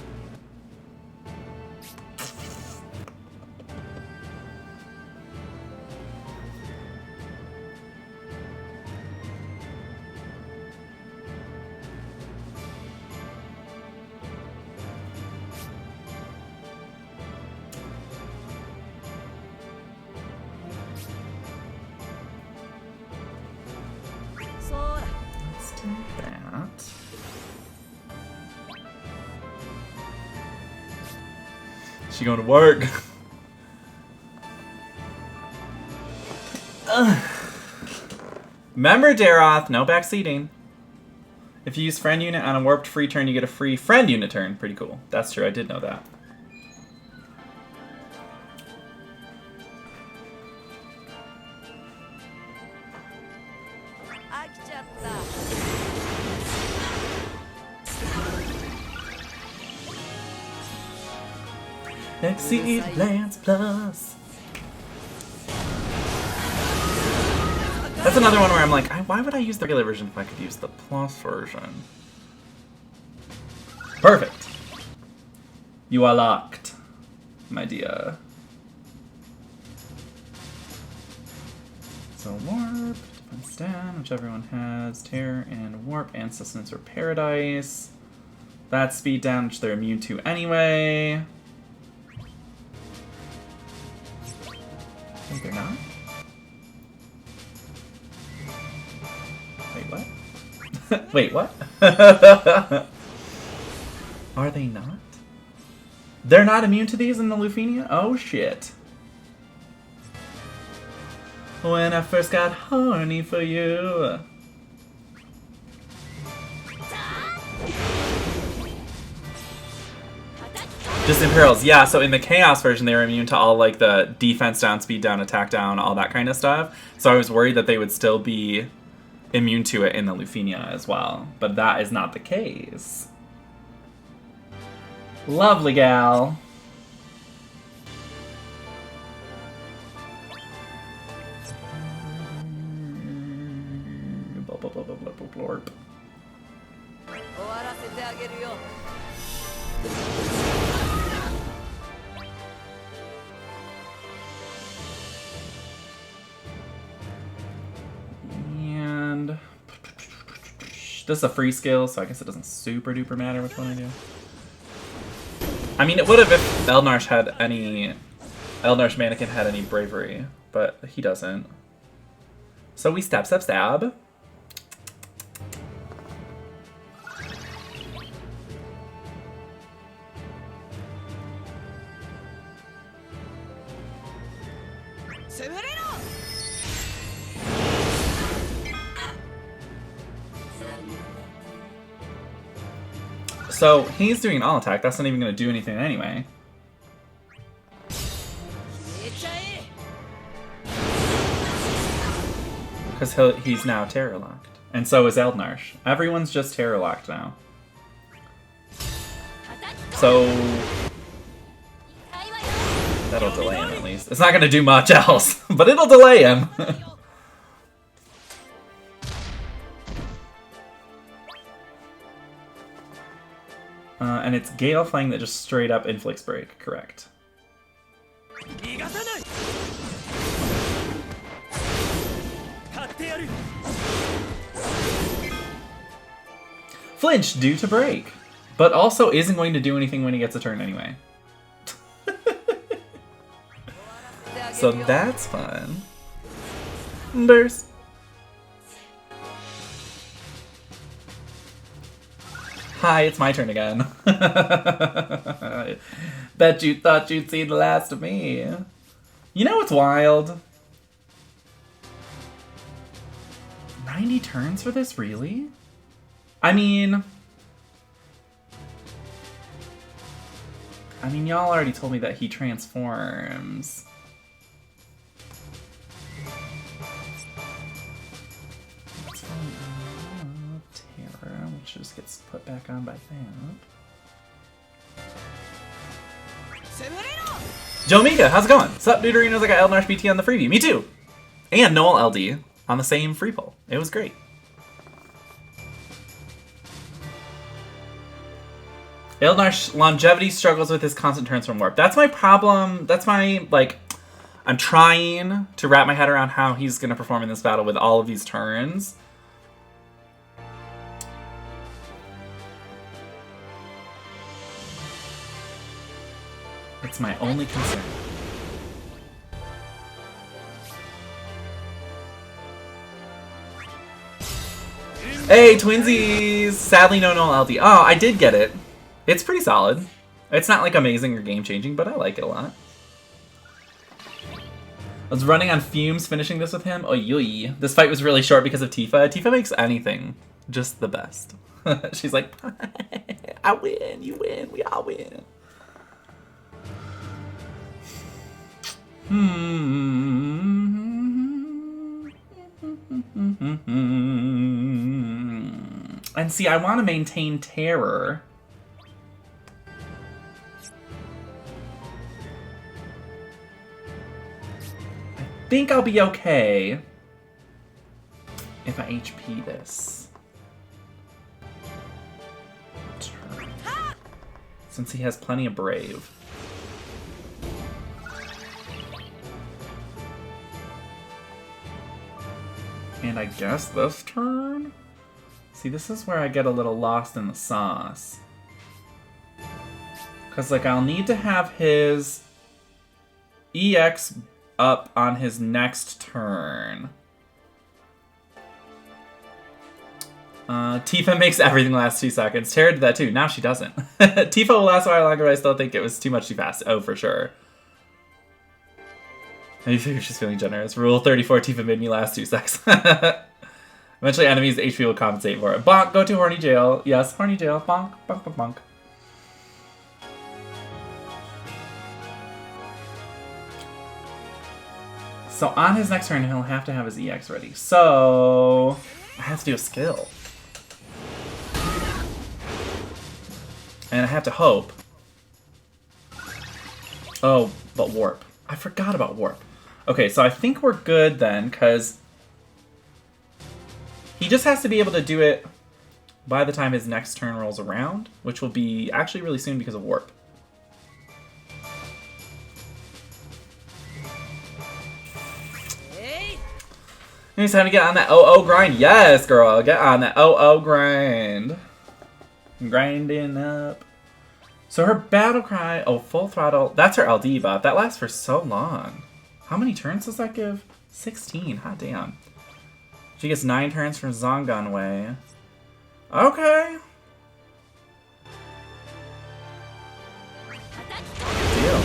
She going to work. Remember, Daroth, no backseating. If you use friend unit on a warped free turn, you get a free friend unit turn. Pretty cool. That's true, I did know that. Exceed Lance Plus. That's another one where I'm like, why would I use the regular version if I could use the Plus version? Perfect. You are locked, my dear. So warp, defense down, which everyone has. Terror and warp and sustenance or paradise. That's speed down, which they're immune to anyway. They're not? Wait, what? Wait, what? Are they not? They're not immune to these in the LUFENIA? Oh shit. When I first got horny for you. Just Imperials, yeah, so in the Chaos version, they were immune to all, like, the defense down, speed down, attack down, all that kind of stuff. So I was worried that they would still be immune to it in the LUFENIA as well. But that is not the case. Lovely gal. Blorp. And this is a free skill, so I guess it doesn't super duper matter which one I do. I mean, it would have if Eald'narche had any... Eald'narche Mannequin had any bravery, but he doesn't. So we stab, stab, stab. So he's doing an all attack. That's not even going to do anything anyway. Because he's now terror locked. And so is Eald'narche. Everyone's just terror locked now. So that'll delay him at least. It's not going to do much else, but it'll delay him. And it's Gale Fang that just straight up inflicts break, correct. Flinch due to break, but also isn't going to do anything when he gets a turn anyway. So that's fun. Burst. Hi, it's my turn again. Bet you thought you'd see the last of me. You know what's wild? 90 turns for this, really? I mean, y'all already told me that he transforms. Terror, which just gets put back on by that. Joe Mika, how's it going? Sup, Deuterinos? I got Eald'narche BT on the freebie. Me too! And Noel LD on the same free pull. It was great. Eald'narche longevity struggles with his constant turns from warp. That's my problem. That's my, like, I'm trying to wrap my head around how he's going to perform in this battle with all of these turns. It's my only concern. Hey, twinsies! Sadly, no Noel LD. Oh, I did get it. It's pretty solid. It's not like amazing or game-changing, but I like it a lot. I was running on fumes finishing this with him. Oh, yoy. This fight was really short because of Tifa. Tifa makes anything just the best. She's like, I win, you win, we all win. And see, I want to maintain terror. I think I'll be okay if I HP this. Turn. Since he has plenty of Brave. And I guess this turn? See, this is where I get a little lost in the sauce. Because, like, I'll need to have his EX up on his next turn. Tifa makes everything last 2 seconds. Terra did that too. Now she doesn't. Tifa will last a while longer, but I still think it was too much too fast. Oh, for sure. I figure she's feeling generous. Rule 34, Tifa made me last 2 seconds. Eventually enemies' HP will compensate for it. Bonk, go to horny jail. Yes, horny jail. Bonk, bonk, bonk, bonk. So on his next turn, he'll have to have his EX ready. So I have to do a skill. And I have to hope. Oh, but warp. I forgot about warp. Okay, so I think we're good then, because he just has to be able to do it by the time his next turn rolls around, which will be actually really soon because of warp. It's time to get on that OO grind. Yes, girl, get on that OO grind. Grinding up. So her battle cry, oh, full throttle. That's her LD buff. That lasts for so long. How many turns does that give? 16. Hot damn. She gets 9 turns from Zongon Way. Okay. Good deal.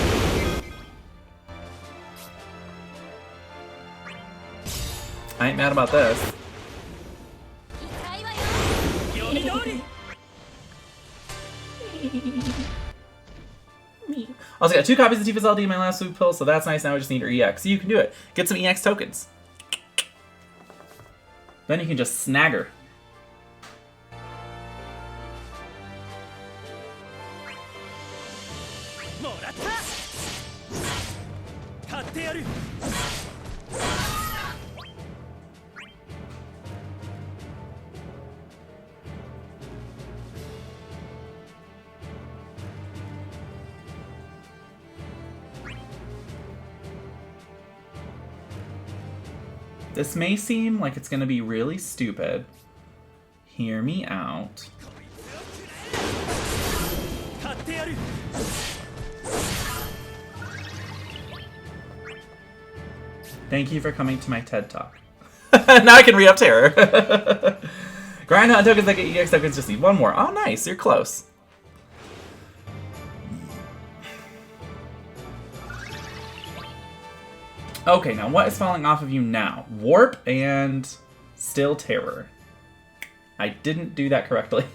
I ain't mad about this. Also got 2 copies of Tifa's LD in my last loop pill, so that's nice. Now I just need her EX. So you can do it. Get some EX tokens. Then you can just snag her. This may seem like it's going to be really stupid. Hear me out. Thank you for coming to my TED Talk. Now I can re-up Terror. Grind on tokens that get EX tokens, just need one more. Oh, nice. You're close. Okay, now what is falling off of you now? Warp and Still Terror. I didn't do that correctly.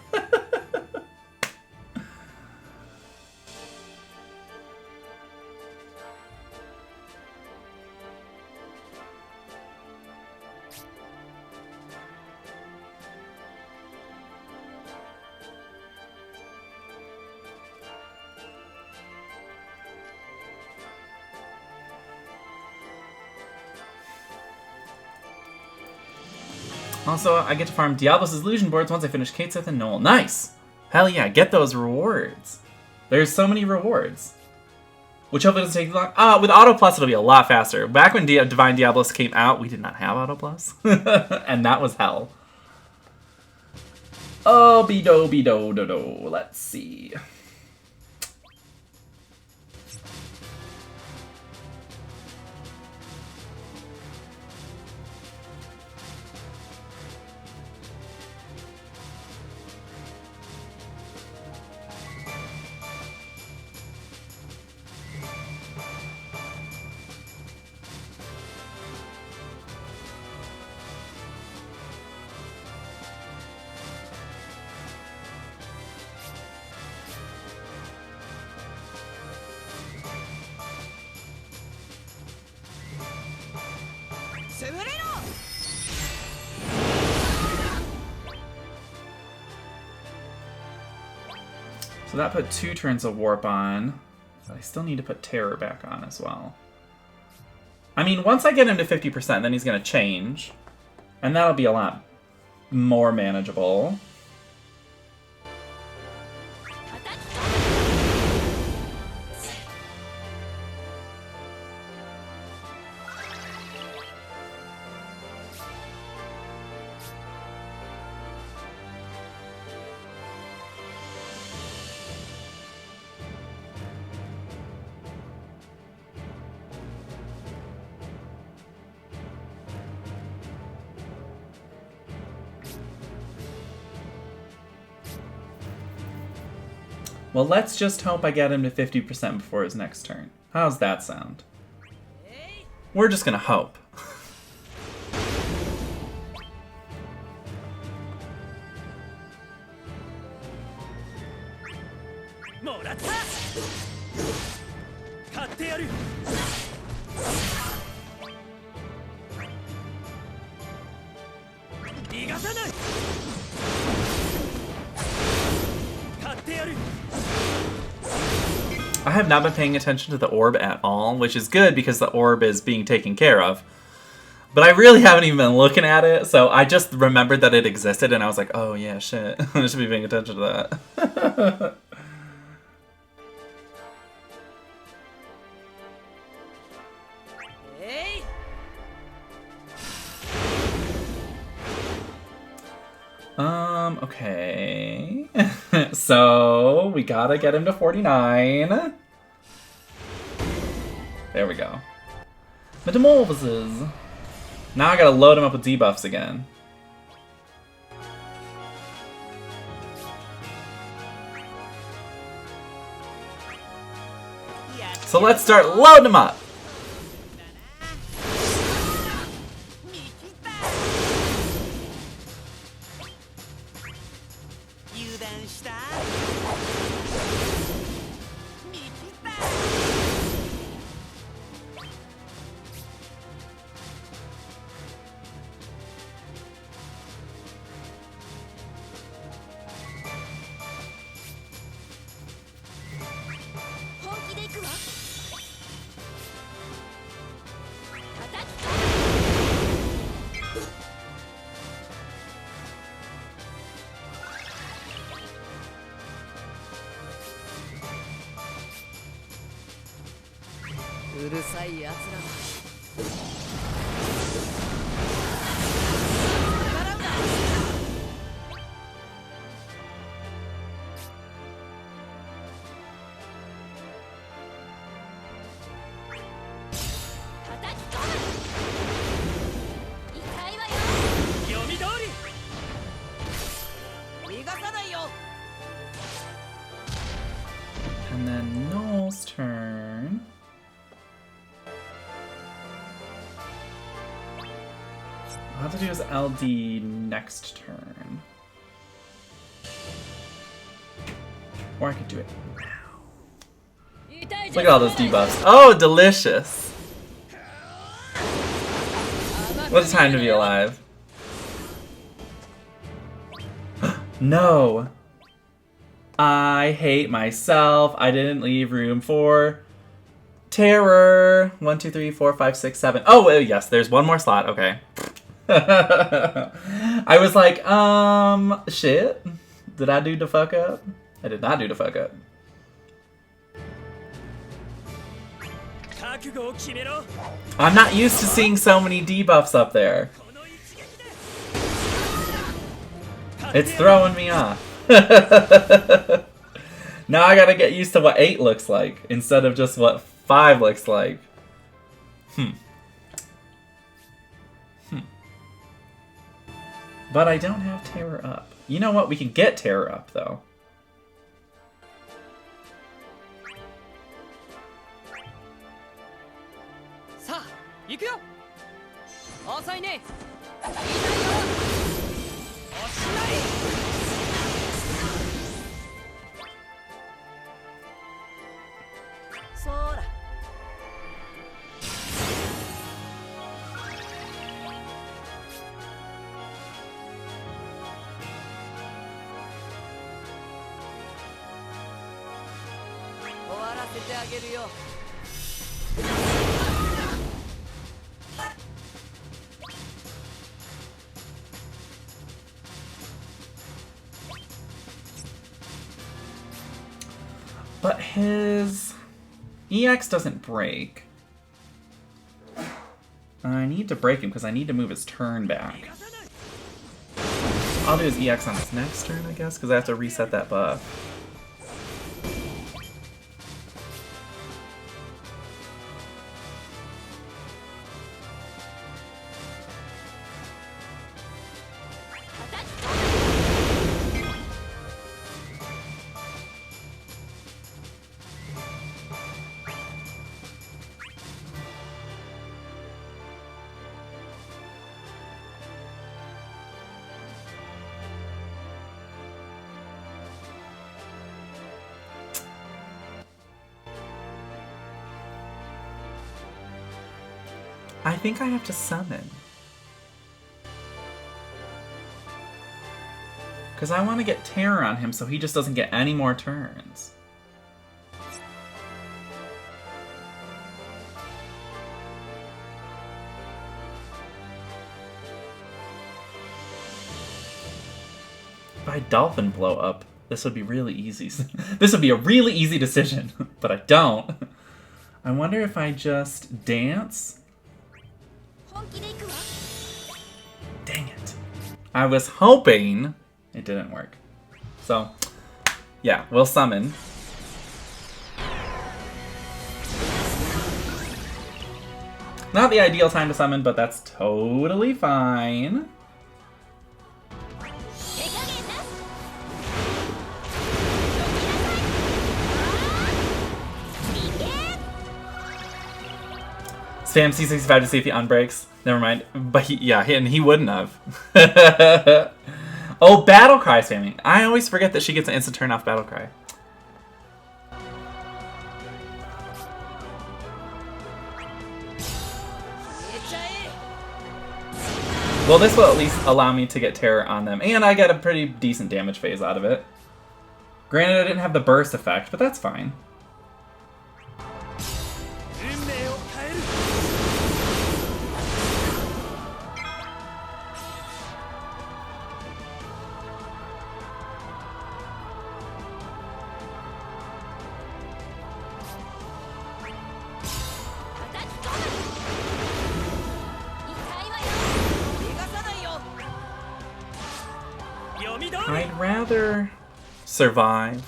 Also, I get to farm Diablos' illusion boards once I finish Kateseth and Noel. Nice! Hell yeah, get those rewards. There's so many rewards. Which hopefully doesn't take long. With Auto Plus, it'll be a lot faster. Back when Divine Diablos came out, we did not have Auto Plus. And that was hell. Oh, be-do-be-do-do-do. Let's see. So that put 2 turns of warp on. But I still need to put terror back on as well. I mean, once I get him to 50%, then he's going to change. And that'll be a lot more manageable. Well, let's just hope I get him to 50% before his next turn. How's that sound? We're just gonna hope. I have not been paying attention to the orb at all, which is good because the orb is being taken care of. But I really haven't even been looking at it, so I just remembered that it existed, and I was like, oh yeah, shit. I should be paying attention to that. Okay. So, we gotta get him to 49. There we go. Metamorphosis. Now I gotta load him up with debuffs again. So let's start loading him up! And then Noel's turn. I'll have to do his LD next turn. Or I could do it now. Look at all those debuffs. Oh, delicious! What a time to be alive. No! I hate myself. I didn't leave room for terror. 1, 2, 3, 4, 5, 6, 7. Oh, well, yes, there's one more slot. Okay. I was like, shit. Did I do the fuck up? I did not do the fuck up. I'm not used to seeing so many debuffs up there. It's throwing me off. Now I gotta get used to what 8 looks like instead of just what 5 looks like. But I don't have terror up. You know what? We can get terror up though. But his EX doesn't break. I need to break him because I need to move his turn back. I'll do his EX on his next turn, I guess, because I have to reset that buff. I think I have to summon. Because I want to get Terror on him so he just doesn't get any more turns. If I Dolphin Blow up, this would be really easy. This would be a really easy decision, but I don't. I wonder if I just dance? Dang it. I was hoping it didn't work. So, yeah, we'll summon. Not the ideal time to summon, but that's totally fine. Spam C65 to see if he unbreaks. Never mind. But he wouldn't have. Oh, Battle Cry spamming. I always forget that she gets an instant turn off Battle Cry. Well, this will at least allow me to get Terror on them. And I get a pretty decent damage phase out of it. Granted, I didn't have the burst effect, but that's fine. I'd rather survive.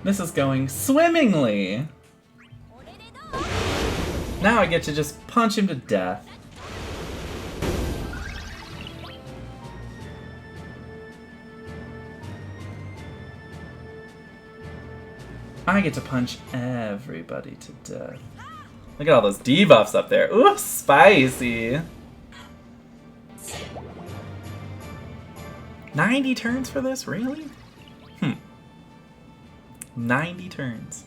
This is going swimmingly. Now I get to just punch him to death. I get to punch everybody to death. Look at all those debuffs up there. Ooh, spicy. 90 turns for this? Really? 90 turns.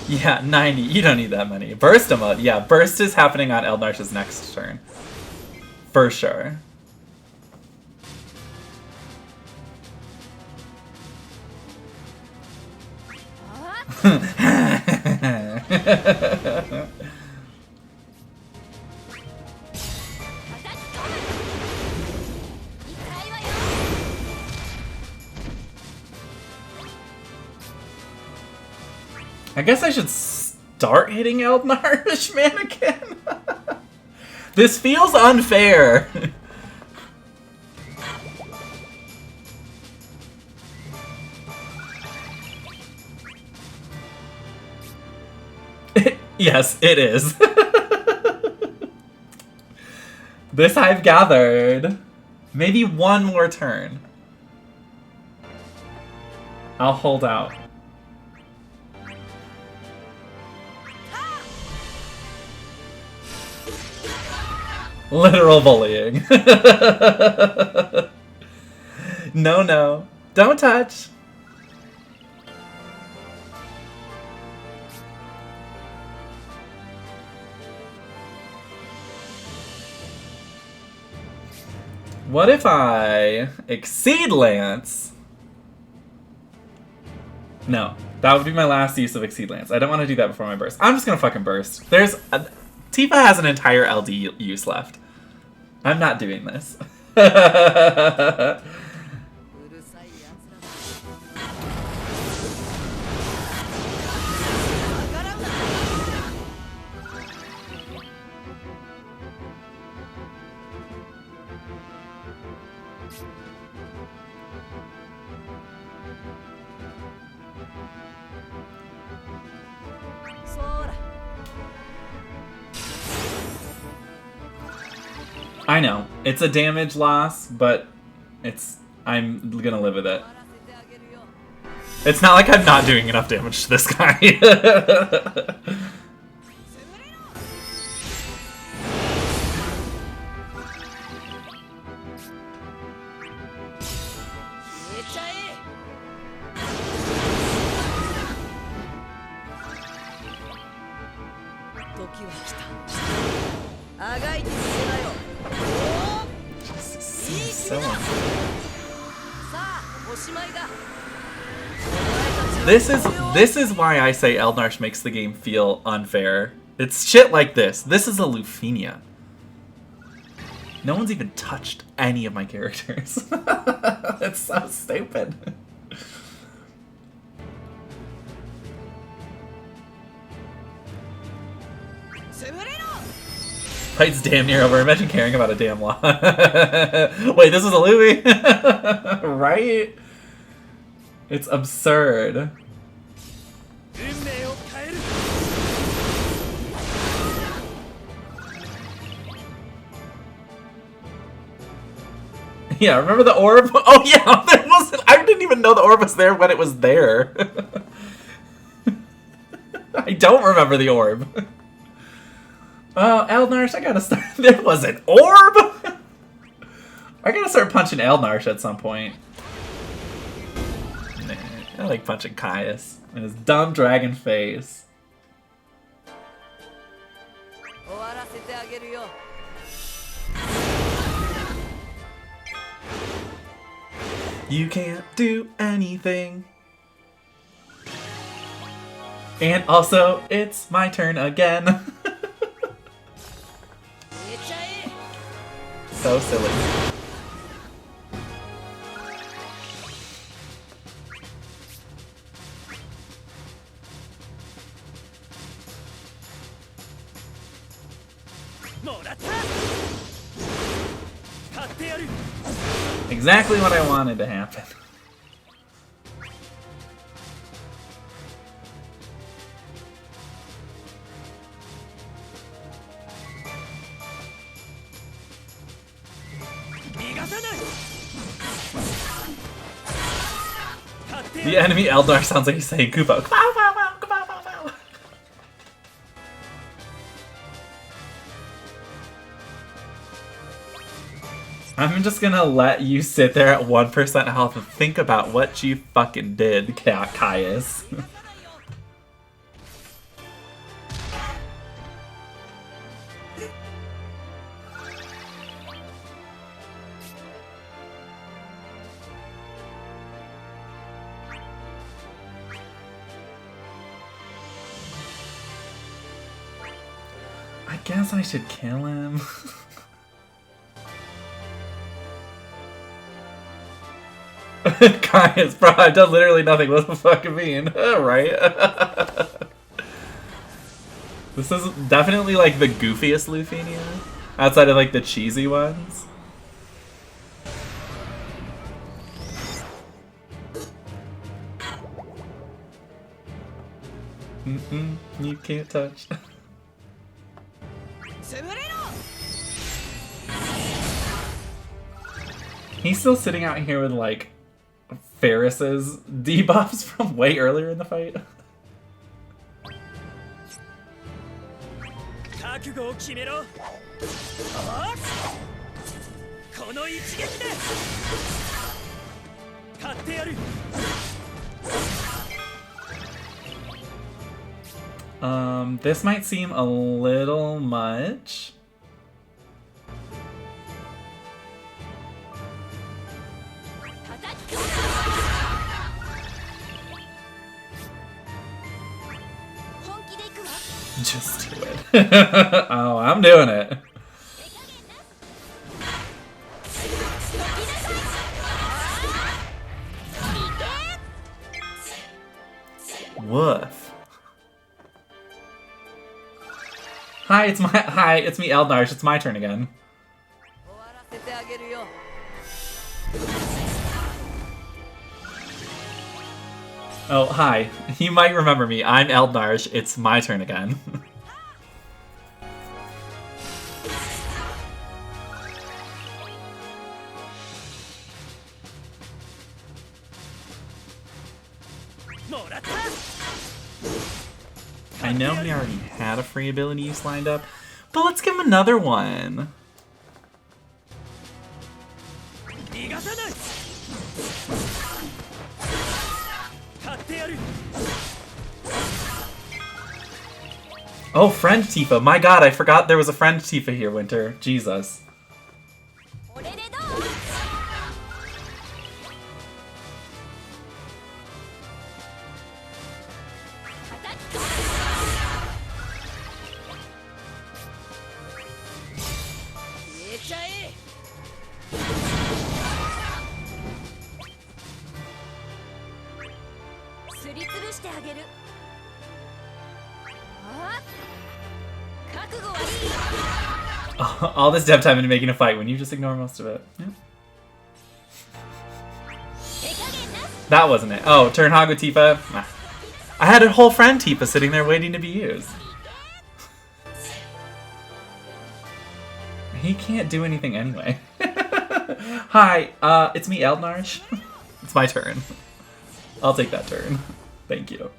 Yeah, 90. You don't need that many. Burst mode. Yeah, burst is happening on Eald'narche's next turn. For sure. I guess I should start hitting Eald'narche Mannequin. This feels unfair. Yes, it is. This I've gathered. Maybe one more turn. I'll hold out. Literal bullying. No, no. Don't touch. What if I exceed Lance? No, that would be my last use of exceed Lance. I don't want to do that before my burst. I'm just gonna fucking burst. Tifa has an entire LD use left. I'm not doing this. I know, it's a damage loss, but I'm gonna live with it. It's not like I'm not doing enough damage to this guy. This is why I say Eald'narche makes the game feel unfair. It's shit like this. This is a LUFENIA. No one's even touched any of my characters. It's so stupid. Fight's damn near over. Imagine caring about a damn law. Wait, this is a Louis? Right? It's absurd. Yeah, remember the orb? Oh yeah, there wasn't. I didn't even know the orb was there when it was there. I don't remember the orb. Oh, Eald'narche, I gotta start. There was an orb? I gotta start punching Eald'narche at some point. Nah, I like punching Caius and his dumb dragon face. You can't do anything. And also, it's my turn again. So silly. Exactly what I wanted to happen. The enemy Eald'narche sounds like he's saying Kupo. I'm just gonna let you sit there at 1% health and think about what you fucking did, Caius. I guess I should kill him. Caius, bro, I've done literally nothing. What the fuck I mean? Right? This is definitely like the goofiest LUFENIA, outside of like the cheesy ones. You can't touch. He's still sitting out here with like Ferris's debuffs from way earlier in the fight. This might seem a little much. Just do it. Oh, I'm doing it. Woof. Hi, it's me, Eald'narche. It's my turn again. Oh, hi. You might remember me. I'm Eald'narche. It's my turn again. I know he already had a free ability use lined up, but let's give him another one. Oh, friend Tifa. My god, I forgot there was a friend Tifa here, Winter. Jesus. All this dev time into making a fight when you just ignore most of it. Yeah. That wasn't it. Oh, turn Hog with Tifa. I had a whole friend Tifa sitting there waiting to be used. He can't do anything anyway. Hi, it's me, Eald'narche. It's my turn. I'll take that turn. Thank you.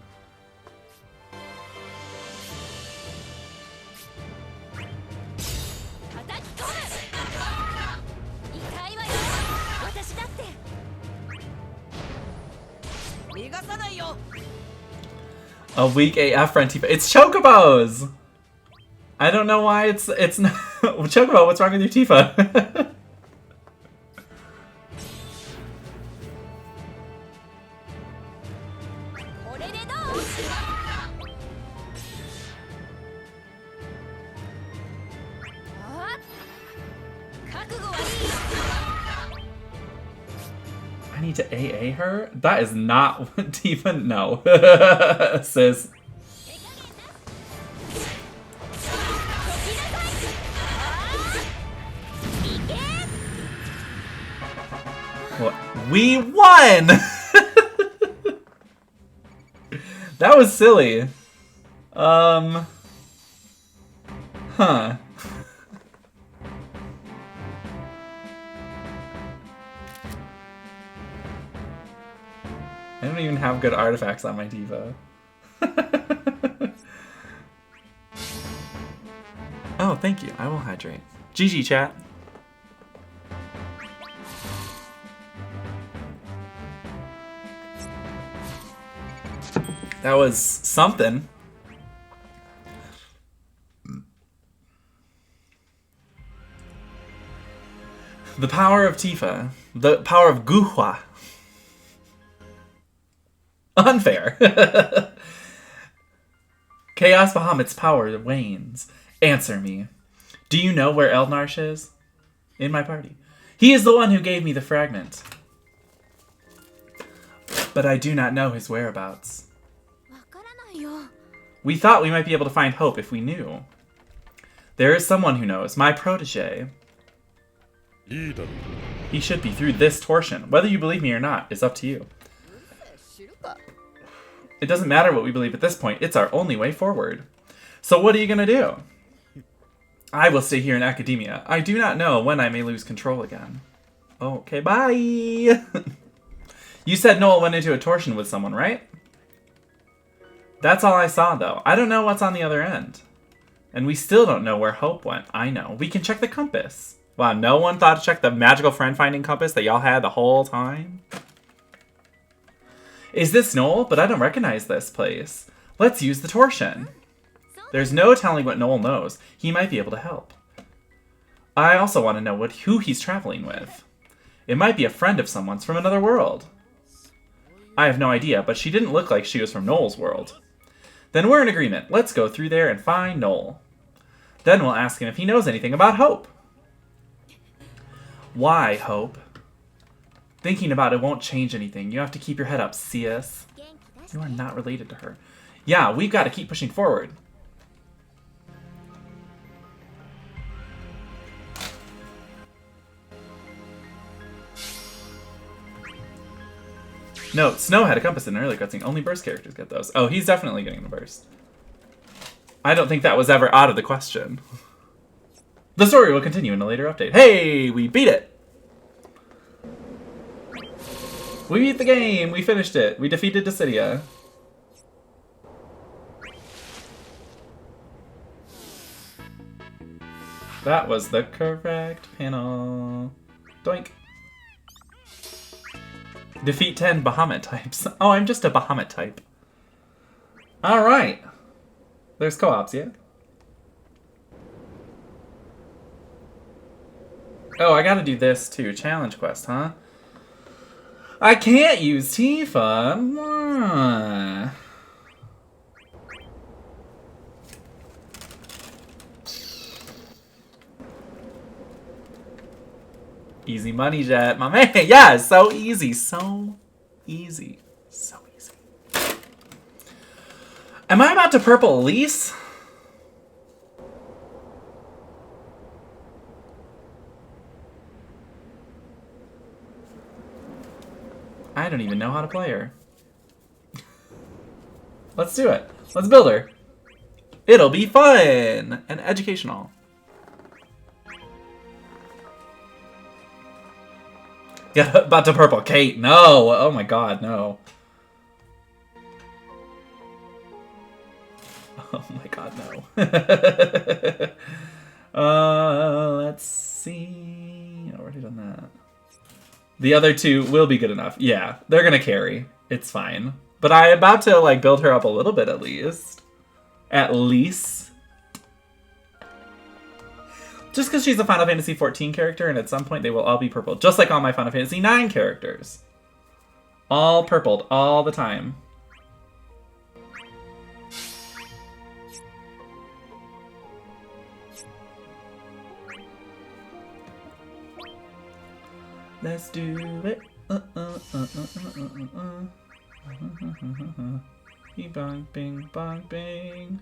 A weak AF friend Tifa. It's Chocobos! I don't know why it's not... Chocobo, what's wrong with your Tifa? I need to AA her? That is not what Tifa... No. Sis. What? We won! That was silly. Huh. I don't even have good artifacts on my Tifa. Oh, thank you. I will hydrate. GG, chat. That was something. The power of Tifa. The power of Guhua. Unfair. Chaos Bahamut's power wanes. Answer me. Do you know where Eald'narche is? In my party. He is the one who gave me the fragment. But I do not know his whereabouts. We thought we might be able to find Hope if we knew. There is someone who knows. My protege. He should be through this torsion. Whether you believe me or not is up to you. It doesn't matter what we believe at this point. It's our only way forward. So what are you going to do? I will stay here in academia. I do not know when I may lose control again. Okay, bye. You said Noel went into a torsion with someone, right? That's all I saw, though. I don't know what's on the other end. And we still don't know where Hope went. I know. We can check the compass. Wow, no one thought to check the magical friend-finding compass that y'all had the whole time? Is this Noel? But I don't recognize this place. Let's use the torsion. There's no telling what Noel knows. He might be able to help. I also want to know who he's traveling with. It might be a friend of someone's from another world. I have no idea, but she didn't look like she was from Noel's world. Then we're in agreement. Let's go through there and find Noel. Then we'll ask him if he knows anything about Hope. Why, Hope? Thinking about it won't change anything. You have to keep your head up, CS. You are not related to her. Yeah, we've got to keep pushing forward. Note, Snow had a compass in an early cutscene. Only burst characters get those. Oh, he's definitely getting the burst. I don't think that was ever out of the question. The story will continue in a later update. Hey, we beat it! We beat the game! We finished it! We defeated Dissidia. That was the correct panel. Doink. Defeat 10 Bahamut types. Oh, I'm just a Bahamut type. Alright. There's co-ops, yeah? Oh, I gotta do this too. Challenge quest, huh? I can't use Tifa. Easy money, Jet. My man. Yeah, so easy. So easy. So easy. Am I about to purple Elise? I don't even know how to play her. Let's do it. Let's build her. It'll be fun and educational. Yeah, about to purple Kate. No. Oh my god, no. Oh my god, no. Let's see. I already done that. The other two will be good enough. Yeah, they're gonna carry. It's fine. But I'm about to, like, build her up a little bit at least. At least. Just because she's a Final Fantasy XIV character, and at some point they will all be purple. Just like all my Final Fantasy IX characters. All purpled all the time. Let's do it. Bing, bing, bong, bing.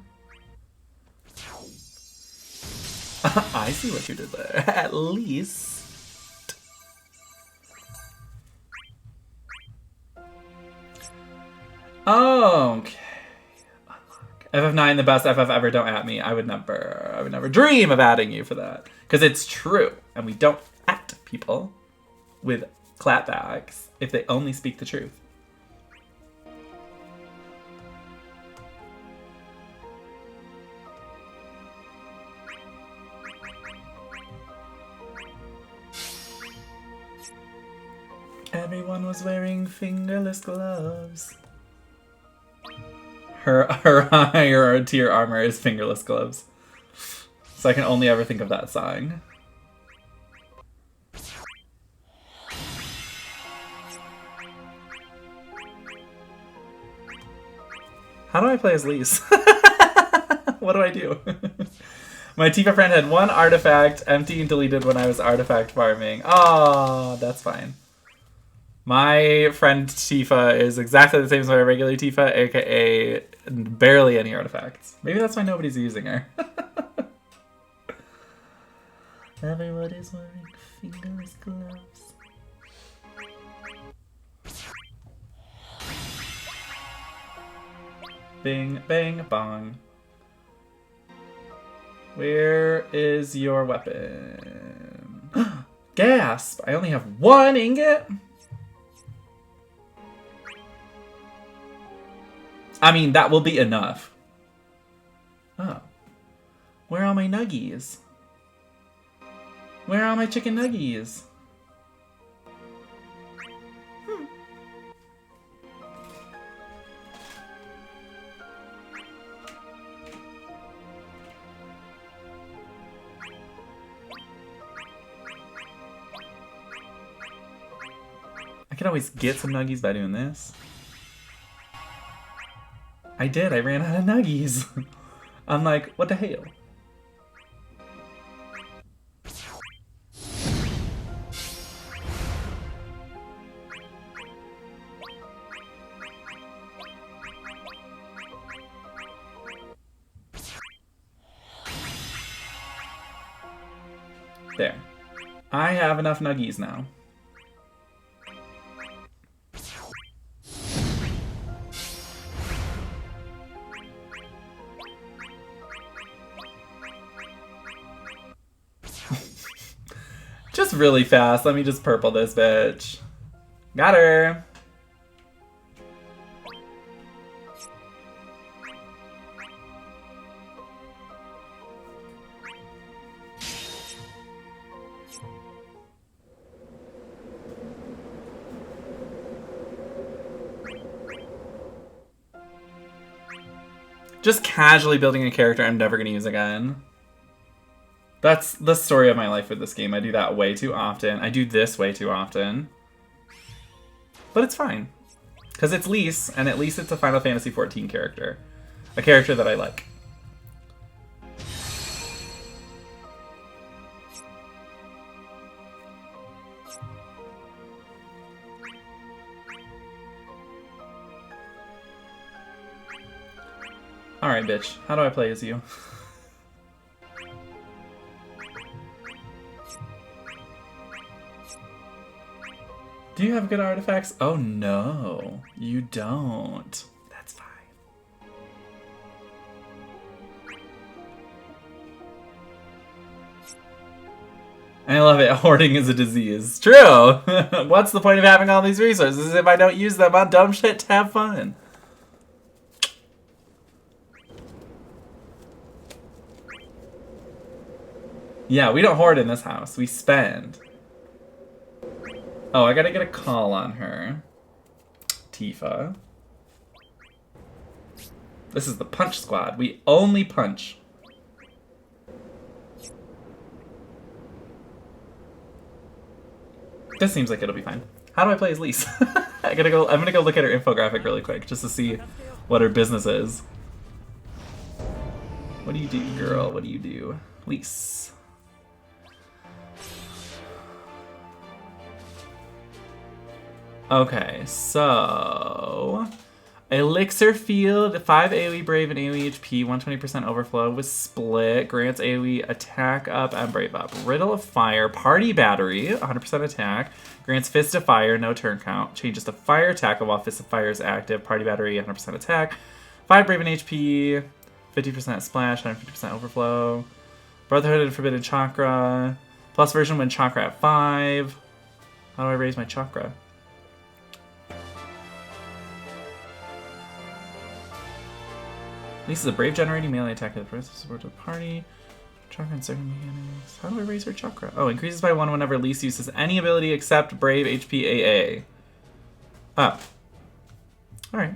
I see what you did there. At least. Okay. FF9 the best FF ever. Don't at me. I would never dream of adding you for that. Because it's true. And we don't at people with clapbacks if they only speak the truth. Everyone was wearing fingerless gloves. Her higher tier armor is fingerless gloves. So I can only ever think of that song. How do I play as Lise? What do I do? My Tifa friend had one artifact empty and deleted when I was artifact farming. Oh, that's fine. My friend Tifa is exactly the same as my regular Tifa, aka barely any artifacts. Maybe that's why nobody's using her. Everybody's wearing fingerless gloves. Bing, bang, bong. Where is your weapon? Gasp! I only have one ingot? I mean, that will be enough. Oh. Where are my nuggies? Where are my chicken nuggies? I can always get some nuggies by doing this. I did. I ran out of nuggies. I'm like, what the hell? There. I have enough nuggies now. Just really fast. Let me just purple this bitch. Got her. Just casually building a character I'm never going to use again. That's the story of my life with this game. I do that way too often. I do this way too often. But it's fine. Because it's Lise, and at least it's a Final Fantasy XIV character. A character that I like. Alright, bitch. How do I play as you? Do you have good artifacts? Oh no, you don't. That's fine. I love it. Hoarding is a disease. True! What's the point of having all these resources if I don't use them on dumb shit to have fun? Yeah, we don't hoard in this house. We spend. Oh, I gotta get a call on her. Tifa. This is the punch squad. We only punch. This seems like it'll be fine. How do I play as Lise? I'm gonna go look at her infographic really quick just to see what her business is. What do you do, girl? What do you do? Lise. Okay, so Elixir Field, 5 AoE Brave and AoE HP, 120% overflow with Split, grants AoE attack up and Brave up. Riddle of Fire, Party Battery, 100% attack, grants Fist of Fire, no turn count, changes to Fire attack while Fist of Fire is active, Party Battery, 100% attack, 5 Brave and HP, 50% splash, 150% overflow, Brotherhood and Forbidden Chakra, plus version when Chakra at 5. How do I raise my Chakra? Lise is a brave generating melee attack at the first support of the party. Chakra and certain mechanics. How do I raise her chakra? Oh, increases by 1 whenever Lise uses any ability except brave HP AA. Oh. Alright.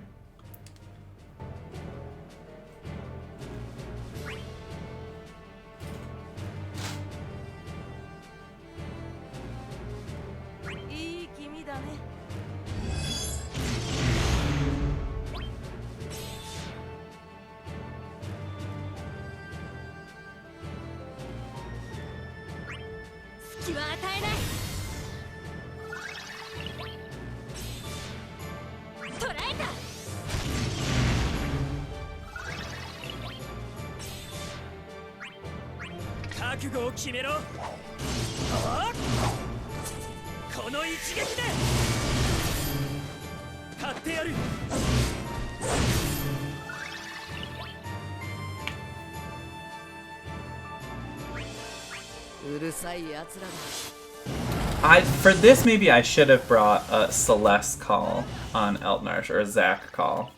For this, maybe I should have brought a Celeste call on Eald'narche or a Zac call.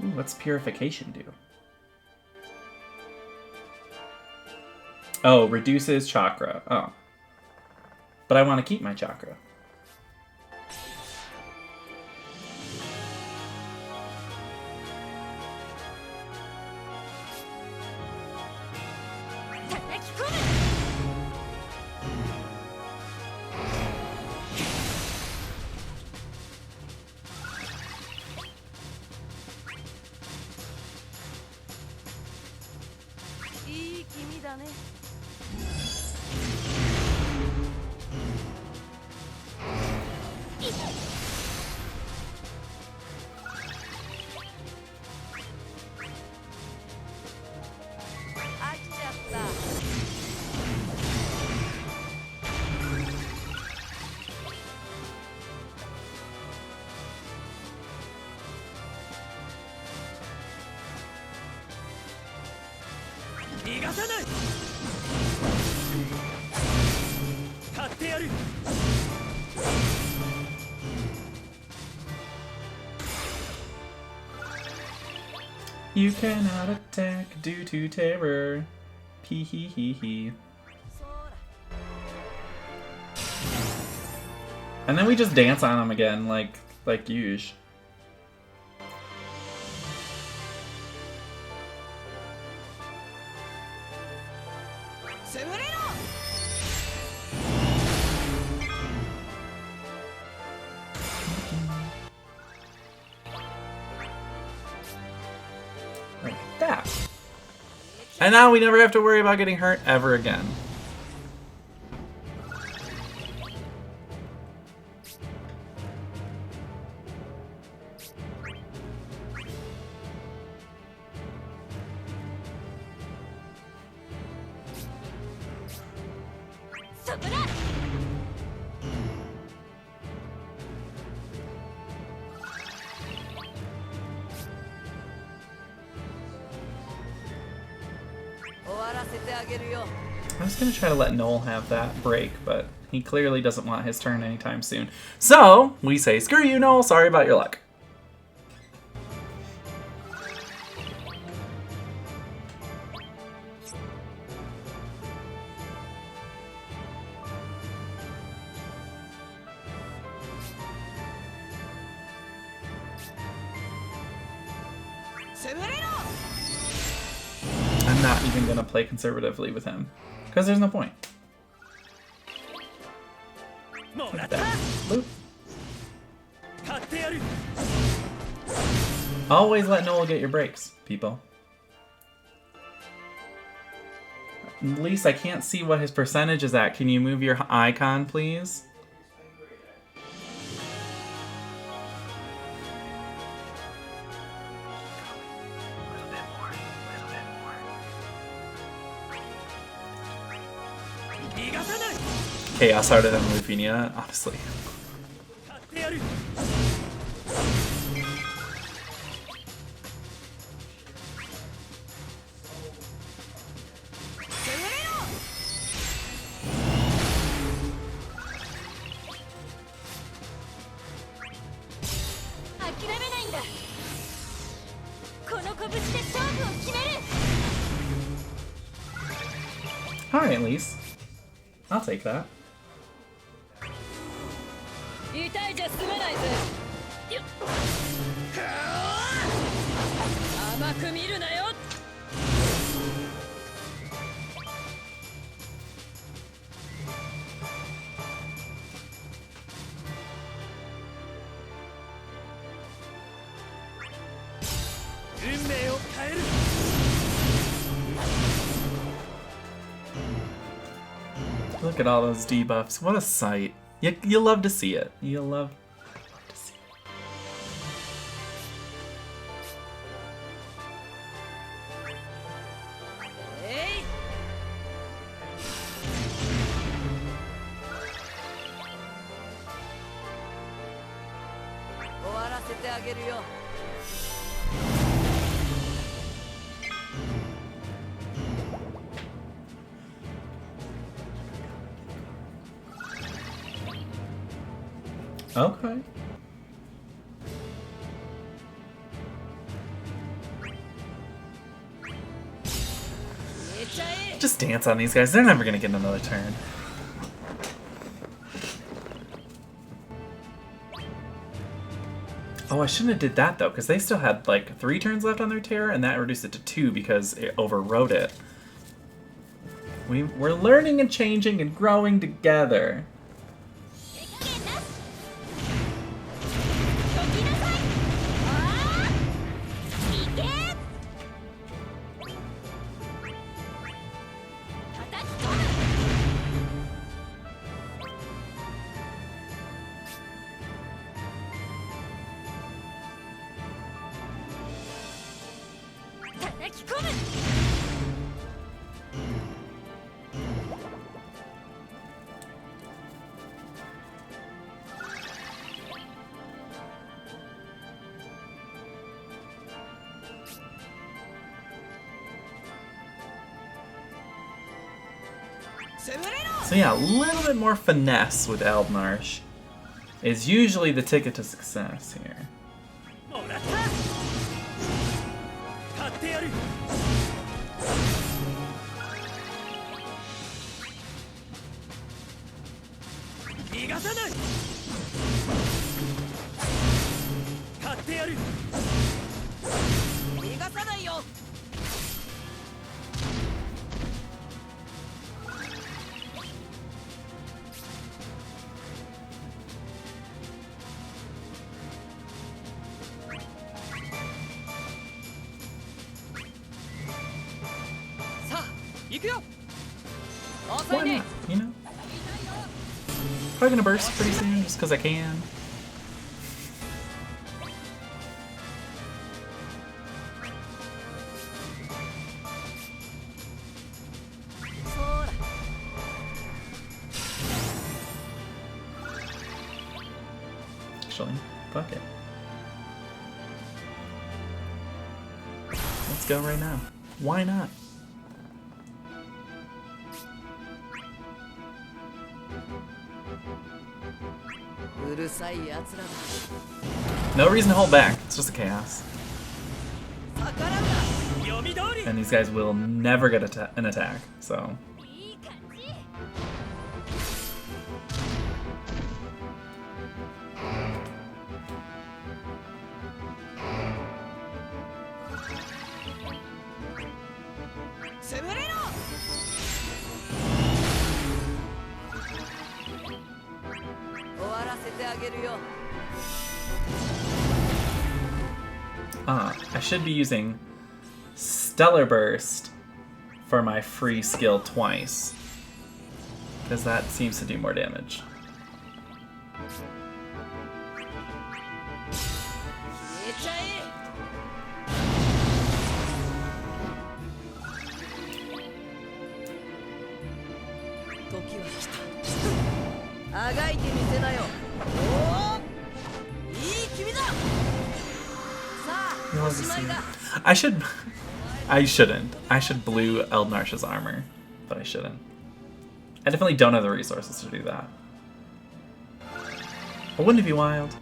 Ooh, what's Purification do? Oh, reduces chakra. Oh. But I want to keep my chakra. You cannot attack due to terror. Hee hee hee hee. And then we just dance on him again, like usual. Like that. And now we never have to worry about getting hurt ever again. I was going to try to let Noel have that break, but he clearly doesn't want his turn anytime soon. So, we say, screw you, Noel, sorry about your luck. I'm not even going to play conservatively with him, because there's no point. Like that. Boop. Always let Noel get your breaks, people. At least I can't see what his percentage is at. Can you move your icon, please? Chaos harder than LUFENIA, honestly. Alright, at least. I'll take that. Look at all those debuffs. What a sight. You love to see it. You love to see it. Okay. Just dance on these guys. They're never gonna get another turn. Oh, I shouldn't have did that though, because they still had like 3 turns left on their terror, and that reduced it to 2 because it overrode it. We're learning and changing and growing together. So yeah, a little bit more finesse with Eald'narche is usually the ticket to success here. Why not, you know? Probably gonna burst pretty soon just because I can. Actually, fuck it. Let's go right now. Why not? No reason to hold back, it's just a chaos. And these guys will never get an attack, so... I should be using Stellar Burst for my free skill twice, because that seems to do more damage. I shouldn't. I should blue Eald'narche's armor, but I shouldn't. I definitely don't have the resources to do that. But wouldn't it be wild?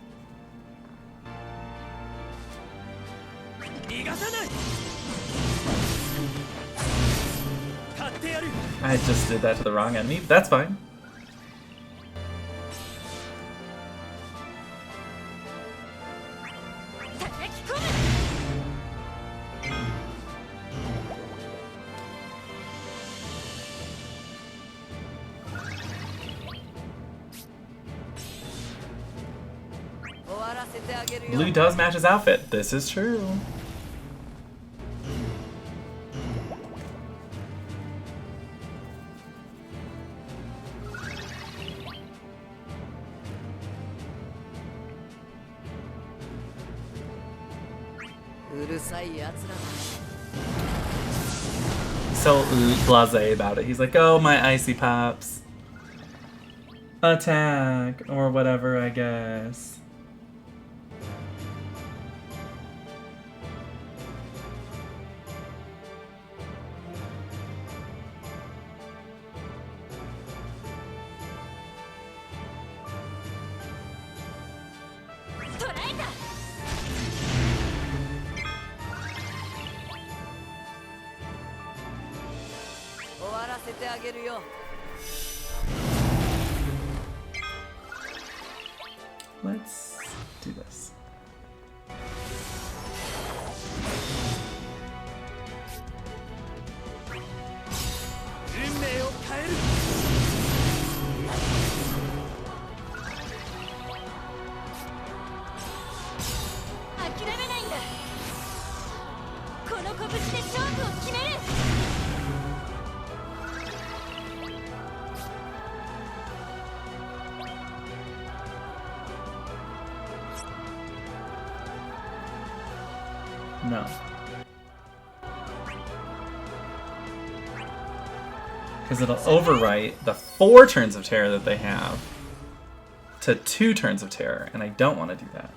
I just did that to the wrong enemy, but that's fine. Blue does match his outfit. This is true. So blasé about it. He's like, oh, my icy pops. Attack. Or whatever, I guess. Let's do this. No. Because it'll overwrite the 4 turns of terror that they have to 2 turns of terror, and I don't want to do that.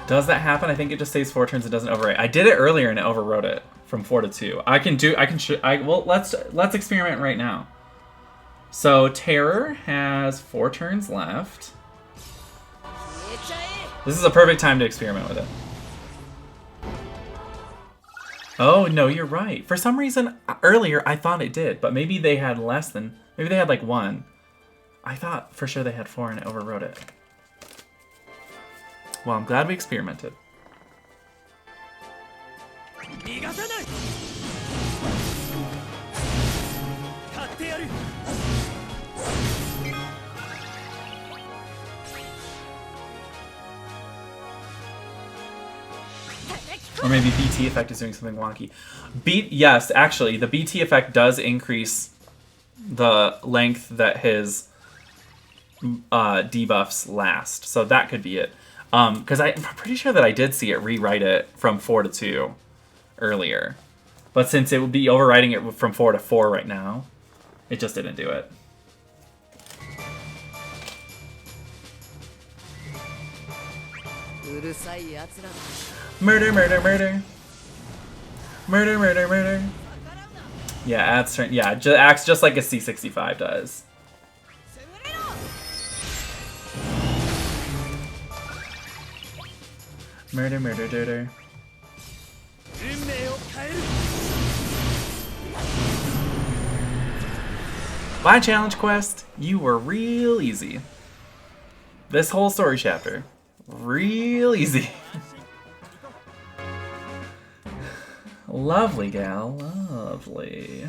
Does that happen? I think it just stays 4 turns and doesn't overwrite. I did it earlier and it overwrote it from 4 to 2. Well, let's experiment right now. So Terror has 4 turns left. This is a perfect time to experiment with it. Oh, no, you're right. For some reason, earlier I thought it did, but maybe they had less than, maybe they had like 1. I thought for sure they had 4 and it overwrote it. Well, I'm glad we experimented. Or maybe BT effect is doing something wonky. Yes, actually, the BT effect does increase the length that his debuffs last. So that could be it. Because I'm pretty sure that I did see it rewrite it from 4 to 2 earlier. But since it would be overwriting it from 4 to 4 right now, it just didn't do it. Murder, murder, murder. Murder, murder, murder. Yeah, adds turn. Yeah, acts just like a C65 does. Murder, murder, murder. My challenge quest, you were real easy. This whole story chapter, real easy. Lovely gal, lovely.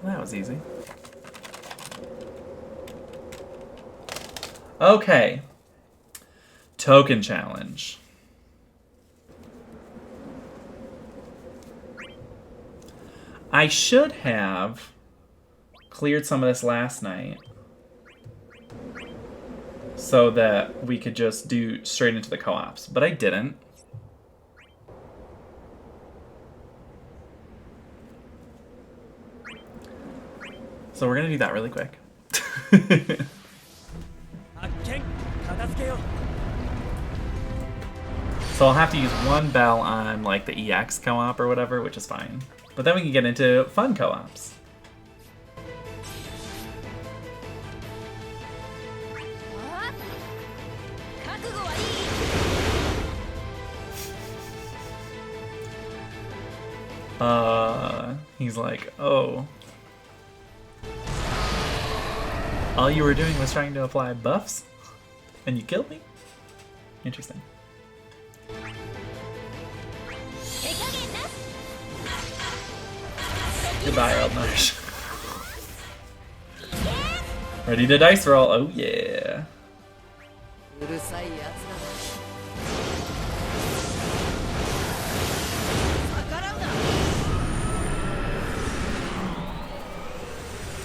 That was easy. Okay. Token challenge. I should have cleared some of this last night so that we could just do straight into the co-ops, but I didn't. So we're gonna do that really quick. So I'll have to use 1 bell on like the EX co-op or whatever, which is fine. But then we can get into fun co-ops. He's like, oh. All you were doing was trying to apply buffs? And you killed me? Interesting. Goodbye, Eald'narche. Ready to dice roll? Oh yeah.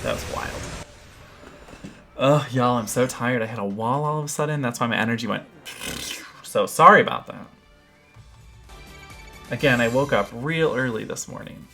That was wild. Ugh, y'all, I'm so tired. I hit a wall all of a sudden. That's why my energy went... So sorry about that. Again, I woke up real early this morning.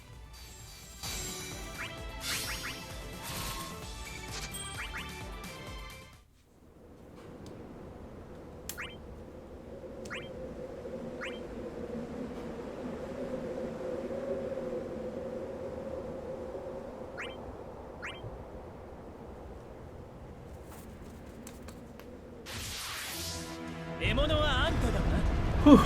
Whew.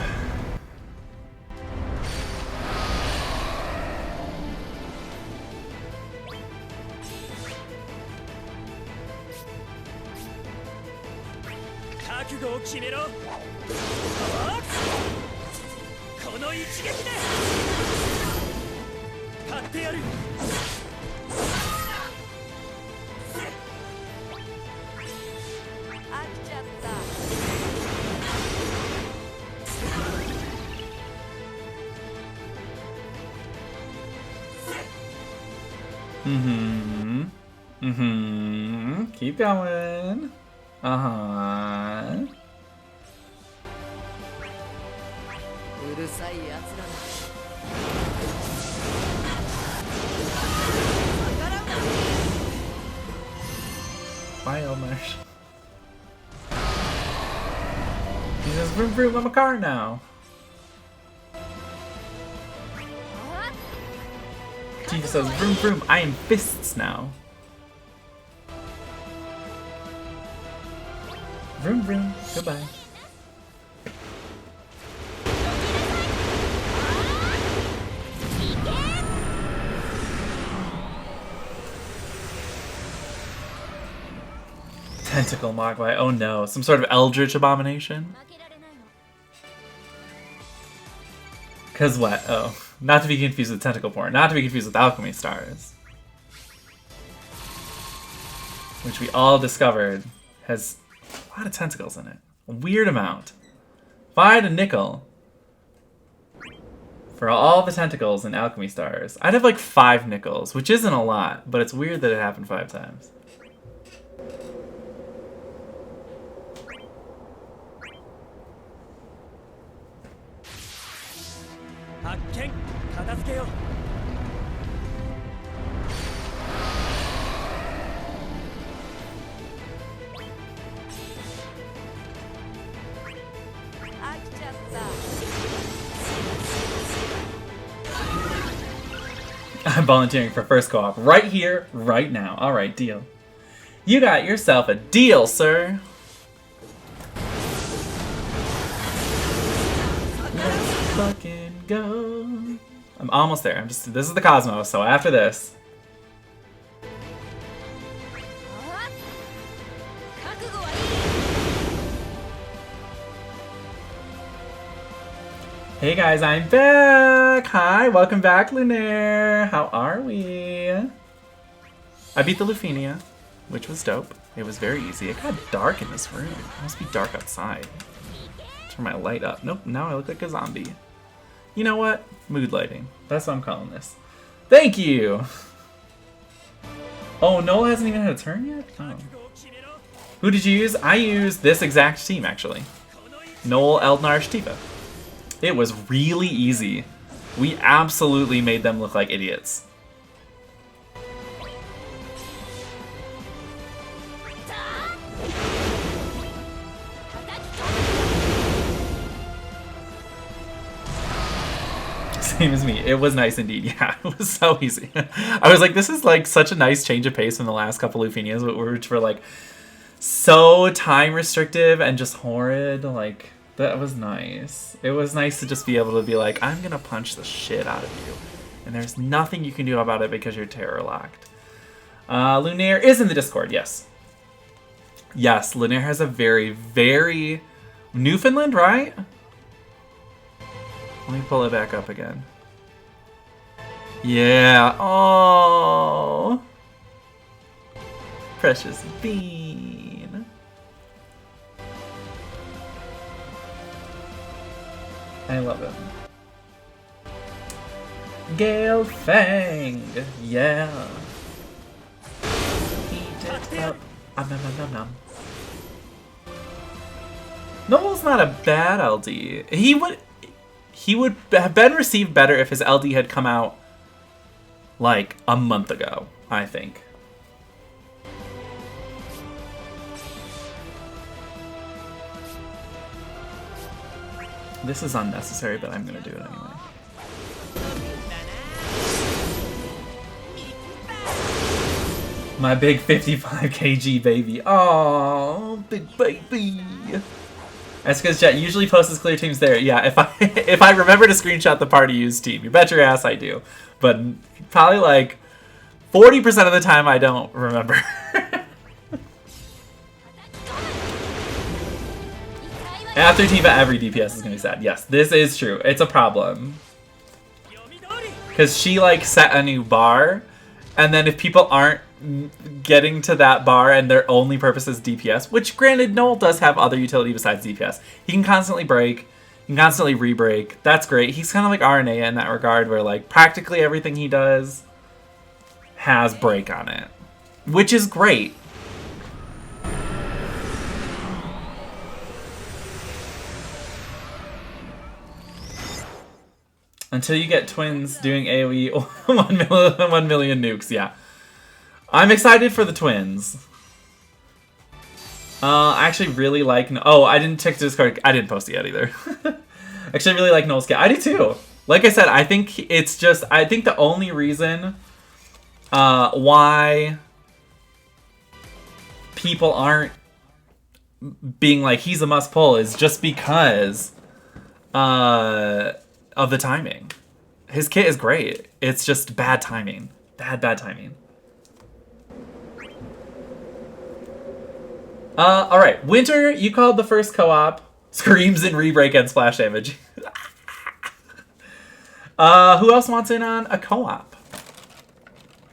Keep going. Uh-huh. Bye, Eald'narche. He says, vroom vroom, I'm a car now. Tifa says, vroom vroom, I am fists now. Vroom vroom, goodbye. Tentacle Mogwai, oh no, some sort of eldritch abomination? Cause what? Oh, not to be confused with tentacle porn, not to be confused with alchemy stars. Which we all discovered has a lot of tentacles in it. A weird amount. If I had a nickel for all the tentacles in alchemy stars, I'd have like 5 nickels, which isn't a lot, but it's weird that it happened 5 times. I'm volunteering for first co-op right here, right now. Alright, deal. You got yourself a deal, sir. Let's fucking go. I'm almost there. This is the Cosmos, so after this. Hey guys, I'm back! Hi, welcome back, Lunaire! How are we? I beat the LUFENIA, which was dope. It was very easy. It got dark in this room. It must be dark outside. Turn my light up. Nope, now I look like a zombie. You know what? Mood lighting. That's what I'm calling this. Thank you! Oh, Noel hasn't even had a turn yet? Oh. Who did you use? I used this exact team, actually. Noel, Eald'narche, Tifa. It was really easy. We absolutely made them look like idiots. Same as me. It was nice indeed. Yeah, it was so easy. I was like, this is like such a nice change of pace from the last couple LUFENIAs, which were like so time restrictive and just horrid. Like, that was nice. It was nice to just be able to be like, I'm gonna punch the shit out of you. And there's nothing you can do about it because you're terror locked. Lunaire is in the Discord, yes. Yes, Lunaire has a very, very... Newfoundland, right? Let me pull it back up again. Yeah, oh. Precious bean. I love him. Gale Fang, yeah. Eat it up. Nom nom nom nom. Noel's not a bad LD. He would have been received better if his LD had come out like a month ago, I think. This is unnecessary, but I'm gonna do it anyway. My big 55 kg baby. Oh, big baby. That's because Jet usually posts his clear teams there. Yeah, if I remember to screenshot the party used team, you bet your ass I do. But probably like 40% of the time I don't remember. After Tifa, every DPS is gonna be sad. Yes, this is true. It's a problem. Because she, like, set a new bar, and then if people aren't getting to that bar and their only purpose is DPS, which, granted, Noel does have other utility besides DPS. He can constantly break, he can constantly re-break. That's great. He's kind of like RNA in that regard, where, like, practically everything he does has break on it, which is great. Until you get twins doing AoE 1 million nukes, yeah. I'm excited for the twins. I actually really like... Oh, I didn't check the Discord. I didn't post it yet either. Actually, I really like Noel's cat. I do too. Like I said, I think it's just... I think the only reason why people aren't being like, he's a must pull is just because... of the timing. His kit is great. It's just bad timing. Bad timing. Alright. Winter, you called the first co-op. Screams and re-break and splash damage. Who else wants in on a co-op?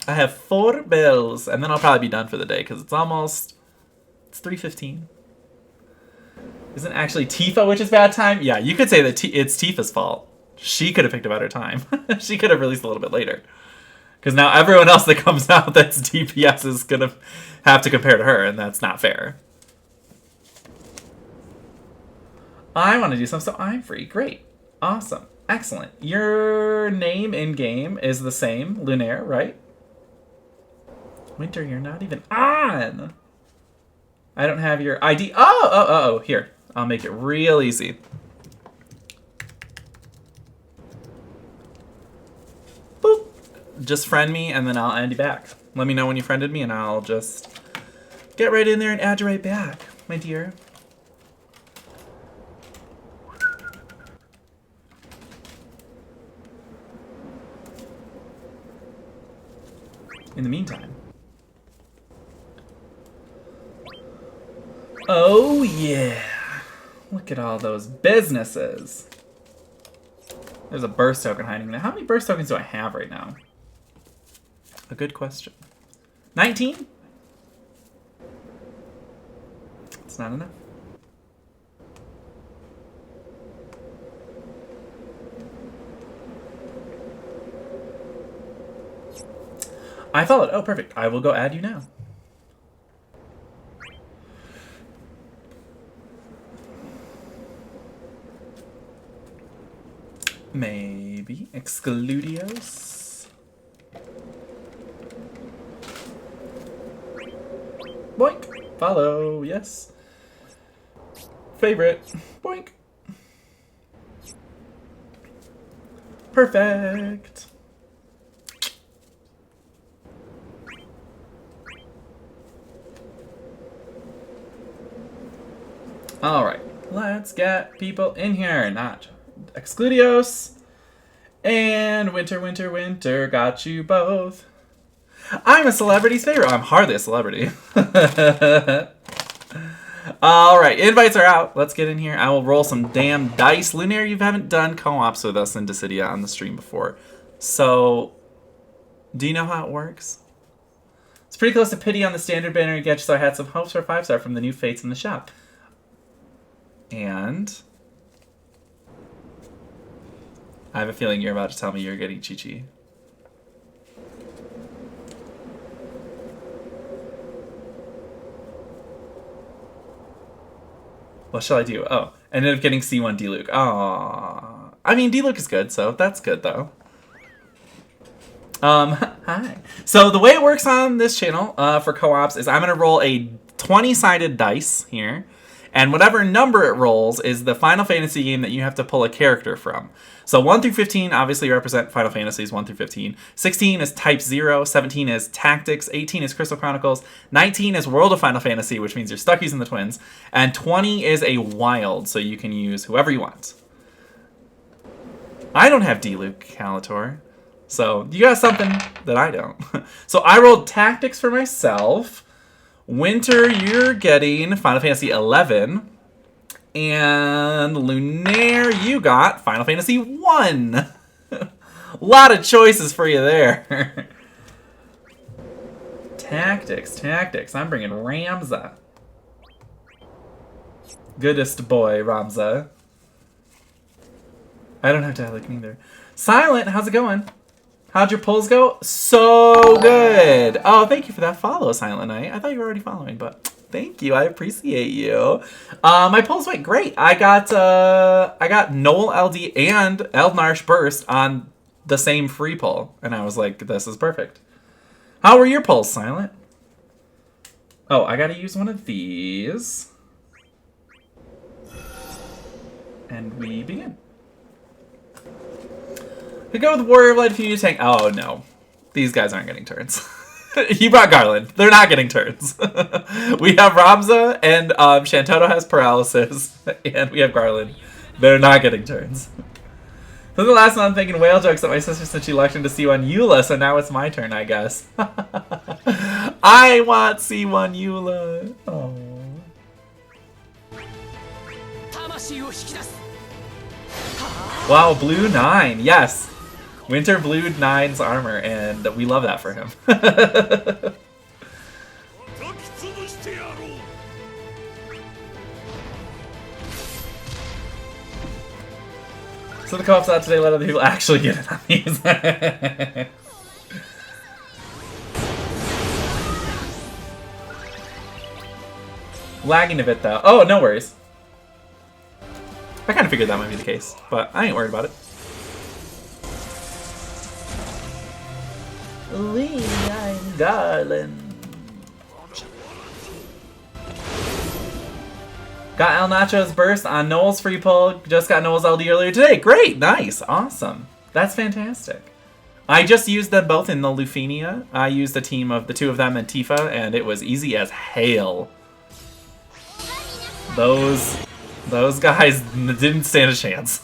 I have 4 bills, and then I'll probably be done for the day, because it's almost... It's 3:15. Isn't actually Tifa, which is bad time? Yeah, you could say that it's Tifa's fault. She could have picked a better time. She could have released a little bit later. Because now everyone else that comes out that's DPS is going to have to compare to her, and that's not fair. I want to do something, so I'm free. Great. Awesome. Excellent. Your name in-game is the same, Lunaire, right? Winter, you're not even on! I don't have your ID. Oh, here. I'll make it real easy. Boop. Just friend me, and then I'll add you back. Let me know when you friended me, and I'll just get right in there and add you right back, my dear. In the meantime. Oh, yeah. Look at all those businesses. There's a burst token hiding there. How many burst tokens do I have right now? A good question. 19? It's not enough. I followed. Oh, perfect. I will go add you now. Maybe Excludios. Boink. Follow. Yes. Favorite. Boink. Perfect. All right. Let's get people in here. Not Excludios and Winter, got you both. I'm a celebrity's favorite. I'm hardly a celebrity. All right, invites are out. Let's get in here. I will roll some damn dice. Lunaire, you haven't done co-ops with us in Dissidia on the stream before. So, do you know how it works? It's pretty close to pity on the standard banner you get, so I had some hopes for 5-star from the new fates in the shop. And I have a feeling you're about to tell me you're getting Chi-Chi. What shall I do? Oh, I ended up getting C1 D-Luke. Aww. I mean, D-Luke is good, so that's good, though. Hi. So the way it works on this channel for co-ops is I'm going to roll a 20-sided dice here. And whatever number it rolls is the Final Fantasy game that you have to pull a character from. So 1 through 15 obviously represent Final Fantasies 1 through 15. 16 is Type 0, 17 is Tactics, 18 is Crystal Chronicles, 19 is World of Final Fantasy, which means you're stuck using the twins, and 20 is a wild, so you can use whoever you want. I don't have D-Luke Calator, so you got something that I don't. So I rolled Tactics for myself. Winter, you're getting Final Fantasy 11. And Lunaire, you got Final Fantasy 1. Lot of choices for you there. Tactics. I'm bringing Ramza. Goodest boy, Ramza. I don't have dialect either. Silent, how's it going? How'd your polls go? So good. Oh, thank you for that follow, Silent Knight. I thought you were already following, but thank you. I appreciate you. My polls went great. I got Noel LD and Eald'narche Burst on the same free poll, and I was like, this is perfect. How were your polls, Silent? Oh, I gotta use one of these. And we begin. We go with Warrior of Light if you need a tank. Oh, no. These guys aren't getting turns. He brought Garland. They're not getting turns. We have Ramza, and Shantoto has paralysis, and we have Garland. They're not getting turns. So the last one I'm thinking whale jokes that my sister said she locked in to C1 Eula, so now it's my turn, I guess. I want C1 Eula. Oh. Wow, blue 9. Yes. Winter blue 9's armor, and we love that for him. So the co-op's out today, let other people actually get it on these. Lagging a bit though. Oh, no worries. I kind of figured that might be the case, but I ain't worried about it. Leon Garland. Got El Nacho's burst on Noel's free pull. Just got Noel's LD earlier today. Great, nice, awesome. That's fantastic. I just used them both in the LUFENIA. I used a team of the two of them in Tifa, and it was easy as hail. Those guys didn't stand a chance.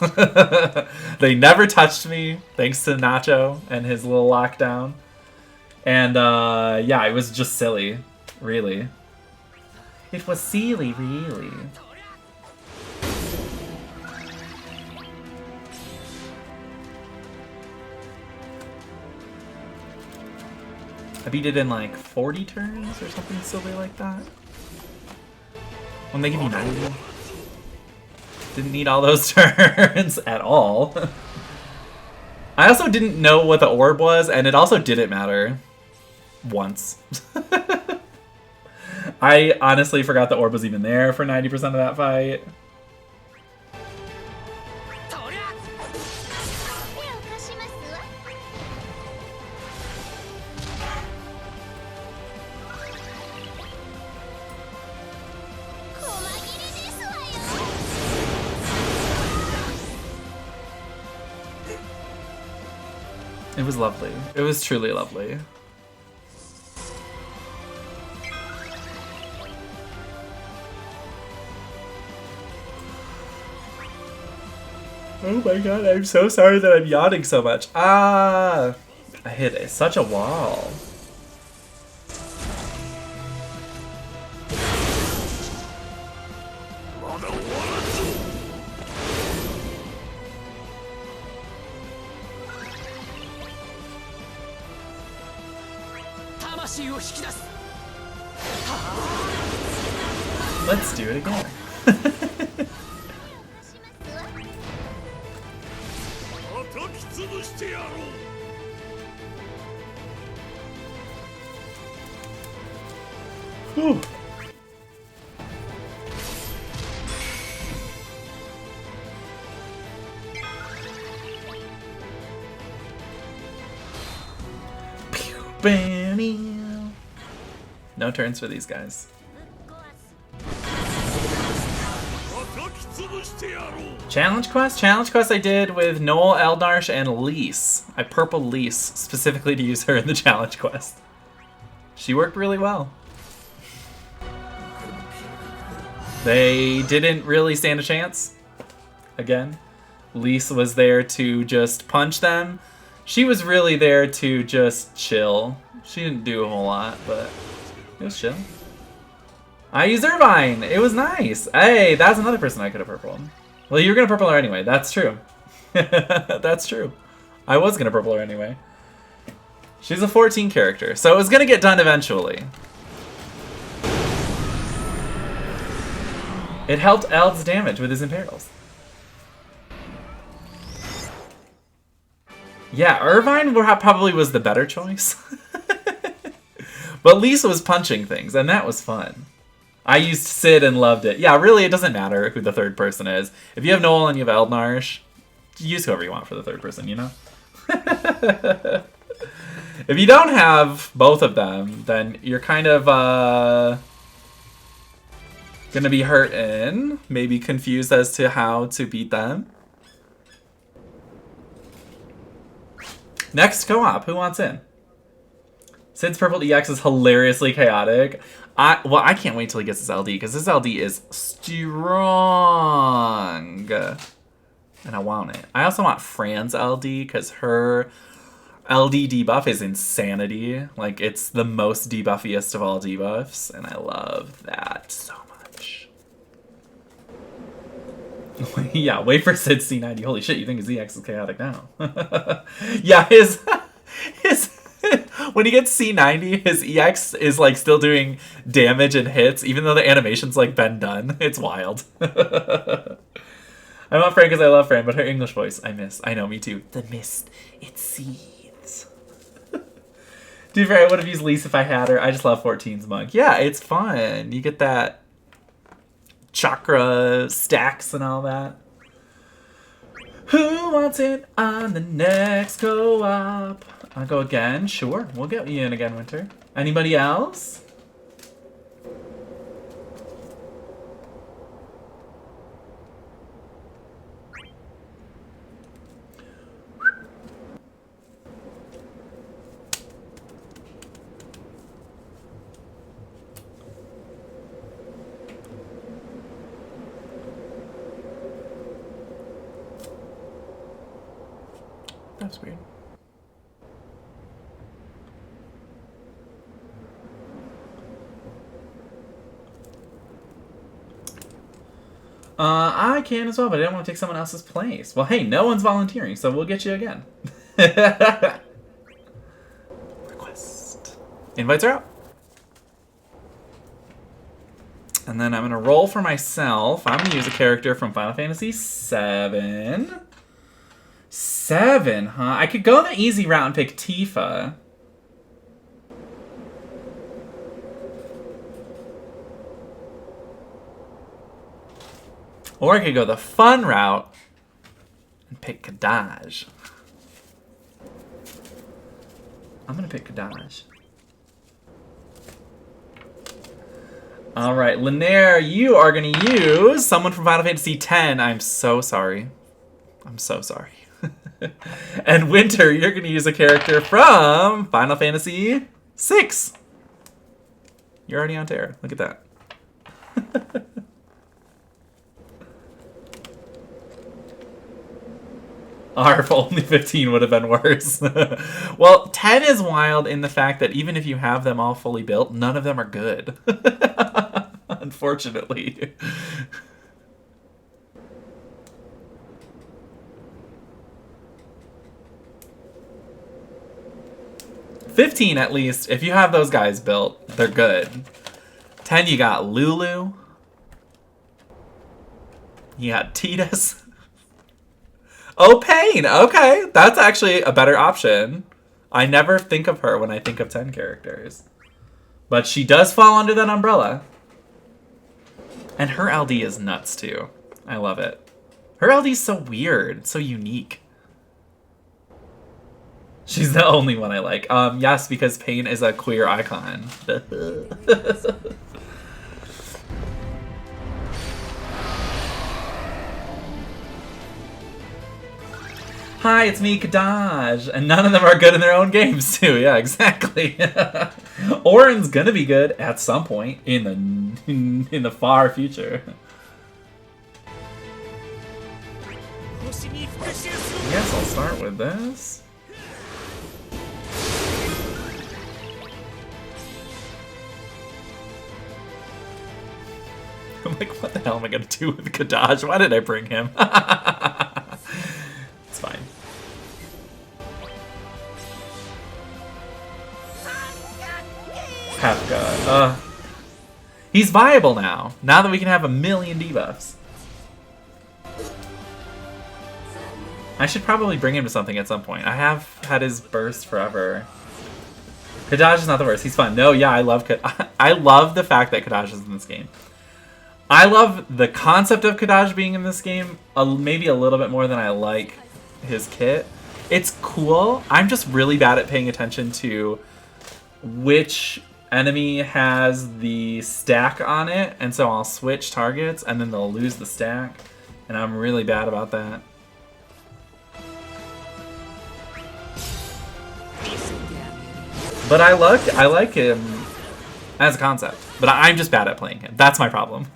They never touched me, thanks to Nacho and his little lockdown. And yeah, it was just silly, really. It was silly, really. I beat it in like 40 turns or something silly like that. When they give you 90. Didn't need all those turns at all. I also didn't know what the orb was, and it also didn't matter. Once. I honestly forgot the orb was even there for 90% of that fight. It was lovely. It was truly lovely. Oh my god, I'm so sorry that I'm yawning so much. Ah! I hit such a wall. Let's do it again. Whew. No turns for these guys. Challenge quest? Challenge quest I did with Noel, Eald'narche, and Lise. I purple Lise specifically to use her in the challenge quest. She worked really well. They didn't really stand a chance. Again, Lise was there to just punch them. She was really there to just chill. She didn't do a whole lot, but it was chill. I used Irvine. It was nice. Hey, that's another person I could have purpled. Well, you're gonna purple her anyway. That's true. That's true. I was gonna purple her anyway. She's a 14 character, so it was gonna get done eventually. It helped Eald's damage with his Imperials. Yeah, Irvine probably was the better choice. But Lisa was punching things, and that was fun. I used Sid and loved it. Yeah, really, it doesn't matter who the third person is. If you have Noel and you have Eald'narche, use whoever you want for the third person, you know? If you don't have both of them, then you're kind of gonna be hurting, maybe confused as to how to beat them. Next co-op, who wants in? Sid's purple EX is hilariously chaotic. Well, I can't wait till he gets his LD, because his LD is strong. And I want it. I also want Fran's LD, because her LD debuff is insanity. Like, it's the most debuffiest of all debuffs, and I love that so much. Yeah, wait for Sid's C90. Holy shit, you think his EX is chaotic now. Yeah, his when he gets C90, his EX is like still doing damage and hits, even though the animation's like been done. It's wild. I want Fran because I love Fran, but her English voice I miss. I know, me too. The mist, it seethes. To be fair, I would have used Lise if I had her. I just love 14's monk. Yeah, it's fun. You get that chakra stacks and all that. Who wants it on the next co-op? I'll go again. Sure, we'll get you in again, Winter. Anybody else? That's weird. I can as well, but I don't want to take someone else's place. Well, hey, no one's volunteering, so we'll get you again. Request. Invites are out. And then I'm going to roll for myself. I'm going to use a character from Final Fantasy VII. 7, huh? I could go the easy route and pick Tifa. Or I could go the fun route and pick Kadaj. I'm gonna pick Kadaj. Alright, Linaire, you are gonna use someone from Final Fantasy X. I'm so sorry. I'm so sorry. And Winter, you're gonna use a character from Final Fantasy VI. You're already on Terra. Look at that. If only 15 would have been worse. Well, 10 is wild in the fact that even if you have them all fully built, none of them are good. Unfortunately. $15 at least, if you have those guys built, they're good. 10, you got Lulu. You got Tidus. Oh, Pain! Okay, that's actually a better option. I never think of her when I think of 10 characters. But she does fall under that umbrella. And her LD is nuts, too. I love it. Her LD is so weird, so unique. She's the only one I like. Yes, because Pain is a queer icon. Hi, it's me, Kadaj. And none of them are good in their own games, too. Yeah, exactly. Orin's gonna be good at some point in the far future. I guess I'll start with this. I'm like, what the hell am I gonna do with Kadaj? Why did I bring him? It's fine. Half God. He's viable now. Now that we can have 1,000,000 debuffs. I should probably bring him to something at some point. I have had his burst forever. Kadaj is not the worst. He's fun. No, yeah, I love I love the fact that Kadaj is in this game. I love the concept of Kadaj being in this game maybe a little bit more than I like his kit. It's cool. I'm just really bad at paying attention to which enemy has the stack on it, and so I'll switch targets and then they'll lose the stack, and I'm really bad about that. But I like him as a concept, but I'm just bad at playing him. That's my problem.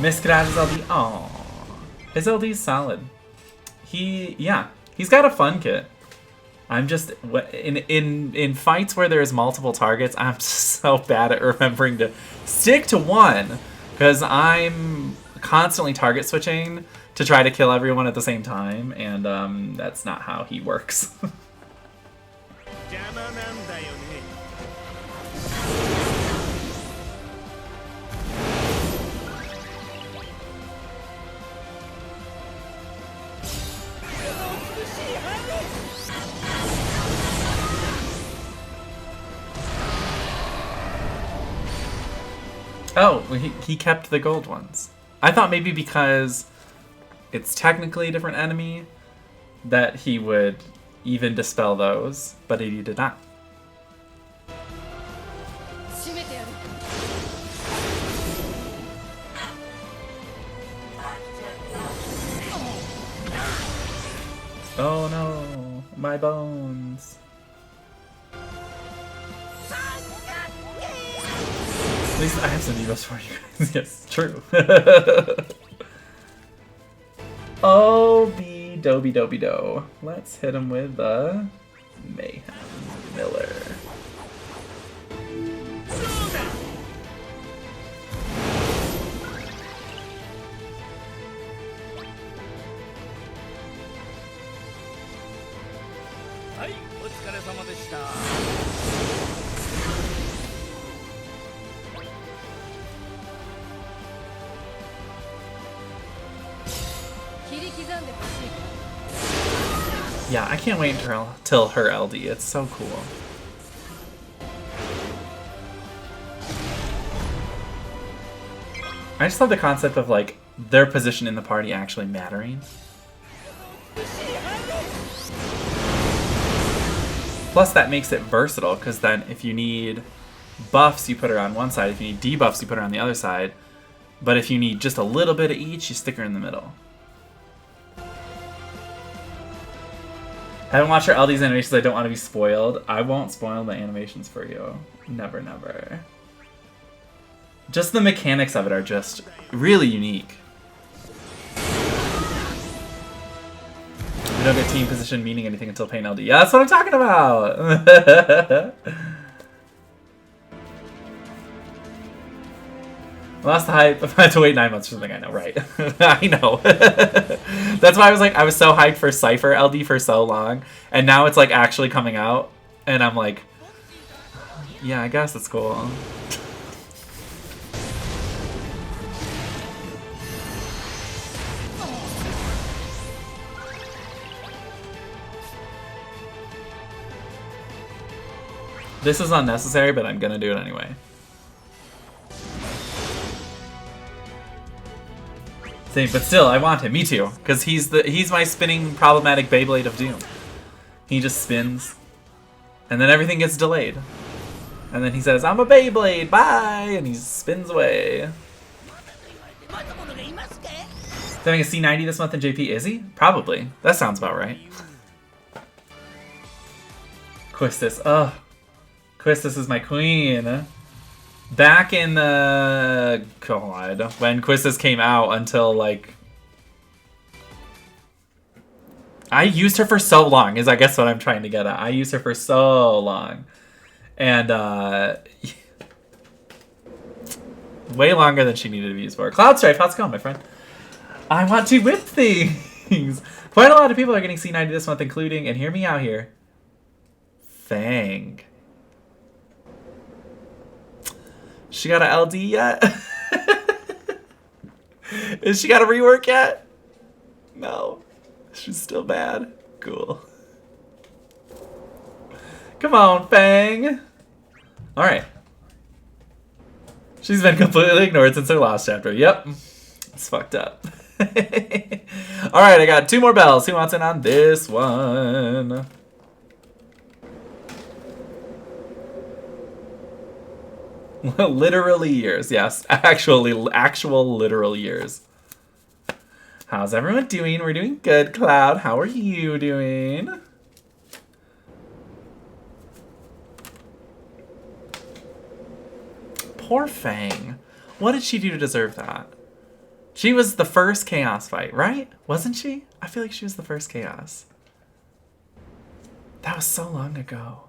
Miss Kadaj's LD. Aww. His LD's solid. He's got a fun kit. I'm just in fights where there's multiple targets, I'm so bad at remembering to stick to one because I'm constantly target switching to try to kill everyone at the same time, and that's not how he works. Oh, he kept the gold ones. I thought maybe because it's technically a different enemy that he would even dispel those, but he did not. Oh no, my bones. At least I have some debuffs for you guys. Yes, true. Oh, be doby doby do. Let's hit him with the Mayhem Miller. Yeah, I can't wait till her LD. It's so cool. I just love the concept of like their position in the party actually mattering. Plus that makes it versatile, because then if you need buffs, you put her on one side. If you need debuffs, you put her on the other side. But if you need just a little bit of each, you stick her in the middle. I haven't watched her LD's animations, I don't want to be spoiled. I won't spoil the animations for you. Never, never. Just the mechanics of it are just really unique. You don't get team position meaning anything until paying LD. Yeah, that's what I'm talking about! Lost the hype. I had to wait 9 months for something. I know, right? I know. That's why I was so hyped for Cypher LD for so long, and now it's like actually coming out, and I'm like, yeah, I guess it's cool. This is unnecessary, but I'm gonna do it anyway. Same, but still, I want him. Me too, because he's my spinning problematic Beyblade of Doom. He just spins, and then everything gets delayed, and then he says, "I'm a Beyblade, bye," and he spins away. He's having a C90 this month in JP, is he? Probably. That sounds about right. Quistis, ugh. Quistis is my queen. Back in the... God, when Quistis came out until, like, I used her for so long, is I guess what I'm trying to get at. I used her for so long. And, way longer than she needed to be used for. Cloudstrife, how's it going, my friend? I want to whip things! Quite a lot of people are getting C90 this month, including, and hear me out here, Fang. She got an LD yet? Is she got a rework yet? No. She's still bad. Cool. Come on, Fang. Alright. She's been completely ignored since her last chapter. Yep. It's fucked up. Alright, I got 2 more bells. Who wants in on this one? Literally years, yes. Actual literal years. How's everyone doing? We're doing good, Cloud. How are you doing? Poor Fang. What did she do to deserve that? She was the first Chaos fight, right? Wasn't she? I feel like she was the first Chaos. That was so long ago.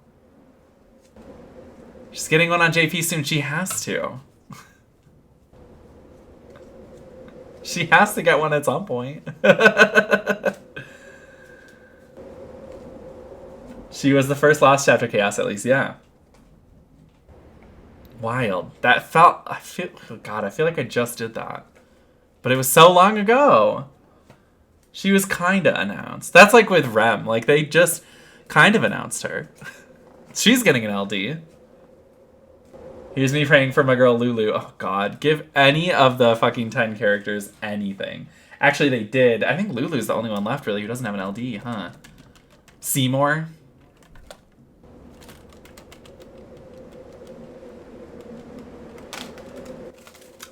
She's getting one on JP soon. She has to. She has to get one at some point. She was the first last chapter Chaos, at least, yeah. Wild. That felt... I feel like I just did that. But it was so long ago. She was kinda announced. That's like with Rem. Like, they just kind of announced her. She's getting an LD. Here's me praying for my girl Lulu. Oh god, give any of the fucking 10 characters anything. Actually, they did. I think Lulu's the only one left, really, who doesn't have an LD, huh? Seymour?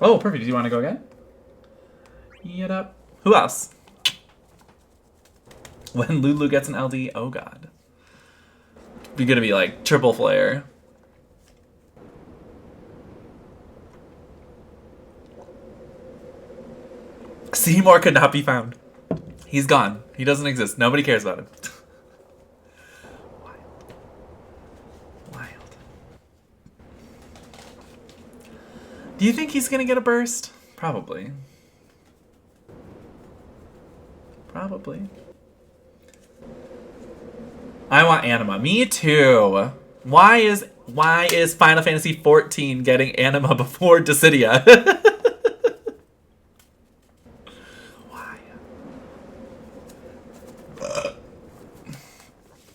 Oh, perfect. Do you want to go again? Get up. Who else? When Lulu gets an LD, oh god. Be gonna be like triple flare. Seymour could not be found. He's gone. He doesn't exist. Nobody cares about him. Wild. Wild. Do you think he's gonna get a burst? Probably. Probably. I want Anima. Me too. Why is Final Fantasy XIV getting Anima before Dissidia?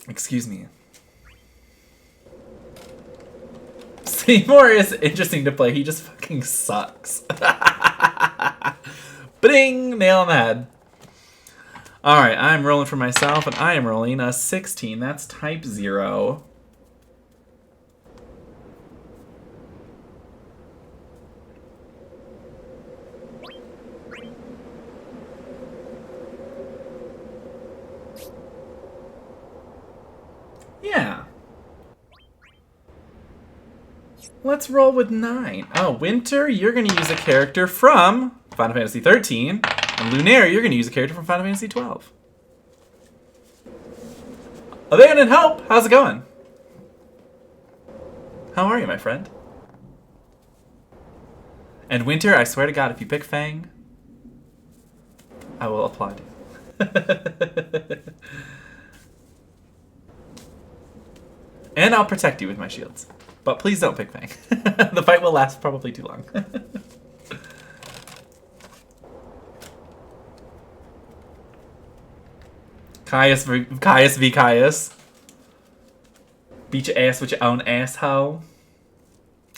Excuse me. Seymour is interesting to play. He just fucking sucks. Bing! Nail on the head. Alright, I'm rolling for myself, and I am rolling a 16. That's type 0. Yeah. Let's roll with 9. Oh, Winter, you're going to use a character from Final Fantasy 13. And Lunaire, you're going to use a character from Final Fantasy 12. Abandoned Hope, how's it going? How are you, my friend? And Winter, I swear to God, if you pick Fang, I will applaud you. And I'll protect you with my shields. But please don't pick Fang. The fight will last probably too long. Caius v Caius. Beat your ass with your own asshole.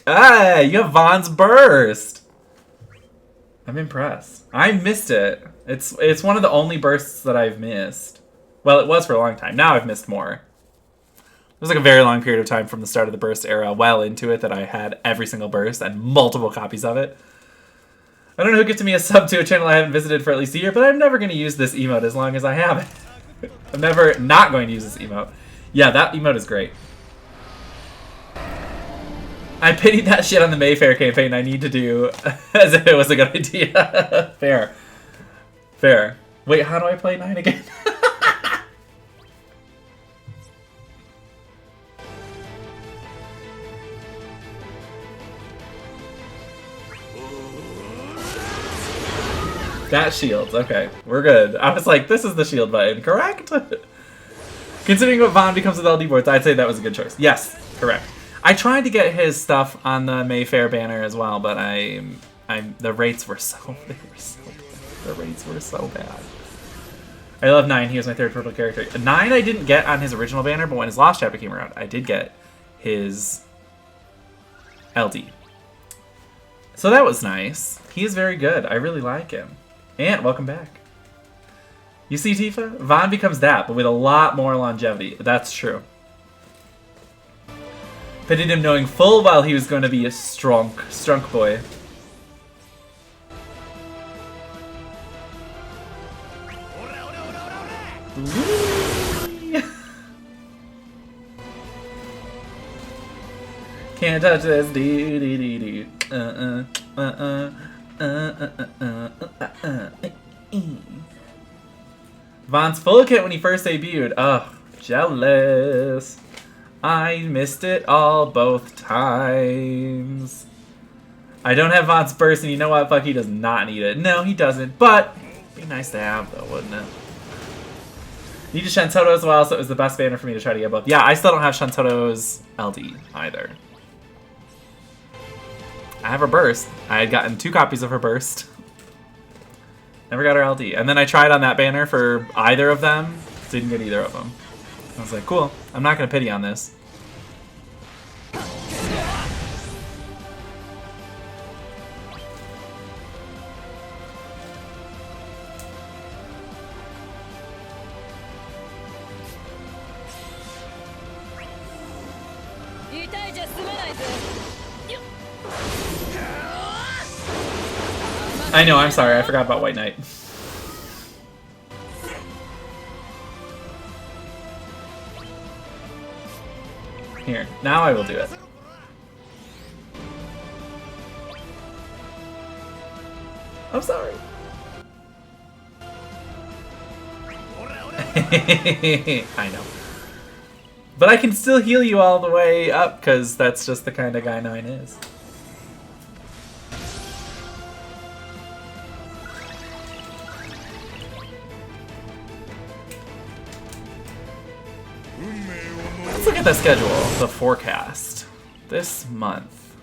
Ah, you have Vaughn's Burst. I'm impressed. I missed it. It's one of the only bursts that I've missed. Well, it was for a long time. Now I've missed more. It was like a very long period of time from the start of the burst era well into it that I had every single burst and multiple copies of it. I don't know who gets me a sub to a channel I haven't visited for at least a year, but I'm never going to use this emote as long as I have it. I'm never not going to use this emote. Yeah, that emote is great. I pitied that shit on the Mayfair campaign. I need to do as if it was a good idea. Fair. Fair. Wait, how do I play 9 again? That shields. Okay, we're good. I was like, this is the shield button, correct? Considering what Vaughn becomes with LD boards, I'd say that was a good choice. Yes, correct. I tried to get his stuff on the Mayfair banner as well, but the rates were so the rates were so bad. I love 9. He was my third purple character. 9 I didn't get on his original banner, but when his Lost chapter came around, I did get his LD. So that was nice. He is very good. I really like him. And welcome back. You see, Tifa? Vaughn becomes that, but with a lot more longevity. That's true. Pitied him knowing full well he was going to be a strunk boy. Can't touch this. Vaughn's full kit when he first debuted. Ugh, jealous. I missed it all both times. I don't have Vaughn's burst, and you know what? Fuck, he does not need it. No, he doesn't, but it'd be nice to have, though, wouldn't it? Need a Shantoto as well, so it was the best banner for me to try to get both. Yeah, I still don't have Shantoto's LD either. I have her burst. I had gotten 2 copies of her burst. Never got her LD. And then I tried on that banner for either of them. Didn't get either of them. I was like, cool. I'm not going to pity on this. I know, I'm sorry. I forgot about White Knight. Here, now I will do it. I'm sorry. I know. But I can still heal you all the way up, because that's just the kind of guy 9 is. Let's look at the schedule, the forecast, this month.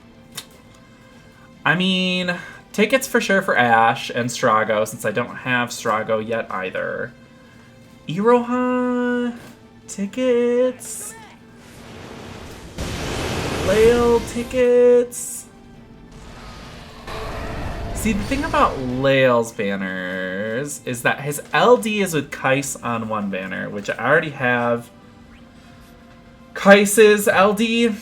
I mean, tickets for sure for Ash and Strago, since I don't have Strago yet either. Iroha, tickets. Lael tickets. See, the thing about Lael's banners is that his LD is with Kais on one banner, which I already have. Kais's LD,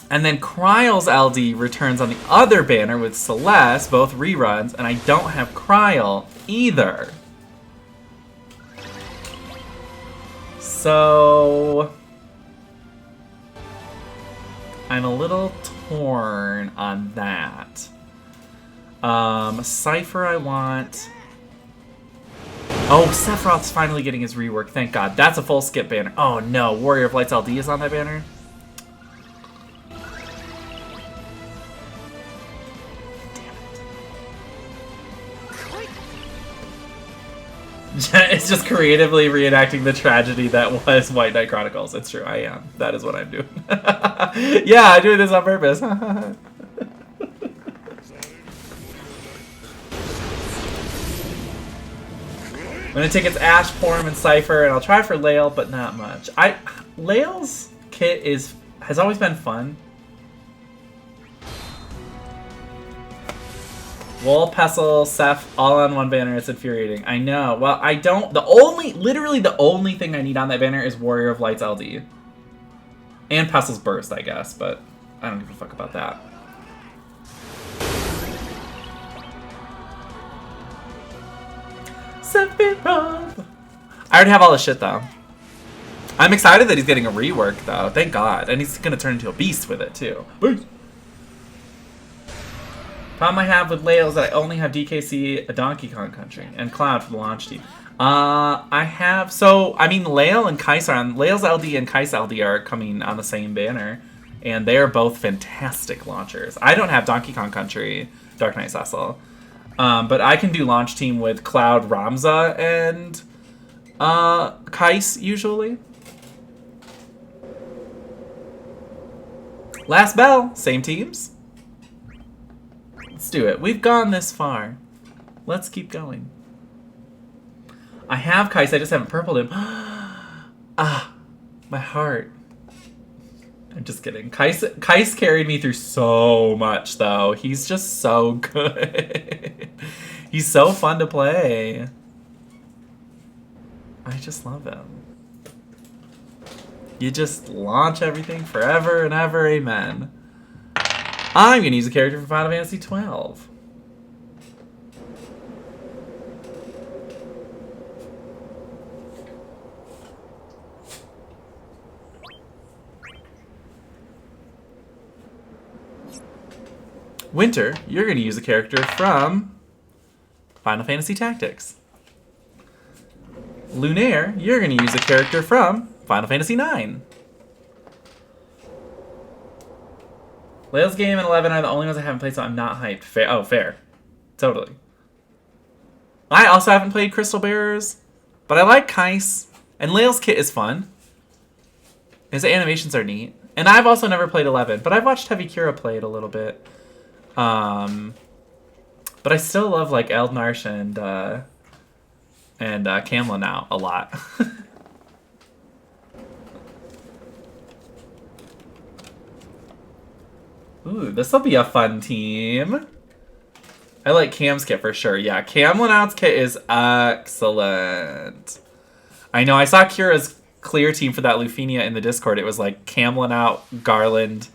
and then Kryle's LD returns on the other banner with Celeste, both reruns, and I don't have Kryle either. So I'm a little torn on that. Cypher I want. Oh, Sephiroth's finally getting his rework, thank God. That's a full skip banner. Oh no, Warrior of Light's LD is on that banner? Damn it. It's just creatively reenacting the tragedy that was White Knight Chronicles. It's true, I am. That is what I'm doing. Yeah, I'm doing this on purpose. I'm gonna take its Ash, Porm, and Cypher, and I'll try for Lael, but not much. Lael's kit has always been fun. Wall, Pestle, Seph, all on one banner. It's infuriating. I know. Well, I don't. Literally the only thing I need on that banner is Warrior of Light's LD. And Pestle's Burst, I guess, but I don't give a fuck about that. Sephiroth. I already have all the shit though. I'm excited that he's getting a rework though. Thank God. And he's gonna turn into a beast with it too. Beast. Problem I have with Lael is that I only have DKC, a Donkey Kong Country, and Cloud for the launch team. I mean Lael and Kais are on. Lael's LD and Kais LD are coming on the same banner. And they are both fantastic launchers. I don't have Donkey Kong Country, Dark Knight Cecil. But I can do launch team with Cloud, Ramza, and Kais usually. Last bell, same teams. Let's do it. We've gone this far. Let's keep going. I have Kais, I just haven't purpled him. Ah, my heart. I'm just kidding. Kais carried me through so much, though. He's just so good. He's so fun to play. I just love him. You just launch everything forever and ever, amen. I'm going to use a character from Final Fantasy XII. Winter, you're going to use a character from Final Fantasy Tactics. Lunaire, you're going to use a character from Final Fantasy IX. Lail's game and 11 are the only ones I haven't played, so I'm not hyped. Fair. Totally. I also haven't played Crystal Bearers, but I like Kais, and Lail's kit is fun. His animations are neat. And I've also never played 11, but I've watched Heavy Kira play it a little bit. But I still love like Eald'narche and Camla now a lot. Ooh, this will be a fun team. I like Cam's kit for sure. Yeah, Cam Lenout's kit is excellent. I know, I saw Kira's clear team for that Lufenia in the Discord. It was like Cam Lenout, Garland,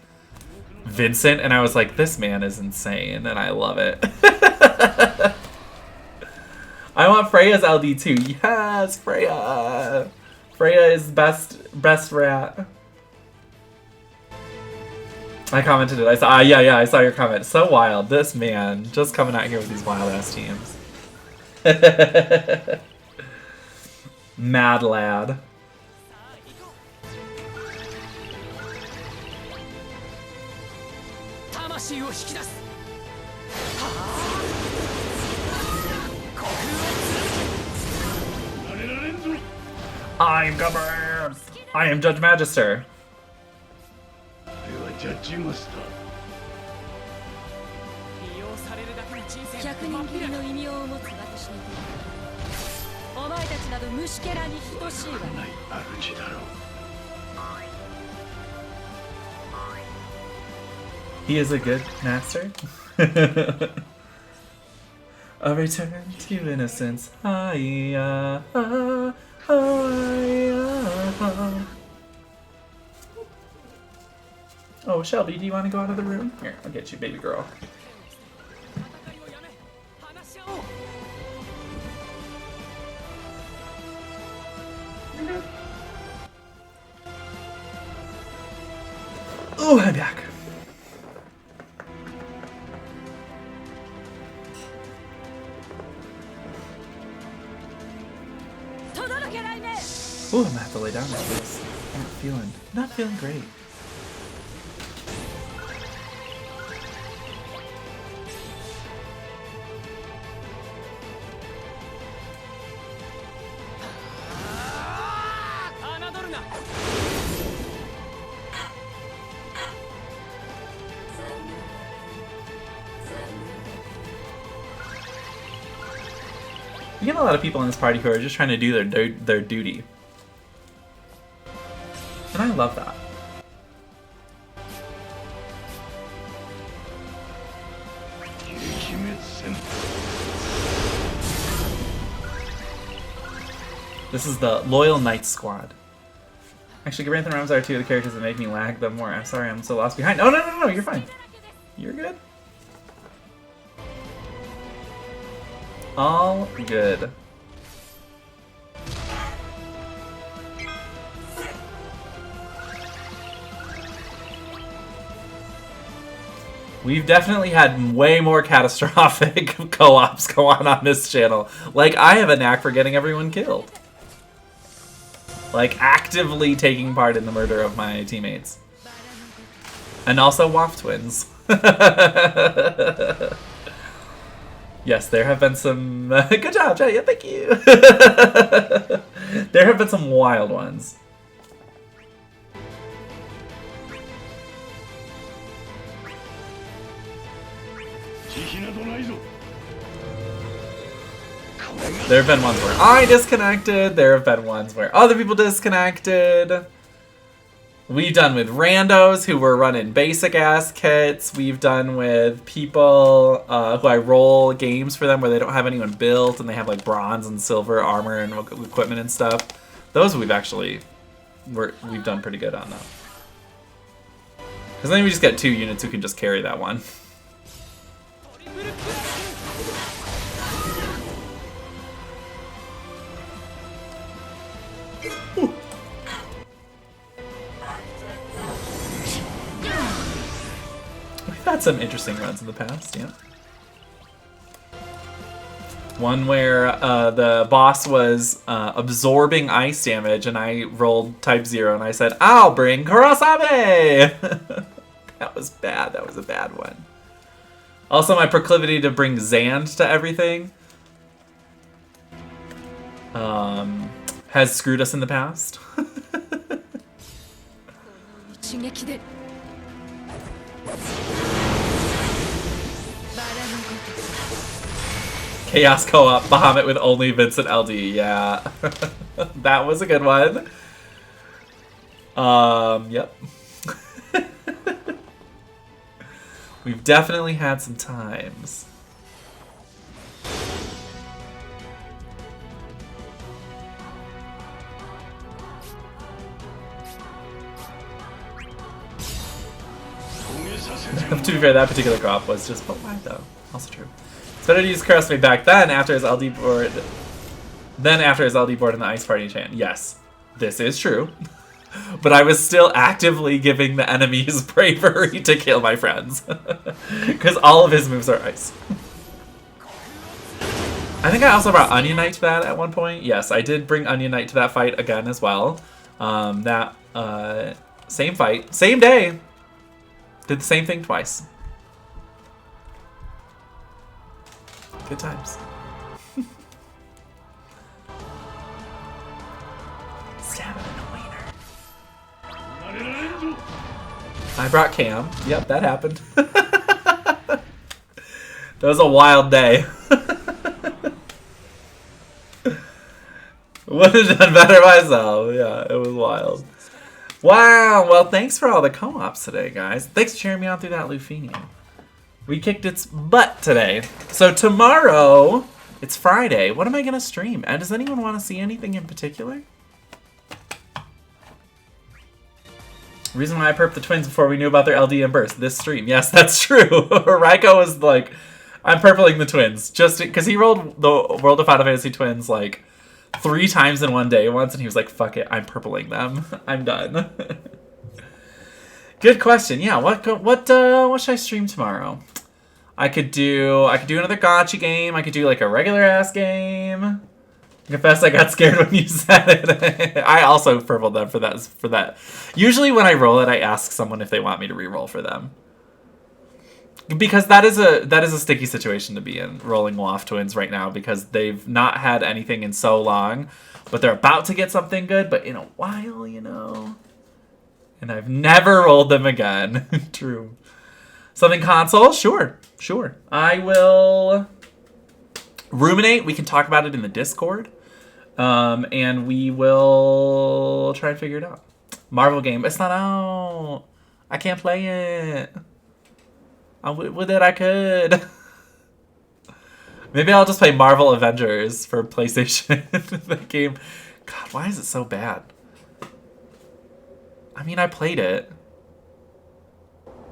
Vincent, and I was like, this man is insane, and I love it. I want Freya's LD too. Yes, Freya. Freya is best rat. I commented it. I saw. Yeah. I saw your comment. So wild. This man just coming out here with these wild ass teams. Mad lad. I'm Gubber! I am Judge Magister. He is a good master. A return to innocence. Oh, Shelby, do you want to go out of the room? Here, I'll get you, baby girl. Oh, I'm back. Oh, I'm gonna have to lay down after this. I'm not feeling great. You get a lot of people in this party who are just trying to do their duty. And I love that. This is the Loyal Knights squad. Actually, Gabrantha and Rams are two of the characters that make me lag them more. I'm sorry, I'm so lost behind. Oh, no, you're fine. You're good. All good. We've definitely had way more catastrophic co-ops go on this channel. Like, I have a knack for getting everyone killed. Like, actively taking part in the murder of my teammates. And also WAF twins. Yes, there have been some... good job, Jay. Yeah, thank you. There have been some wild ones. There have been ones where I disconnected. There have been ones where other people disconnected. We've done with randos who were running basic ass kits. We've done with people who I roll games for them where they don't have anyone built and they have like bronze and silver armor and equipment and stuff. Those we've actually we've done pretty good on though. Because then we just get 2 units who can just carry that one. Had some interesting runs in the past, yeah. One where the boss was absorbing ice damage and I rolled type 0 and I said, I'll bring Kurosabe! That was bad. That was a bad one. Also, my proclivity to bring Zand to everything has screwed us in the past. Chaos Co-op, Bahamut with only Vincent LD, yeah. That was a good one. Yep. We've definitely had some times. To be fair, that particular co-op was just, but why though? Also true. It's better to use Kurosabe back then after his LD board. Then after his LD board in the Ice Party chant. Yes, this is true. But I was still actively giving the enemies bravery to kill my friends. Because all of his moves are ice. I think I also brought Onion Knight to that at one point. Yes, I did bring Onion Knight to that fight again as well. Same fight, same day. Did the same thing twice. Good times. Stamina and a wiener. I brought Cam. Yep, that happened. That was a wild day. Would have done better myself. Yeah, it was wild. Wow, well, thanks for all the co-ops today, guys. Thanks for cheering me on through that LUFENIA. We kicked its butt today. So tomorrow, it's Friday. What am I going to stream? And does anyone want to see anything in particular? Reason why I perped the twins before we knew about their LD and burst. This stream. Yes, that's true. Raiko was like, I'm purpling the twins. Just because he rolled the World of Final Fantasy twins like 3 times in one day once, and he was like, fuck it, I'm purpling them. I'm done. Good question. Yeah, what should I stream tomorrow? I could do another gacha game. I could do like a regular ass game. I confess I got scared when you said it. I also purpled them for that. Usually when I roll it, I ask someone if they want me to re-roll for them. Because that is a sticky situation to be in, rolling Waff twins right now, because they've not had anything in so long, but they're about to get something good, but in a while, you know. And I've never rolled them again. True. Something console? Sure. I will ruminate. We can talk about it in the Discord. And we will try and figure it out. Marvel game. It's not out. I can't play it. With it, I could. Maybe I'll just play Marvel Avengers for PlayStation. That game. God, why is it so bad? I mean, I played it.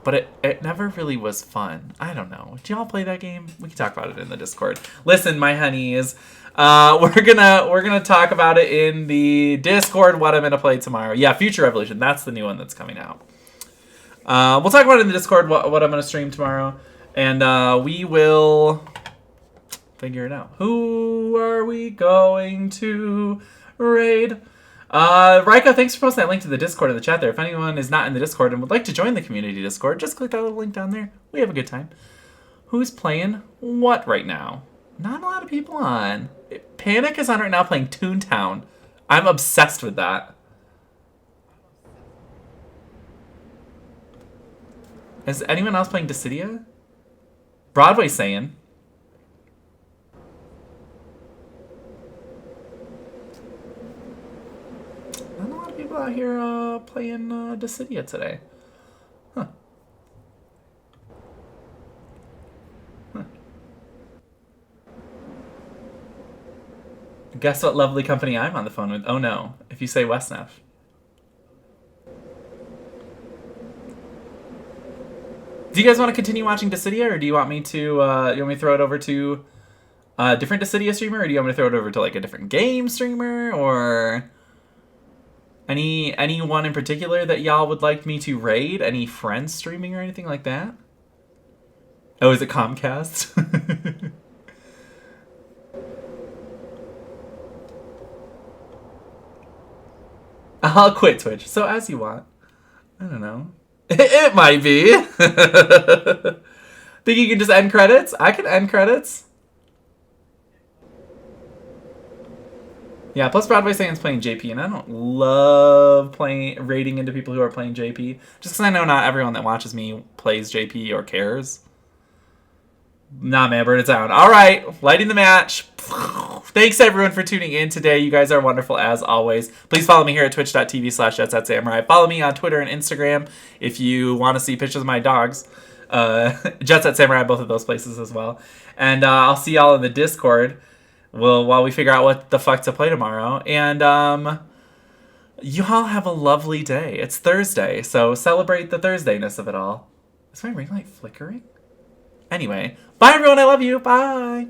But it never really was fun. I don't know. Do y'all play that game? We can talk about it in the Discord. Listen, my honeys. We're gonna talk about it in the Discord, what I'm gonna play tomorrow. Yeah, Future Revolution. That's the new one that's coming out. We'll talk about it in the Discord, what I'm going to stream tomorrow. And we will figure it out. Who are we going to raid? Raiko, thanks for posting that link to the Discord in the chat there. If anyone is not in the Discord and would like to join the community Discord, just click that little link down there. We have a good time. Who's playing what right now? Not a lot of people on. Panic is on right now playing Toontown. I'm obsessed with that. Is anyone else playing Dissidia? Broadway saying. Not a lot of people out here playing Dissidia today. Huh. Guess what lovely company I'm on the phone with? Oh no, if you say Westneff. Do you guys want to continue watching Dissidia, or do you want me to throw it over to a different Dissidia streamer, or do you want me to throw it over to like a different game streamer, or anyone in particular that y'all would like me to raid? Any friends streaming or anything like that? Oh, is it Comcast? I'll quit Twitch. So as you want. I don't know. It might be. Think you can just end credits? I can end credits. Yeah, plus Broadway Saiyans playing JP, and I don't love raiding into people who are playing JP. Just because I know not everyone that watches me plays JP or cares. Nah, man, burn it down. All right, lighting the match. Thanks, everyone, for tuning in today. You guys are wonderful, as always. Please follow me here at twitch.tv/JetSetSamurai. Follow me on Twitter and Instagram if you want to see pictures of my dogs. JetSetSamurai, both of those places as well. And I'll see y'all in the Discord while we figure out what the fuck to play tomorrow. And you all have a lovely day. It's Thursday, so celebrate the Thursdayness of it all. Is my ring light flickering? Anyway, bye, everyone. I love you. Bye.